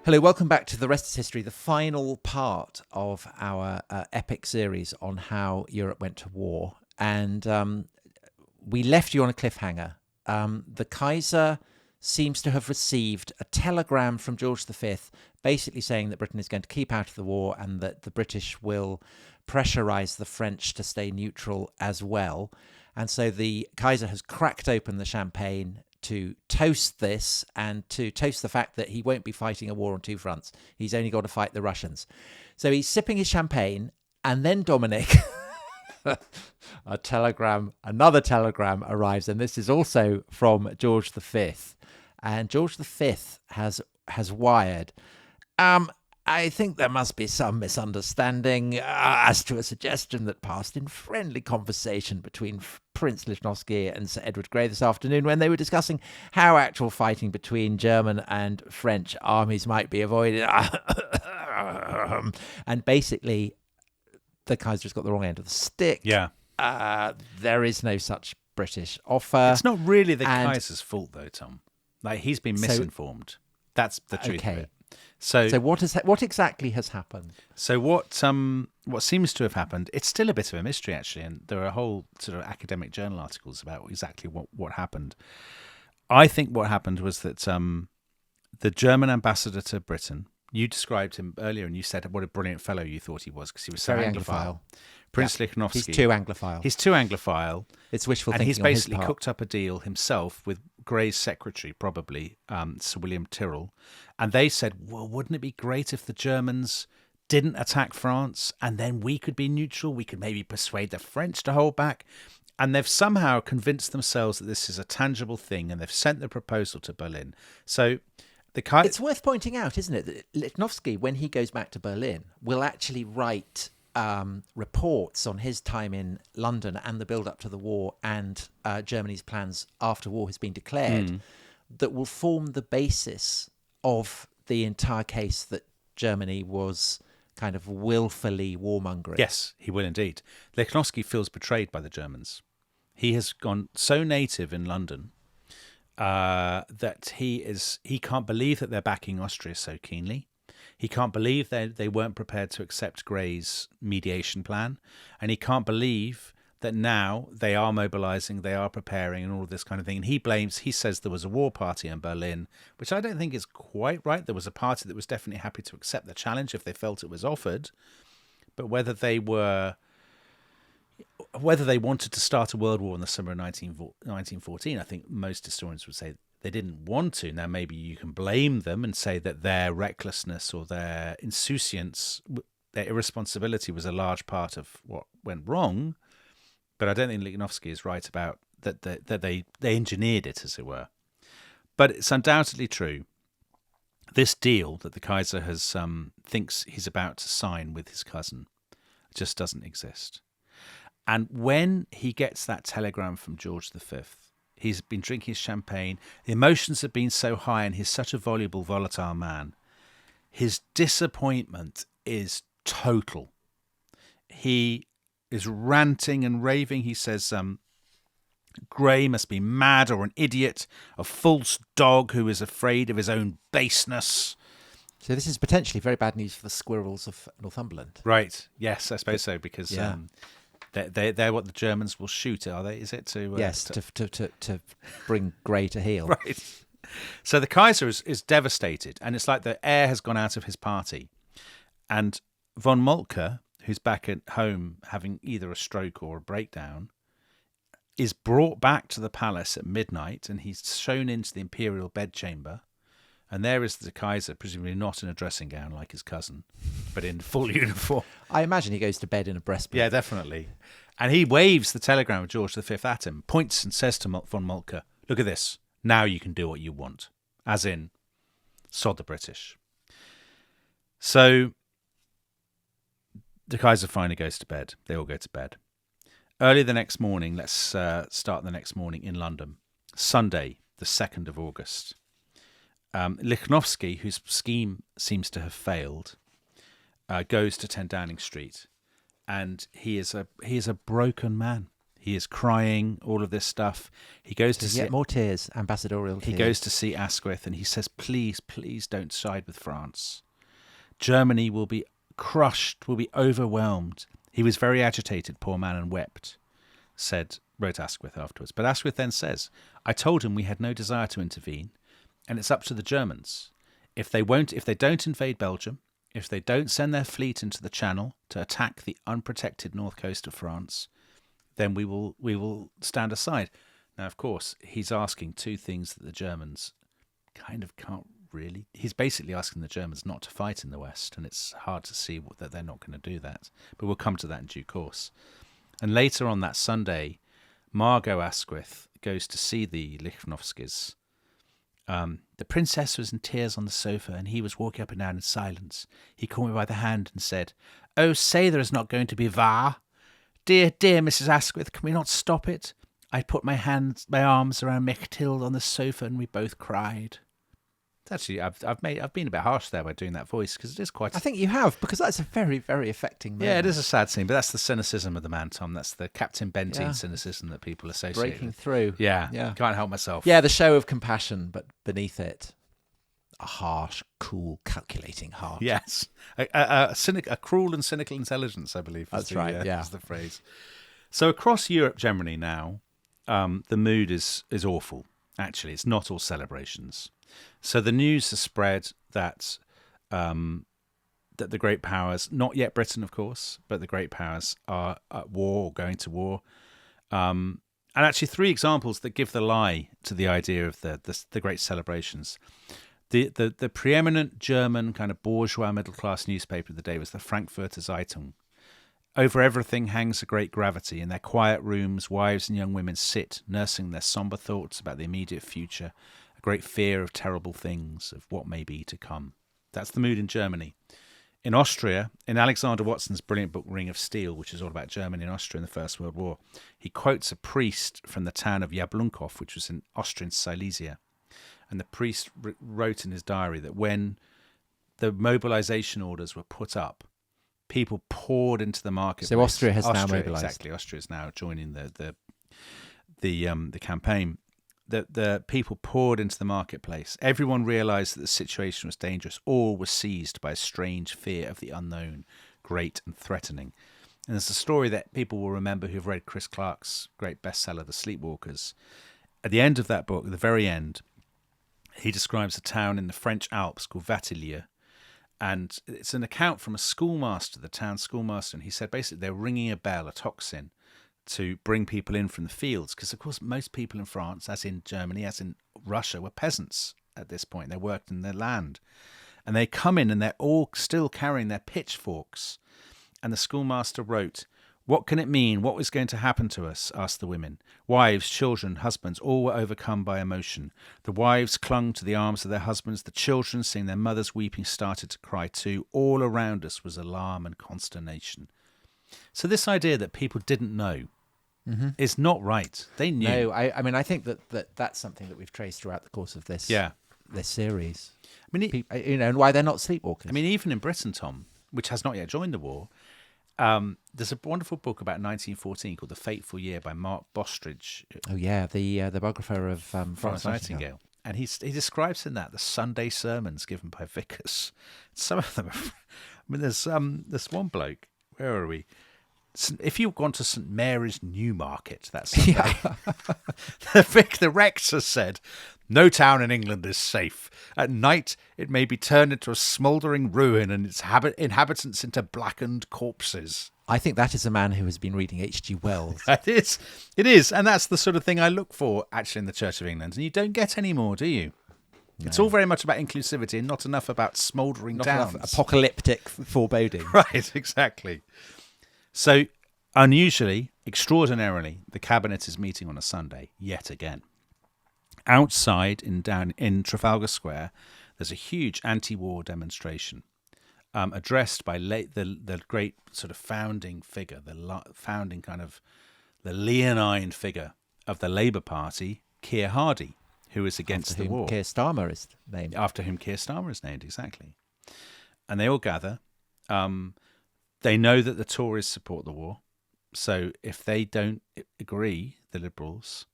Hello, welcome back to The Rest is History, the final part of our epic series on how Europe went to war. And we left you on a cliffhanger. The Kaiser seems to have received a telegram from George V basically saying that Britain is going to keep out of the war and that the British will pressurise the French to stay neutral as well. And so the Kaiser has cracked open the champagne to toast this and to toast the fact that he won't be fighting a war on two fronts. He's only got to fight the Russians. So he's sipping his champagne, and then Dominic, another telegram arrives, and this is also from George V. And George V has wired, I think there must be some misunderstanding as to a suggestion that passed in friendly conversation between Prince Lichnowsky and Sir Edward Grey this afternoon when they were discussing how actual fighting between German and French armies might be avoided. And basically, the Kaiser's got the wrong end of the stick. Yeah. There is no such British offer. It's not really the Kaiser's fault, though, Tom. Like, he's been misinformed. That's the truth of it. So what exactly has happened? So what seems to have happened, it's still a bit of a mystery, actually, and there are a whole sort of academic journal articles about exactly what happened. I think what happened was that the German ambassador to Britain, you described him earlier and you said what a brilliant fellow you thought he was because he was so Anglophile. Prince Lichnowsky. He's too Anglophile. It's wishful thinking. And he's basically cooked up a deal himself with Grey's secretary, probably, Sir William Tyrrell. And they said, well, wouldn't it be great if the Germans didn't attack France and then we could be neutral? We could maybe persuade the French to hold back. And they've somehow convinced themselves that this is a tangible thing and they've sent the proposal to Berlin. So it's worth pointing out, isn't it, that Lichnowsky, when he goes back to Berlin, will actually write reports on his time in London and the build-up to the war and Germany's plans after war has been declared that will form the basis of the entire case that Germany was kind of willfully warmongering. Yes, he will indeed. Lichnowsky feels betrayed by the Germans. He has gone so native in London that he can't believe that they're backing Austria so keenly. He can't believe they weren't prepared to accept Grey's mediation plan. And he can't believe that now they are mobilising, they are preparing and all of this kind of thing. And he says there was a war party in Berlin, which I don't think is quite right. There was a party that was definitely happy to accept the challenge if they felt it was offered. But whether they wanted to start a world war in the summer of 1914, I think most historians would say they didn't want to. Now, maybe you can blame them and say that their recklessness or their insouciance, their irresponsibility was a large part of what went wrong. But I don't think Lichnowsky is right about that they engineered it, as it were. But it's undoubtedly true. This deal that the Kaiser has thinks he's about to sign with his cousin just doesn't exist. And when he gets that telegram from George V, he's been drinking his champagne. The emotions have been so high, and he's such a voluble, volatile man. His disappointment is total. He is ranting and raving. He says, Grey must be mad or an idiot, a false dog who is afraid of his own baseness. So this is potentially very bad news for the squirrels of Northumberland. Right. Yes, I suppose so, because they're what the Germans will shoot, are they? Is it to yes, to bring Grey to heel. Right. So the Kaiser is devastated, and it's like the air has gone out of his party. And von Moltke, who's back at home having either a stroke or a breakdown, is brought back to the palace at midnight, and he's shown into the imperial bedchamber. And there is the Kaiser, presumably not in a dressing gown like his cousin, but in full uniform. I imagine he goes to bed in a breastplate. Yeah, definitely. And he waves the telegram of George V at him, points and says to von Moltke, look at this, now you can do what you want. As in, sod the British. So the Kaiser finally goes to bed. They all go to bed. Early the next morning, let's start the next morning in London. Sunday, the 2nd of August. Lichnowsky, whose scheme seems to have failed, goes to 10 Downing Street, and he is a broken man. He is crying, all of this stuff. He goes to see more tears, ambassadorial tears. He goes to see Asquith, and he says, please, please don't side with France. Germany will be crushed, will be overwhelmed. He was very agitated, poor man, and wept, wrote Asquith afterwards. But Asquith then says, I told him we had no desire to intervene, and it's up to the Germans. If they don't invade Belgium, if they don't send their fleet into the Channel to attack the unprotected north coast of France, then we will stand aside. Now, of course, he's asking two things that the Germans kind of can't really. He's basically asking the Germans not to fight in the West, and it's hard to see that they're not going to do that. But we'll come to that in due course. And later on that Sunday, Margot Asquith goes to see the Lichnowskys. The princess was in tears on the sofa, and he was walking up and down in silence. He caught me by the hand and said, "Oh, say there is not going to be war. Dear, dear Mrs. Asquith, can we not stop it?" I put my arms around Mechtilde on the sofa, and we both cried. Actually, I've been a bit harsh there by doing that voice, because it is quite. I think you have, because that's a very, very affecting moment. Yeah, it is a sad scene, but that's the cynicism of the man, Tom. That's the Captain Benteen cynicism that people associate. Breaking through. Yeah, can't help myself. Yeah, the show of compassion, but beneath it, a harsh, cool, calculating heart. Yes, a cruel and cynical intelligence, I believe. That's right. Yeah, is the phrase. So across Europe, generally now, the mood is awful. Actually, it's not all celebrations. So the news has spread that that the great powers, not yet Britain, of course, but the great powers are at war or going to war. And actually, three examples that give the lie to the idea of the great celebrations. The preeminent German kind of bourgeois middle class newspaper of the day was the Frankfurter Zeitung. Over everything hangs a great gravity. In their quiet rooms, wives and young women sit, nursing their somber thoughts about the immediate future, a great fear of terrible things, of what may be to come. That's the mood in Germany. In Austria, in Alexander Watson's brilliant book Ring of Steel, which is all about Germany and Austria in the First World War, he quotes a priest from the town of Jablunkov, which was in Austrian Silesia. And the priest wrote in his diary that when the mobilization orders were put up, people poured into the marketplace. So Austria has now mobilised. Exactly, Austria is now joining the campaign. The people poured into the marketplace. Everyone realised that the situation was dangerous. All were seized by a strange fear of the unknown, great and threatening. And there's a story that people will remember who've read Chris Clark's great bestseller, The Sleepwalkers. At the end of that book, at the very end, he describes a town in the French Alps called Vatilieu. And it's an account from a schoolmaster, the town schoolmaster, and he said basically they're ringing a bell, a tocsin, to bring people in from the fields, because of course most people in France, as in Germany, as in Russia, were peasants at this point. They worked in their land, and they come in and they're all still carrying their pitchforks. And the schoolmaster wrote, "What can it mean? What was going to happen to us?" asked the women. Wives, children, husbands, all were overcome by emotion. The wives clung to the arms of their husbands. The children, seeing their mothers weeping, started to cry too. All around us was alarm and consternation. So this idea that people didn't know is not right. They knew. No, I mean, I think that's something that we've traced throughout the course of this series. I mean, and why they're not sleepwalkers. I mean, even in Britain, Tom, which has not yet joined the war, there's a wonderful book about 1914 called The Fateful Year by Mark Bostridge. Oh, yeah, the biographer of Florence Nightingale. And he describes in that the Sunday sermons given by vicars. Some of them I mean, there's one bloke, where are we? If you've gone to St Mary's Newmarket that Sunday, the rector said, "No town in England is safe. At night it may be turned into a smouldering ruin and its inhabitants into blackened corpses." I think that is a man who has been reading H.G. Wells. It is. And that's the sort of thing I look for, actually, in the Church of England. And you don't get any more, do you? No. It's all very much about inclusivity and not enough about smouldering towns. Enough apocalyptic foreboding. Right, exactly. So, unusually, extraordinarily, the cabinet is meeting on a Sunday yet again. Outside, down in Trafalgar Square, there's a huge anti-war demonstration addressed by the great sort of founding figure, the leonine figure of the Labour Party, Keir Hardie, who is against the war. Keir Starmer is named. After whom Keir Starmer is named, exactly. And they all gather. They know that the Tories support the war. So if they don't agree, the Liberals,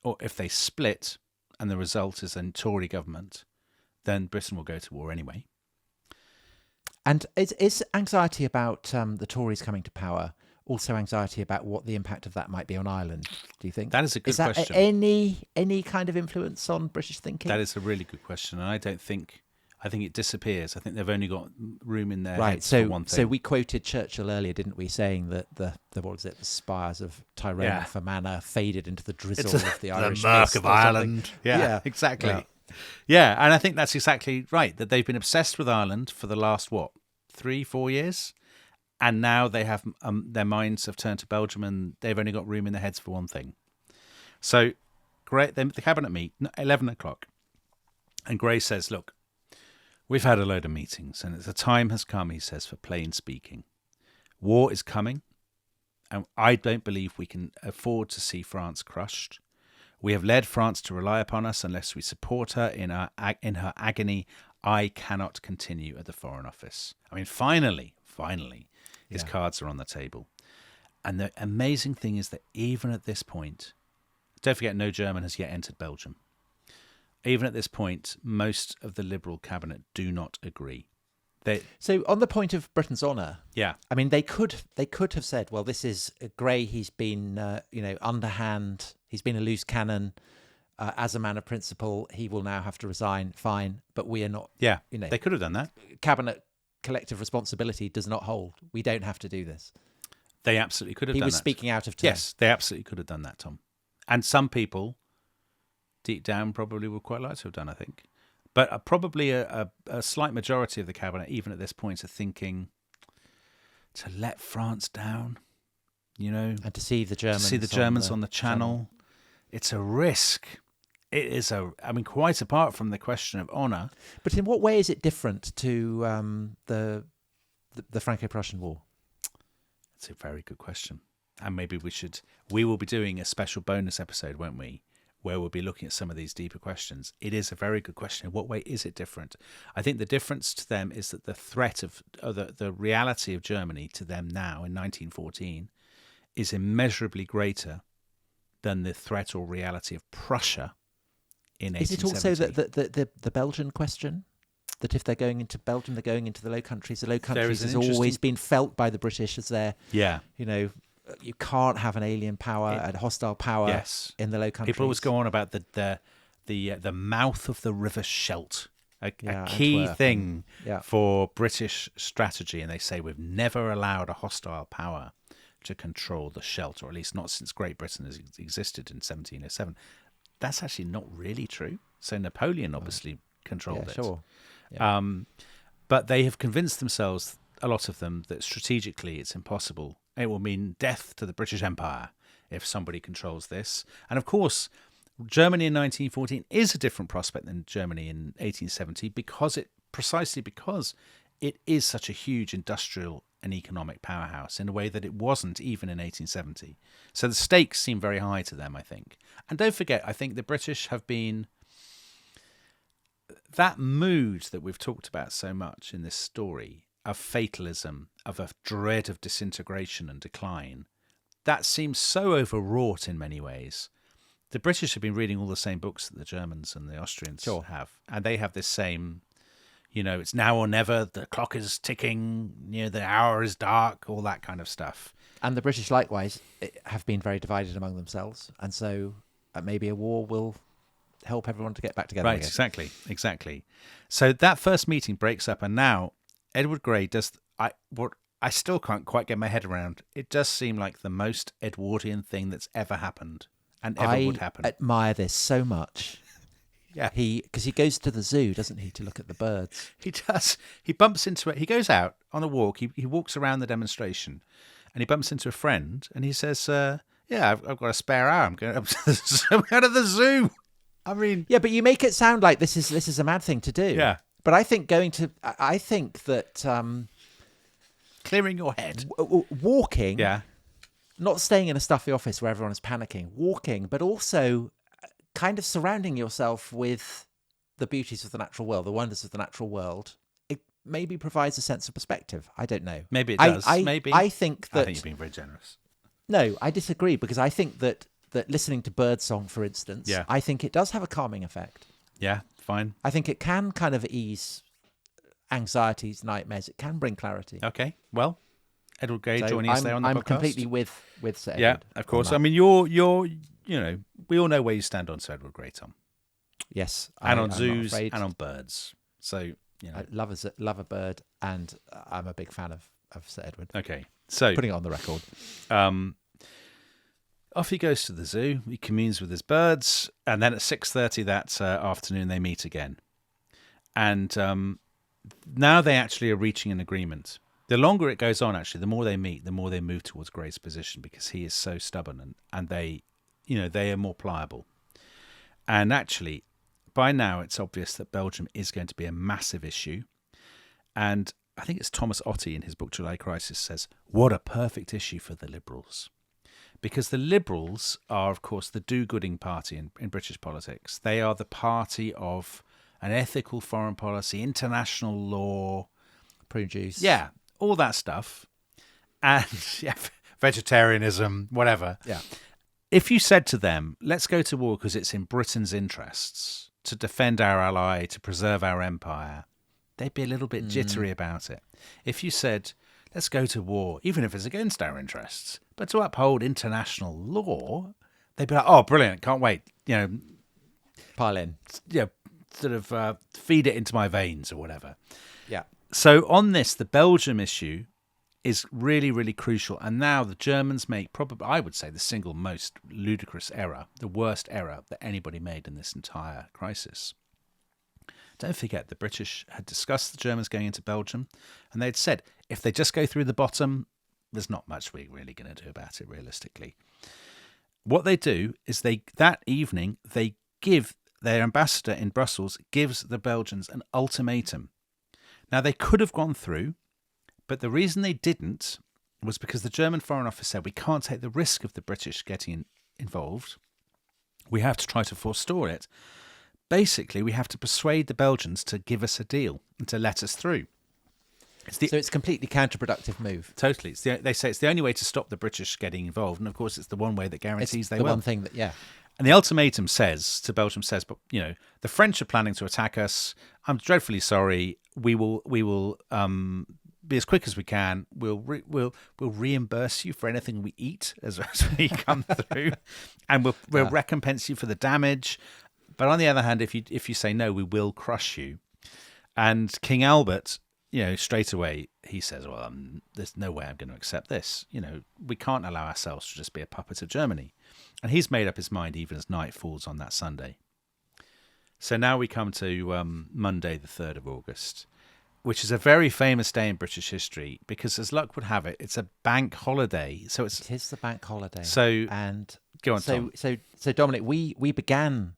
or if they split and the result is a Tory government, then Britain will go to war anyway. And is anxiety about the Tories coming to power also anxiety about what the impact of that might be on Ireland, do you think? That is a good question. Is that any kind of influence on British thinking? That is a really good question. And I think it disappears. I think they've only got room in their heads for one thing. So we quoted Churchill earlier, didn't we, saying that the spires of Tyrone for Manor faded into the drizzle of the Irish murk of Ireland. Yeah, exactly. Yeah, and I think that's exactly right, that they've been obsessed with Ireland for the last, 3-4 years? And now they have their minds have turned to Belgium and they've only got room in their heads for one thing. So the cabinet meet, 11 o'clock. And Grey says, look, we've had a load of meetings and the time has come, he says, for plain speaking. War is coming and I don't believe we can afford to see France crushed. We have led France to rely upon us unless we support her in her agony. I cannot continue at the Foreign Office. I mean, finally, his cards are on the table. And the amazing thing is that even at this point, don't forget no German has yet entered Belgium. Even at this point, most of the Liberal cabinet do not agree. So on the point of Britain's honour, I mean, they could have said, well, this is Grey, he's been, underhand, he's been a loose cannon. As a man of principle, he will now have to resign, fine, but we are not. Yeah, they could have done that. Cabinet collective responsibility does not hold. We don't have to do this. They absolutely could have done that. He was speaking out of turn. Yes, they absolutely could have done that, Tom. And some people, deep down, probably would quite like to have done, I think. But probably a slight majority of the cabinet, even at this point, are thinking to let France down, and to see the Germans, on the channel. It's a risk. It is quite apart from the question of honour. But in what way is it different to the Franco-Prussian War? That's a very good question. And maybe we will be doing a special bonus episode, won't we? Where we'll be looking at some of these deeper questions. It is a very good question. In what way is it different? I think the difference to them is that the threat of the reality of Germany to them now in 1914 is immeasurably greater than the threat or reality of Prussia in 1870. Is it also the Belgian question? That if they're going into Belgium, they're going into the Low Countries. The Low Countries has always been felt by the British as their, you can't have an alien power, a hostile power in the Low Countries. People always go on about the mouth of the River Scheldt, a key thing for British strategy, and they say we've never allowed a hostile power to control the Scheldt, or at least not since Great Britain has existed in 1707. That's actually not really true. So Napoleon obviously controlled it. Sure. Yeah. But they have convinced themselves, a lot of them, that strategically it's impossible. It will mean death to the British Empire if somebody controls this. And of course, Germany in 1914 is a different prospect than Germany in 1870 precisely because it is such a huge industrial and economic powerhouse in a way that it wasn't even in 1870. So the stakes seem very high to them, I think. And don't forget, I think the British have been... That mood that we've talked about so much in this story of fatalism, of a dread of disintegration and decline, that seems so overwrought in many ways. The British have been reading all the same books that the Germans and the Austrians have. And they have this same, it's now or never, the clock is ticking, the hour is dark, all that kind of stuff. And the British, likewise, have been very divided among themselves. And so maybe a war will help everyone to get back together again. Exactly. So that first meeting breaks up, and now Edward Grey does what I still can't quite get my head around. It does seem like the most Edwardian thing that's ever happened and ever would happen. I admire this so much. Yeah. Because he goes to the zoo, doesn't he, to look at the birds? He does. He bumps into it. He goes out on a walk. He walks around the demonstration, and he bumps into a friend, and he says, I've got a spare hour. I'm going up to the zoo, out of the zoo. I mean... Yeah, but you make it sound like this is a mad thing to do. Yeah. But I think that... clearing your head. Walking... Yeah. Not staying in a stuffy office where everyone is panicking. Walking, but also kind of surrounding yourself with the beauties of the natural world, the wonders of the natural world. It maybe provides a sense of perspective. I don't know. Maybe it does. Maybe. I think you're being very generous. No, I disagree, because I think that listening to birdsong, for instance, I think it does have a calming effect. Yeah, fine. I think it can kind of ease anxieties, nightmares. It can bring clarity. Okay, well, Edward Grey joining us there on the podcast. I'm completely with Sir Edward. Yeah, of course. I mean, you're we all know where you stand on Sir Edward Grey, Tom. Yes, and on zoos and on birds. So I love a bird, and I'm a big fan of Sir Edward. Okay, so putting it on the record. Off he goes to the zoo. He communes with his birds, and then at 6:30 that afternoon they meet again. And now they actually are reaching an agreement. The longer it goes on, actually, the more they meet, the more they move towards Grey's position, because he is so stubborn, and they are more pliable. And actually, by now it's obvious that Belgium is going to be a massive issue. And I think it's Thomas Otte in his book July Crisis says, what a perfect issue for the Liberals. Because the Liberals are, of course, the do-gooding party in British politics. They are the party of an ethical foreign policy, international law. Produce. Yeah, all that stuff. And vegetarianism, whatever. Yeah. If you said to them, let's go to war because it's in Britain's interests to defend our ally, to preserve our empire, they'd be a little bit jittery about it. If you said, let's go to war, even if it's against our interests, but to uphold international law, they'd be like, oh, brilliant, can't wait. Pile in. Yeah, sort of feed it into my veins or whatever. Yeah. So on this, the Belgium issue is really, really crucial. And now the Germans make probably, I would say, the single most ludicrous error, the worst error that anybody made in this entire crisis. Don't forget, the British had discussed the Germans going into Belgium, and they'd said, if they just go through the bottom, there's not much we're really going to do about it, realistically. What they do is that evening, they give their ambassador in Brussels, gives the Belgians an ultimatum. Now, they could have gone through, but the reason they didn't was because the German Foreign Office said, we can't take the risk of the British getting involved. We have to try to forestall it. Basically, we have to persuade the Belgians to give us a deal and to let us through. So it's a completely counterproductive move. Totally. They say it's the only way to stop the British getting involved. And, of course, it's the one way that guarantees they will. One thing that, yeah. And the ultimatum Belgium says, but, the French are planning to attack us. I'm dreadfully sorry. We will be as quick as we can. We'll reimburse you for anything we eat as we come through, and we'll recompense you for the damage. But on the other hand, if you say no, we will crush you. And King Albert straight away he says, well, there's no way I'm going to accept this. We can't allow ourselves to just be a puppet of Germany. And he's made up his mind even as night falls on that Sunday. So now we come to Monday, the 3rd of August, which is a very famous day in British history because, as luck would have it, it's a bank holiday. So it is the bank holiday. So and go on, Tom. So Dominic, we began.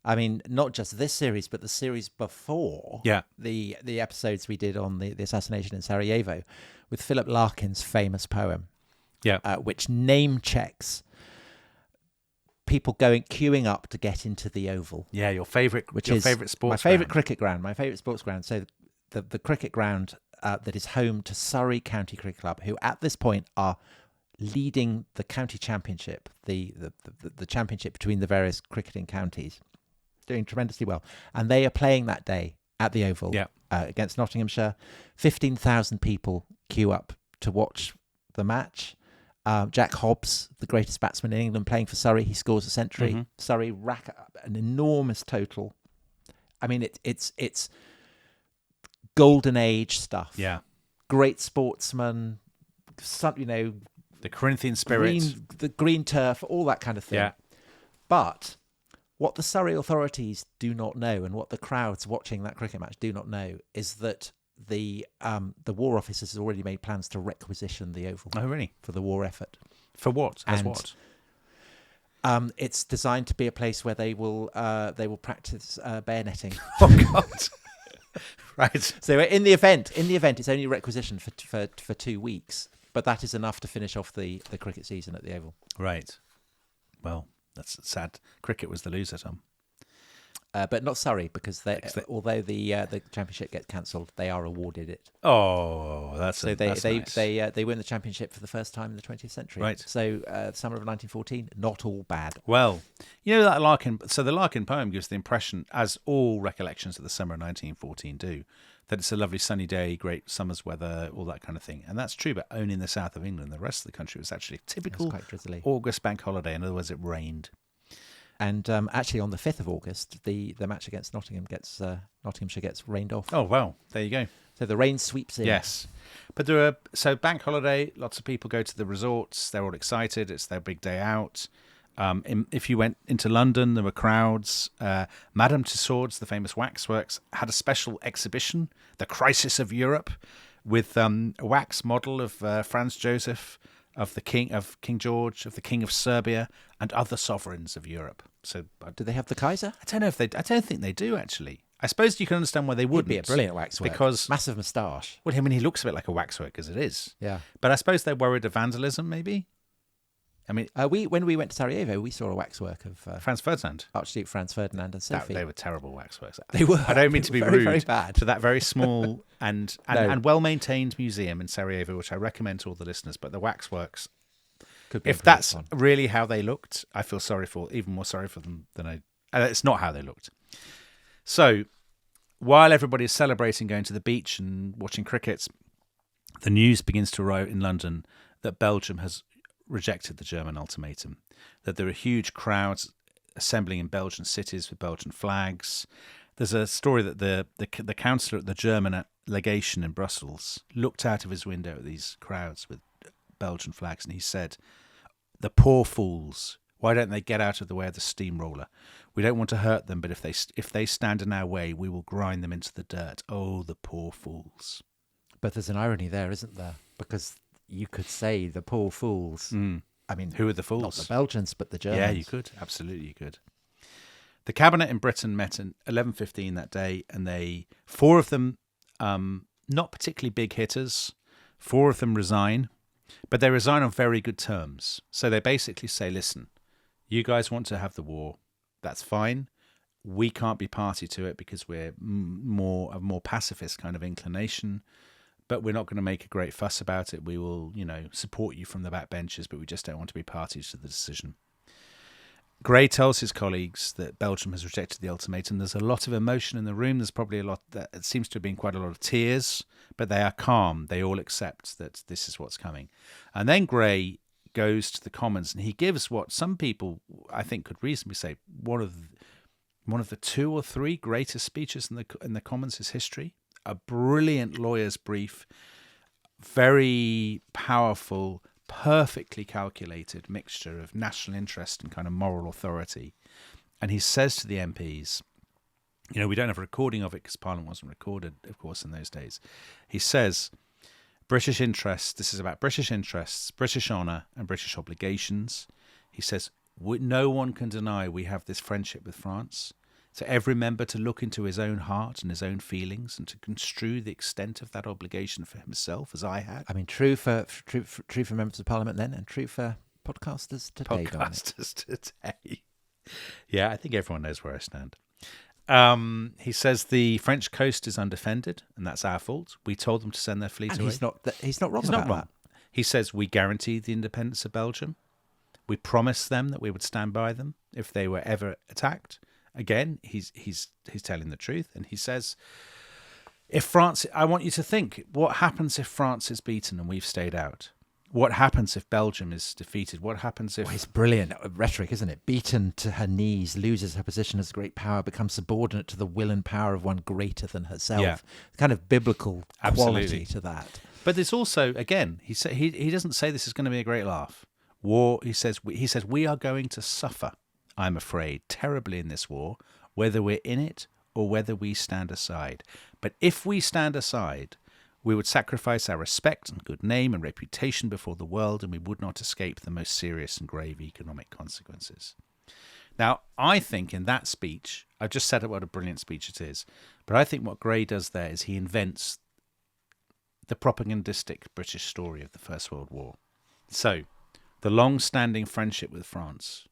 I mean, not just this series, but the series before. Yeah. The episodes we did on the assassination in Sarajevo, with Philip Larkin's famous poem. Yeah. Which name checks people queuing up to get into the Oval. Yeah, your favourite sports my favourite cricket ground, my favourite sports ground. So the cricket ground that is home to Surrey County Cricket Club, who at this point are leading the county championship, the championship between the various cricketing counties, doing tremendously well. And they are playing that day at the Oval against Nottinghamshire. 15,000 people queue up to watch the match. Jack Hobbs, the greatest batsman in England, playing for Surrey. He scores a century. Mm-hmm. Surrey rack up an enormous total. I mean, it's golden age stuff. Yeah. Great sportsman, the Corinthian spirit. the green turf, all that kind of thing. Yeah. But what the Surrey authorities do not know, and what the crowds watching that cricket match do not know, is that the War Office has already made plans to requisition the Oval. Oh, really? For the war effort. For what? As what? It's designed to be a place where they will practice bayoneting. Oh God! Right. So in the event, it's only requisitioned for 2 weeks, but that is enough to finish off the cricket season at the Oval. Right. Well, that's sad. Cricket was the loser, Tom. But not Surrey, because although the championship gets cancelled, they are awarded it. Oh, that's nice. They win the championship for the first time in the 20th century. Right. So summer of 1914, not all bad. Well, that Larkin. So the Larkin poem gives the impression, as all recollections of the summer of 1914 do, that it's a lovely sunny day, great summer's weather, all that kind of thing. And that's true, but only in the south of England. The rest of the country was actually a typical quite drizzly August bank holiday. In other words, it rained. And actually, on the 5th of August, the match against Nottinghamshire gets rained off. Oh, well, there you go. So the rain sweeps in. Yes. But so bank holiday, lots of people go to the resorts. They're all excited. It's their big day out. If you went into London, there were crowds. Madame Tussauds, the famous waxworks, had a special exhibition, The Crisis of Europe, with a wax model of Franz Joseph, of King George, of the King of Serbia, and other sovereigns of Europe. So, do they have the Kaiser? I don't know if they. I don't think they do actually. I suppose you can understand why they wouldn't. He'd be a brilliant waxwork because massive moustache. Well, he looks a bit like a waxwork as it is. Yeah, but I suppose they're worried of vandalism, maybe. I mean, when we went to Sarajevo, we saw a waxwork of Franz Ferdinand, Archduke Franz Ferdinand and Sophie. They were terrible waxworks. They were. I don't mean to be very, rude very bad. to that very small and well-maintained museum in Sarajevo, which I recommend to all the listeners. But the waxworks, if that's really how they looked, I feel even more sorry for them than I. It's not how they looked. So, while everybody is celebrating going to the beach and watching cricket, the news begins to arrive in London that Belgium has rejected the German ultimatum, that there are huge crowds assembling in Belgian cities with Belgian flags. There's a story that the councillor at the German legation in Brussels looked out of his window at these crowds with Belgian flags and he said, "The poor fools, why don't they get out of the way of the steamroller? We don't want to hurt them, but if they stand in our way, we will grind them into the dirt. Oh, the poor fools." But there's an irony there, isn't there? Because you could say the poor fools. I mean, who are the fools? Not the Belgians, but the Germans. Yeah, you could. Absolutely, you could. The cabinet in Britain met at 11:15 that day, and four of them, not particularly big hitters, 4 of them resign, but they resign on very good terms. So they basically say, listen, you guys want to have the war, that's fine. We can't be party to it because we're a more pacifist kind of inclination, but we're not going to make a great fuss about it. We will, support you from the back benches, but we just don't want to be parties to the decision. Gray tells his colleagues that Belgium has rejected the ultimatum. There's a lot of emotion in the room. There's probably it seems to have been quite a lot of tears, but they are calm. They all accept that this is what's coming. And then Gray goes to the Commons and he gives what some people, I think, could reasonably say one of the 2 or 3 greatest speeches in the Commons' history. a brilliant lawyer's brief, very powerful, perfectly calculated mixture of national interest and kind of moral authority. And he says to the MPs, we don't have a recording of it because Parliament wasn't recorded, of course, in those days. He says, British interests, this is about British interests, British honour and British obligations. He says, no one can deny we have this friendship with France. So every member to look into his own heart and his own feelings and to construe the extent of that obligation for himself, as I had. I mean, true for members of Parliament then, and true for podcasters today. Today. Yeah, I think everyone knows where I stand. He says the French coast is undefended, and that's our fault. We told them to send their fleet away. He's not wrong about that. He says we guaranteed the independence of Belgium. We promised them that we would stand by them if they were ever attacked. Again, he's telling the truth, and he says, if France, I want you to think, what happens if France is beaten and we've stayed out? What happens if Belgium is defeated? What happens if... Well, it's brilliant rhetoric, isn't it? Beaten to her knees, loses her position as great power, becomes subordinate to the will and power of one greater than herself. Yeah. Kind of biblical Absolutely. quality to that. But there's also, again, he doesn't say this is going to be a great laugh. War, he says, we are going to suffer, I'm afraid, terribly in this war, whether we're in it or whether we stand aside. But if we stand aside, we would sacrifice our respect and good name and reputation before the world, and we would not escape the most serious and grave economic consequences. Now, I think in that speech, I've just said what a brilliant speech it is, but I think what Gray does there is he invents the propagandistic British story of the First World War. So, the long-standing friendship with France,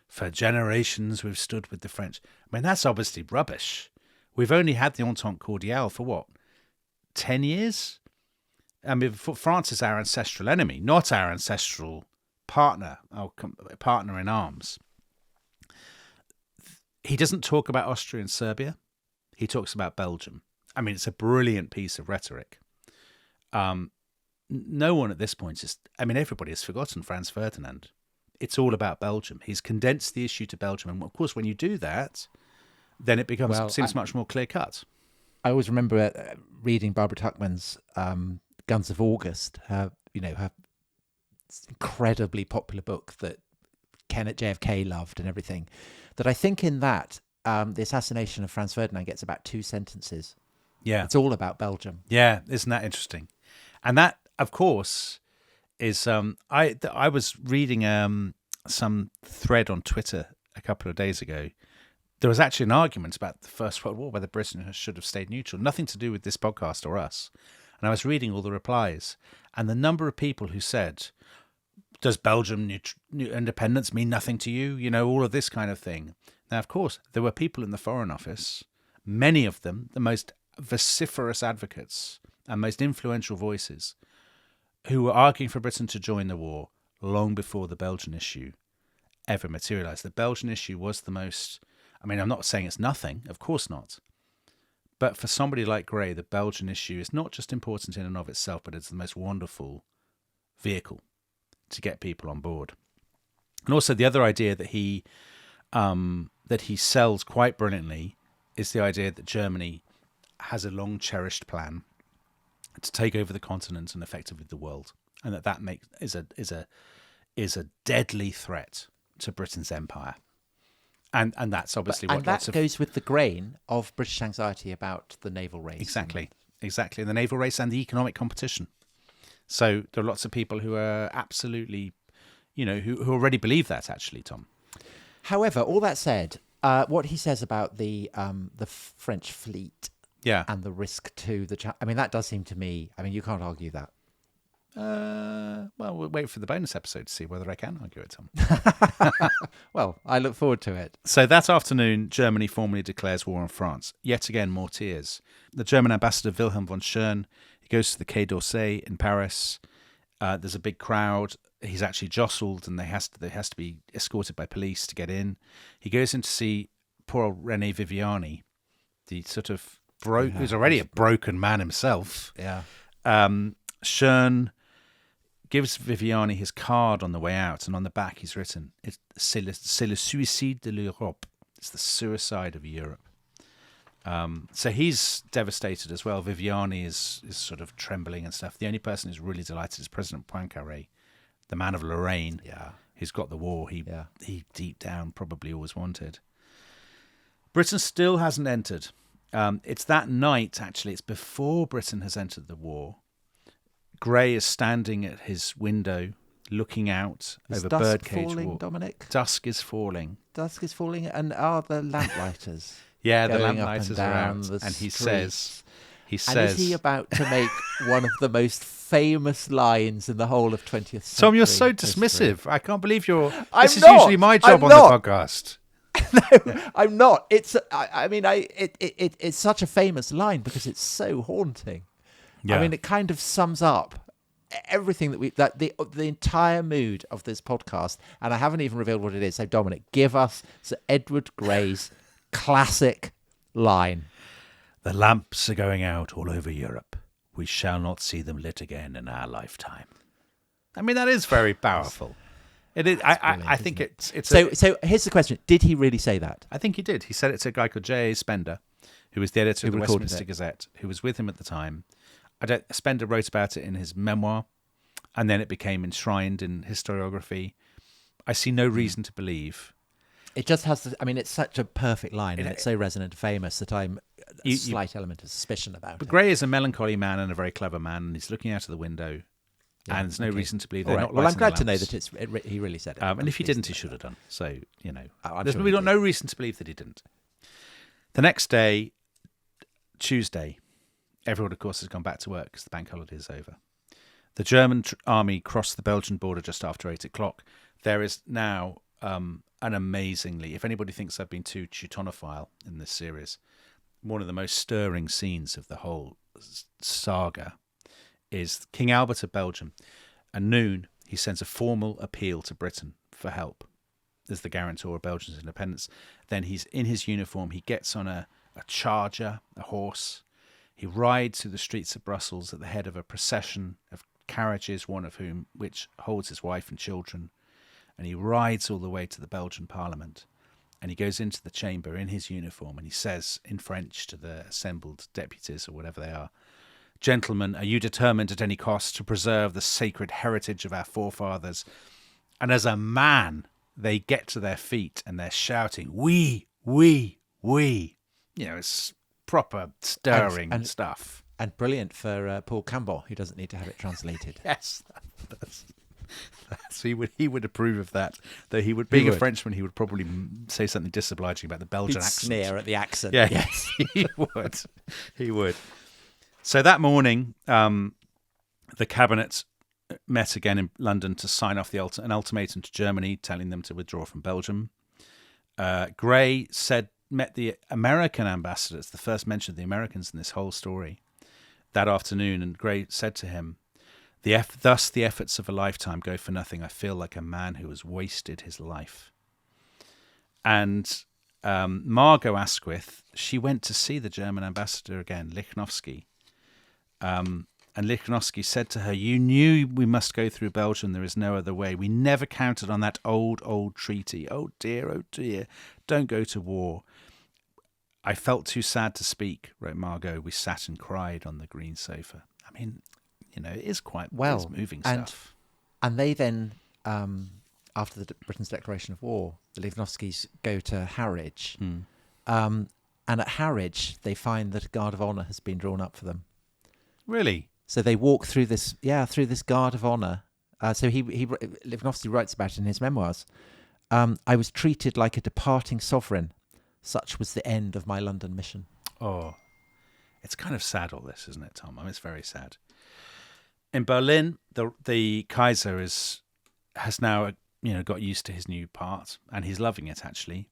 for generations we've stood with the French. I mean, that's obviously rubbish. We've only had the Entente Cordiale for what? 10 years? I mean, France is our ancestral enemy, not our ancestral partner, our partner in arms. He doesn't talk about Austria and Serbia. He talks about Belgium. I mean, it's a brilliant piece of rhetoric. No one at this point everybody has forgotten Franz Ferdinand. It's all about Belgium. He's condensed the issue to Belgium. And of course, when you do that, then it seems much more clear cut. I always remember reading Barbara Tuchman's Guns of August, her incredibly popular book that JFK loved and everything. That I think in that, the assassination of Franz Ferdinand gets about 2 sentences. Yeah. It's all about Belgium. Yeah, isn't that interesting? And that, of course, is I was reading some thread on Twitter a couple of days ago. There was actually an argument about the First World War, whether Britain should have stayed neutral, nothing to do with this podcast or us. And I was reading all the replies, and the number of people who said, does Belgium independence mean nothing to you? All of this kind of thing. Now, of course, there were people in the Foreign Office, many of them the most vociferous advocates and most influential voices, who were arguing for Britain to join the war long before the Belgian issue ever materialised. The Belgian issue was the most... I mean, I'm not saying it's nothing, of course not. But for somebody like Gray, the Belgian issue is not just important in and of itself, but it's the most wonderful vehicle to get people on board. And also the other idea that he sells quite brilliantly is the idea that Germany has a long-cherished plan to take over the continent and effectively the world, and that is a deadly threat to Britain's empire. And that's obviously and that goes with the grain of British anxiety about the naval race. Exactly. And the naval race and the economic competition. So there are lots of people who are absolutely, who already believe that, actually, Tom. However, all that said, what he says about the French fleet and the risk to the... I mean, that does seem to me... I mean, you can't argue that. Well, we'll wait for the bonus episode to see whether I can argue it, Tom. Well, I look forward to it. So that afternoon, Germany formally declares war on France. Yet again, more tears. The German ambassador Wilhelm von Schön, he goes to the Quai d'Orsay in Paris. There's a big crowd. He's actually jostled, and they has to be escorted by police to get in. He goes in to see poor old René Viviani, the sort of who's already a broken man himself. Yeah. Schön gives Viviani his card on the way out, and on the back he's written, c'est le suicide de l'Europe. It's the suicide of Europe. So he's devastated as well. Viviani is sort of trembling and stuff. The only person who's really delighted is President Poincaré, the man of Lorraine, who's got the war he deep down probably always wanted. Britain still hasn't entered. It's that night, actually. It's before Britain has entered the war. Grey is standing at his window, looking out over Birdcage falling, Walk. Dominic? Dusk is falling. Dusk is falling, and are the lamplighters? Yeah, the going lamplighters up and are down out, the and he streets. says, And is he about to make one of the most famous lines in the whole of 20th century? Tom, you're so history? dismissive. I can't believe you're. I'm This is not. usually my job I'm on not. the podcast. No, I'm not. It's. It's such a famous line because it's so haunting. Yeah. I mean, it kind of sums up everything that the entire mood of this podcast. And I haven't even revealed what it is. So, Dominic, give us Sir Edward Grey's classic line. The lamps are going out all over Europe. We shall not see them lit again in our lifetime. I mean, that is very powerful. It is. I think it's. So here's the question: did he really say that? I think he did. He said it to a guy called J.A. Spender, who was the editor of the recorded Westminster it. Gazette, who was with him at the time. Spender wrote about it in his memoir, and then it became enshrined in historiography. I see no reason to believe. It just has. It's such a perfect line, and it's so resonant and famous that I'm a slight element of suspicion about it. But Grey is a melancholy man and a very clever man, and he's looking out of the window. And there's no reason to believe they're not. Well, I'm lighting glad the to know lamps. that he really said it. And if he didn't, he should have done. So, I'm sure we've he got no reason to believe that he didn't. The next day, Tuesday, everyone, of course, has gone back to work because the bank holiday is over. The German army crossed the Belgian border just after 8 o'clock. There is now an amazingly, if anybody thinks I've been too Teutonophile in this series, one of the most stirring scenes of the whole saga is King Albert of Belgium. At noon, he sends a formal appeal to Britain for help as the guarantor of Belgium's independence. Then he's in his uniform. He gets on a charger, a horse. He rides through the streets of Brussels at the head of a procession of carriages, one of which holds his wife and children. And he rides all the way to the Belgian Parliament. And he goes into the chamber in his uniform and he says in French to the assembled deputies or whatever they are, "Gentlemen, are you determined at any cost to preserve the sacred heritage of our forefathers?" And as a man, they get to their feet and they're shouting, "We, we, we." It's proper stirring stuff. And brilliant for Paul Campbell, who doesn't need to have it translated. Yes, he would approve of that. Though being a Frenchman, he would probably say something disobliging about the Belgian accent. Sneer at the accent. Yeah, yes, he would. He would. So that morning, the cabinet met again in London to sign off an ultimatum to Germany, telling them to withdraw from Belgium. Grey met the American ambassador. It's the first mention of the Americans in this whole story that afternoon, and Grey said to him, "Thus the efforts of a lifetime go for nothing. I feel like a man who has wasted his life." And Margot Asquith, she went to see the German ambassador again, Lichnowsky. And Lichnowsky said to her, "You knew we must go through Belgium. There is no other way. We never counted on that old treaty. Oh dear, don't go to war." "I felt too sad to speak," wrote Margot. "We sat and cried on the green sofa." I mean, it is quite moving stuff. And they then, after Britain's declaration of war, the Lichnowskys go to Harwich. And at Harwich, they find that a guard of honour has been drawn up for them. Really? So they walk through this guard of honour. So Lichnowsky writes about it in his memoirs. "I was treated like a departing sovereign. Such was the end of my London mission." Oh, it's kind of sad, all this, isn't it, Tom? I mean, it's very sad. In Berlin, the Kaiser has now got used to his new part, and he's loving it, actually.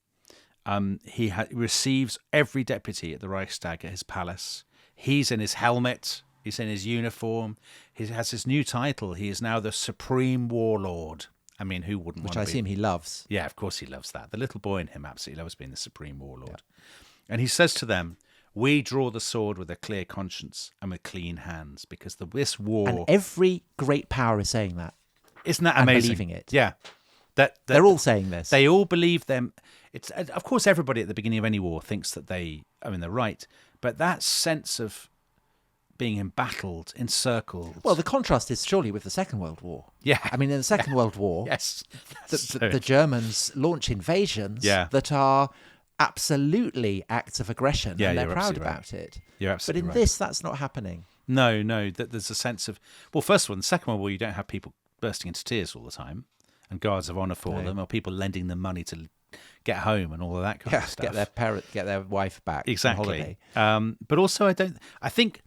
He receives every deputy at the Reichstag at his palace. He's in his helmet. He's in his uniform. He has his new title. He is now the Supreme Warlord. I mean, who wouldn't want to be? Which I assume he loves. Yeah, of course he loves that. The little boy in him absolutely loves being the Supreme Warlord. Yeah. And he says to them, "We draw the sword with a clear conscience and with clean hands, because this war..." And every great power is saying that. Isn't that amazing? And believing it. Yeah. They're all saying this. They all believe them. it's of course everybody at the beginning of any war thinks that they are in the right, but that sense of being embattled, encircled. Well, the contrast is surely with the Second World War. Yeah. I mean, in the Second World War, Yes. the Germans launch invasions Yeah. that are absolutely acts of aggression, Yeah, and they're you're proud absolutely about it. You're But absolutely in right. this, that's not happening. No, that there's a sense of, well, first of all, in the Second World War, you don't have people bursting into tears all the time and guards of honour for them, or people lending them money to get home and all of that kind of stuff. Get their wife back Exactly. on holiday. But also, I think,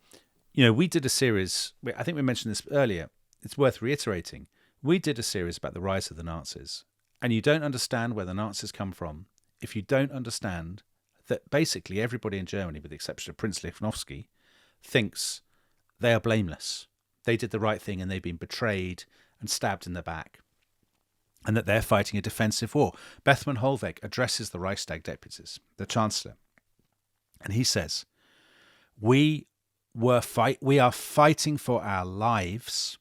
we did a series, I think we mentioned this earlier, it's worth reiterating. We did a series about the rise of the Nazis, and you don't understand where the Nazis come from if you don't understand that basically everybody in Germany, with the exception of Prince Lichnowsky, thinks they are blameless. They did the right thing and they've been betrayed and stabbed in the back, and that they're fighting a defensive war. Bethmann Hollweg addresses the Reichstag deputies, the Chancellor, and he says, we are fighting for our lives.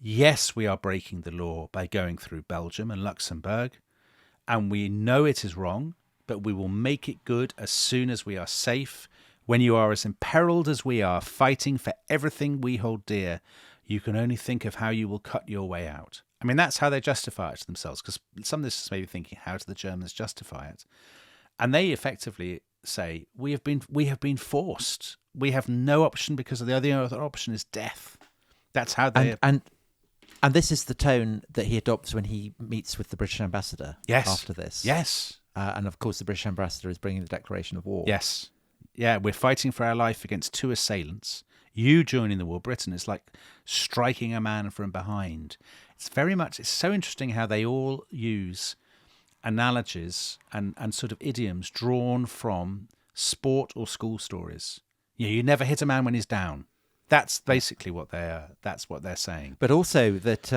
Yes, we are breaking the law by going through Belgium and Luxembourg, and we know it is wrong, but we will make it good as soon as we are safe. When you are as imperiled as we are, fighting for everything we hold dear, you can only think of how you will cut your way out. I mean, that's how they justify it to themselves, because some of this is maybe thinking, how do the Germans justify it? And they effectively say, we have been forced. We have no option because the other option is death. That's how they... And this is the tone that he adopts when he meets with the British ambassador after this. Yes. And of course, the British ambassador is bringing the declaration of war. Yes. Yeah, we're fighting for our life against two assailants. You joining the war, Britain, is like striking a man from behind. It's so interesting how they all use analogies and sort of idioms drawn from sport or school stories. You never hit a man when he's down. That's basically what they're saying. But also that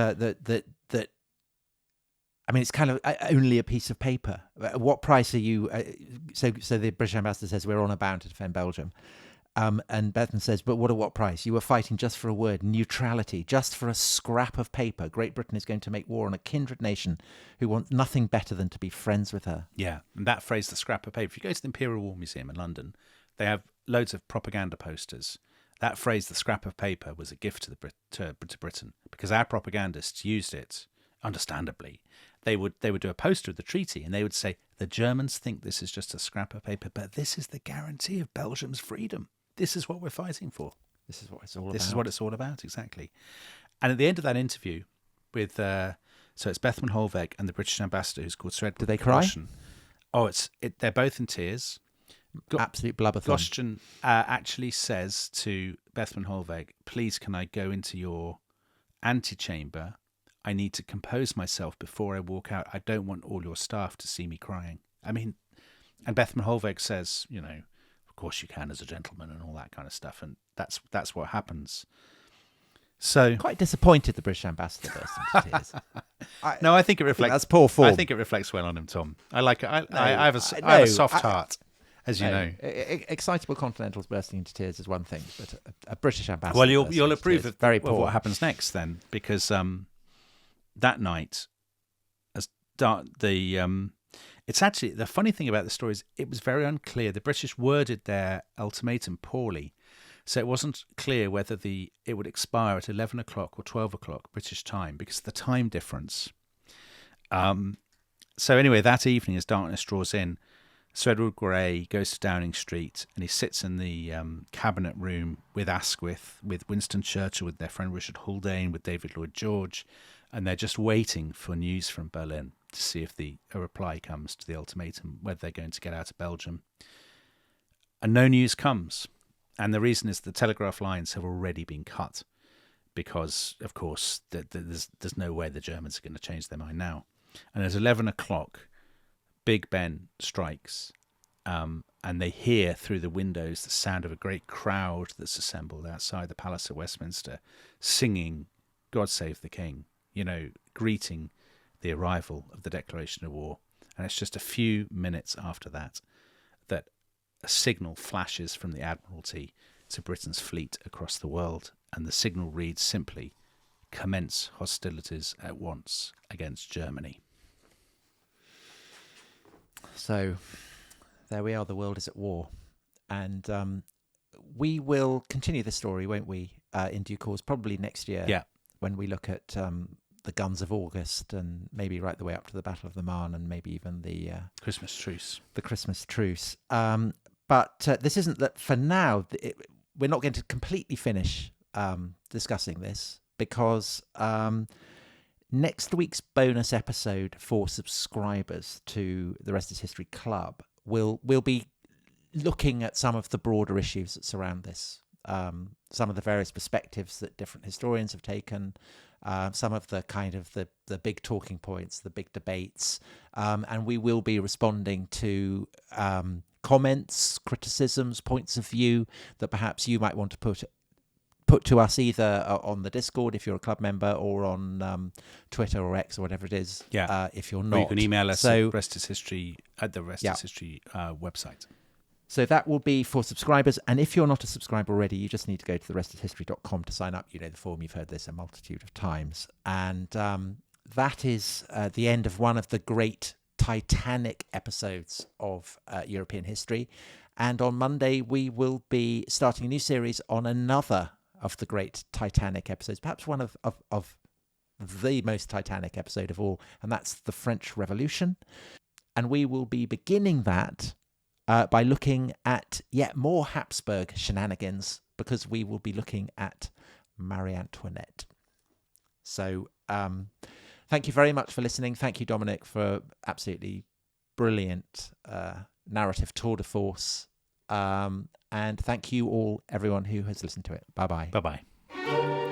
I mean, it's kind of only a piece of paper. What price are you? So the British ambassador says we're honour bound to defend Belgium, and Bethmann says, but what price? You were fighting just for a word, neutrality, just for a scrap of paper. Great Britain is going to make war on a kindred nation who want nothing better than to be friends with her. Yeah, and that phrase, the scrap of paper. If you go to the Imperial War Museum in London, they have loads of propaganda posters. That phrase, the scrap of paper, was a gift to Britain because our propagandists used it, understandably. They would do a poster of the treaty and they would say, the Germans think this is just a scrap of paper, but this is the guarantee of Belgium's freedom. This is what we're fighting for. This is what it's all about. This is what it's all about, exactly. And at the end of that interview with, so it's Bethmann Hollweg and the British ambassador who's called Sir Edward. Do they cry? Goschen. Oh, they're both in tears. Absolute blubberthon. Goschen actually says to Bethmann Hollweg, please can I go into your antechamber? I need to compose myself before I walk out. I don't want all your staff to see me crying. I mean, and Bethmann Hollweg says, of course you can as a gentleman and all that kind of stuff. And that's what happens. So quite disappointed the British ambassador burst into tears. I think it reflects. That's poor form. I think it reflects well on him, Tom. I like it. I have a soft heart, as you know. Excitable continentals bursting into tears is one thing, but a British ambassador. Well, you'll approve of what happens next then, because that night, it's actually the funny thing about the story is it was very unclear. The British worded their ultimatum poorly. So it wasn't clear whether it would expire at 11 o'clock or 12 o'clock British time because of the time difference. So anyway, that evening as darkness draws in, Sir Edward Grey goes to Downing Street and he sits in the cabinet room with Asquith, with Winston Churchill, with their friend Richard Haldane, with David Lloyd George, and they're just waiting for news from Berlin to see if a reply comes to the ultimatum, whether they're going to get out of Belgium. And no news comes. And the reason is the telegraph lines have already been cut because, of course, there's no way the Germans are going to change their mind now. And at 11 o'clock, Big Ben strikes, and they hear through the windows the sound of a great crowd that's assembled outside the Palace of Westminster, singing God Save the King, greeting the arrival of the declaration of war. And it's just a few minutes after that a signal flashes from the Admiralty to Britain's fleet across the world, and the signal reads simply, commence hostilities at once against Germany. So there we are. The world is at war. And we will continue the story, won't we, in due course, probably next year. Yeah. When we look at the guns of August and maybe right the way up to the Battle of the Marne and maybe even the Christmas truce. The Christmas truce. But this isn't that for now. We're not going to completely finish discussing this because next week's bonus episode for subscribers to the Rest is History Club will be looking at some of the broader issues that surround this, some of the various perspectives that different historians have taken, some of the kind of the big talking points, the big debates, and we will be responding to comments, criticisms, points of view that perhaps you might want to put to us either on the Discord if you're a club member or on Twitter or X or whatever it is. Yeah. If you're not, or you can email us so, at Rest is History at the Rest is History website. So that will be for subscribers. And if you're not a subscriber already, you just need to go to therestishistory.com to sign up. You know the form, you've heard this a multitude of times. And that is the end of one of the great Titanic episodes of European history. And on Monday, we will be starting a new series on another of the great Titanic episodes, perhaps one of the most Titanic episode of all, and that's the French Revolution. And we will be beginning that by looking at yet more Habsburg shenanigans, because we will be looking at Marie Antoinette. So thank you very much for listening. Thank you, Dominic, for absolutely brilliant narrative tour de force. And thank you all, everyone who has listened to it. Bye-bye. Bye-bye.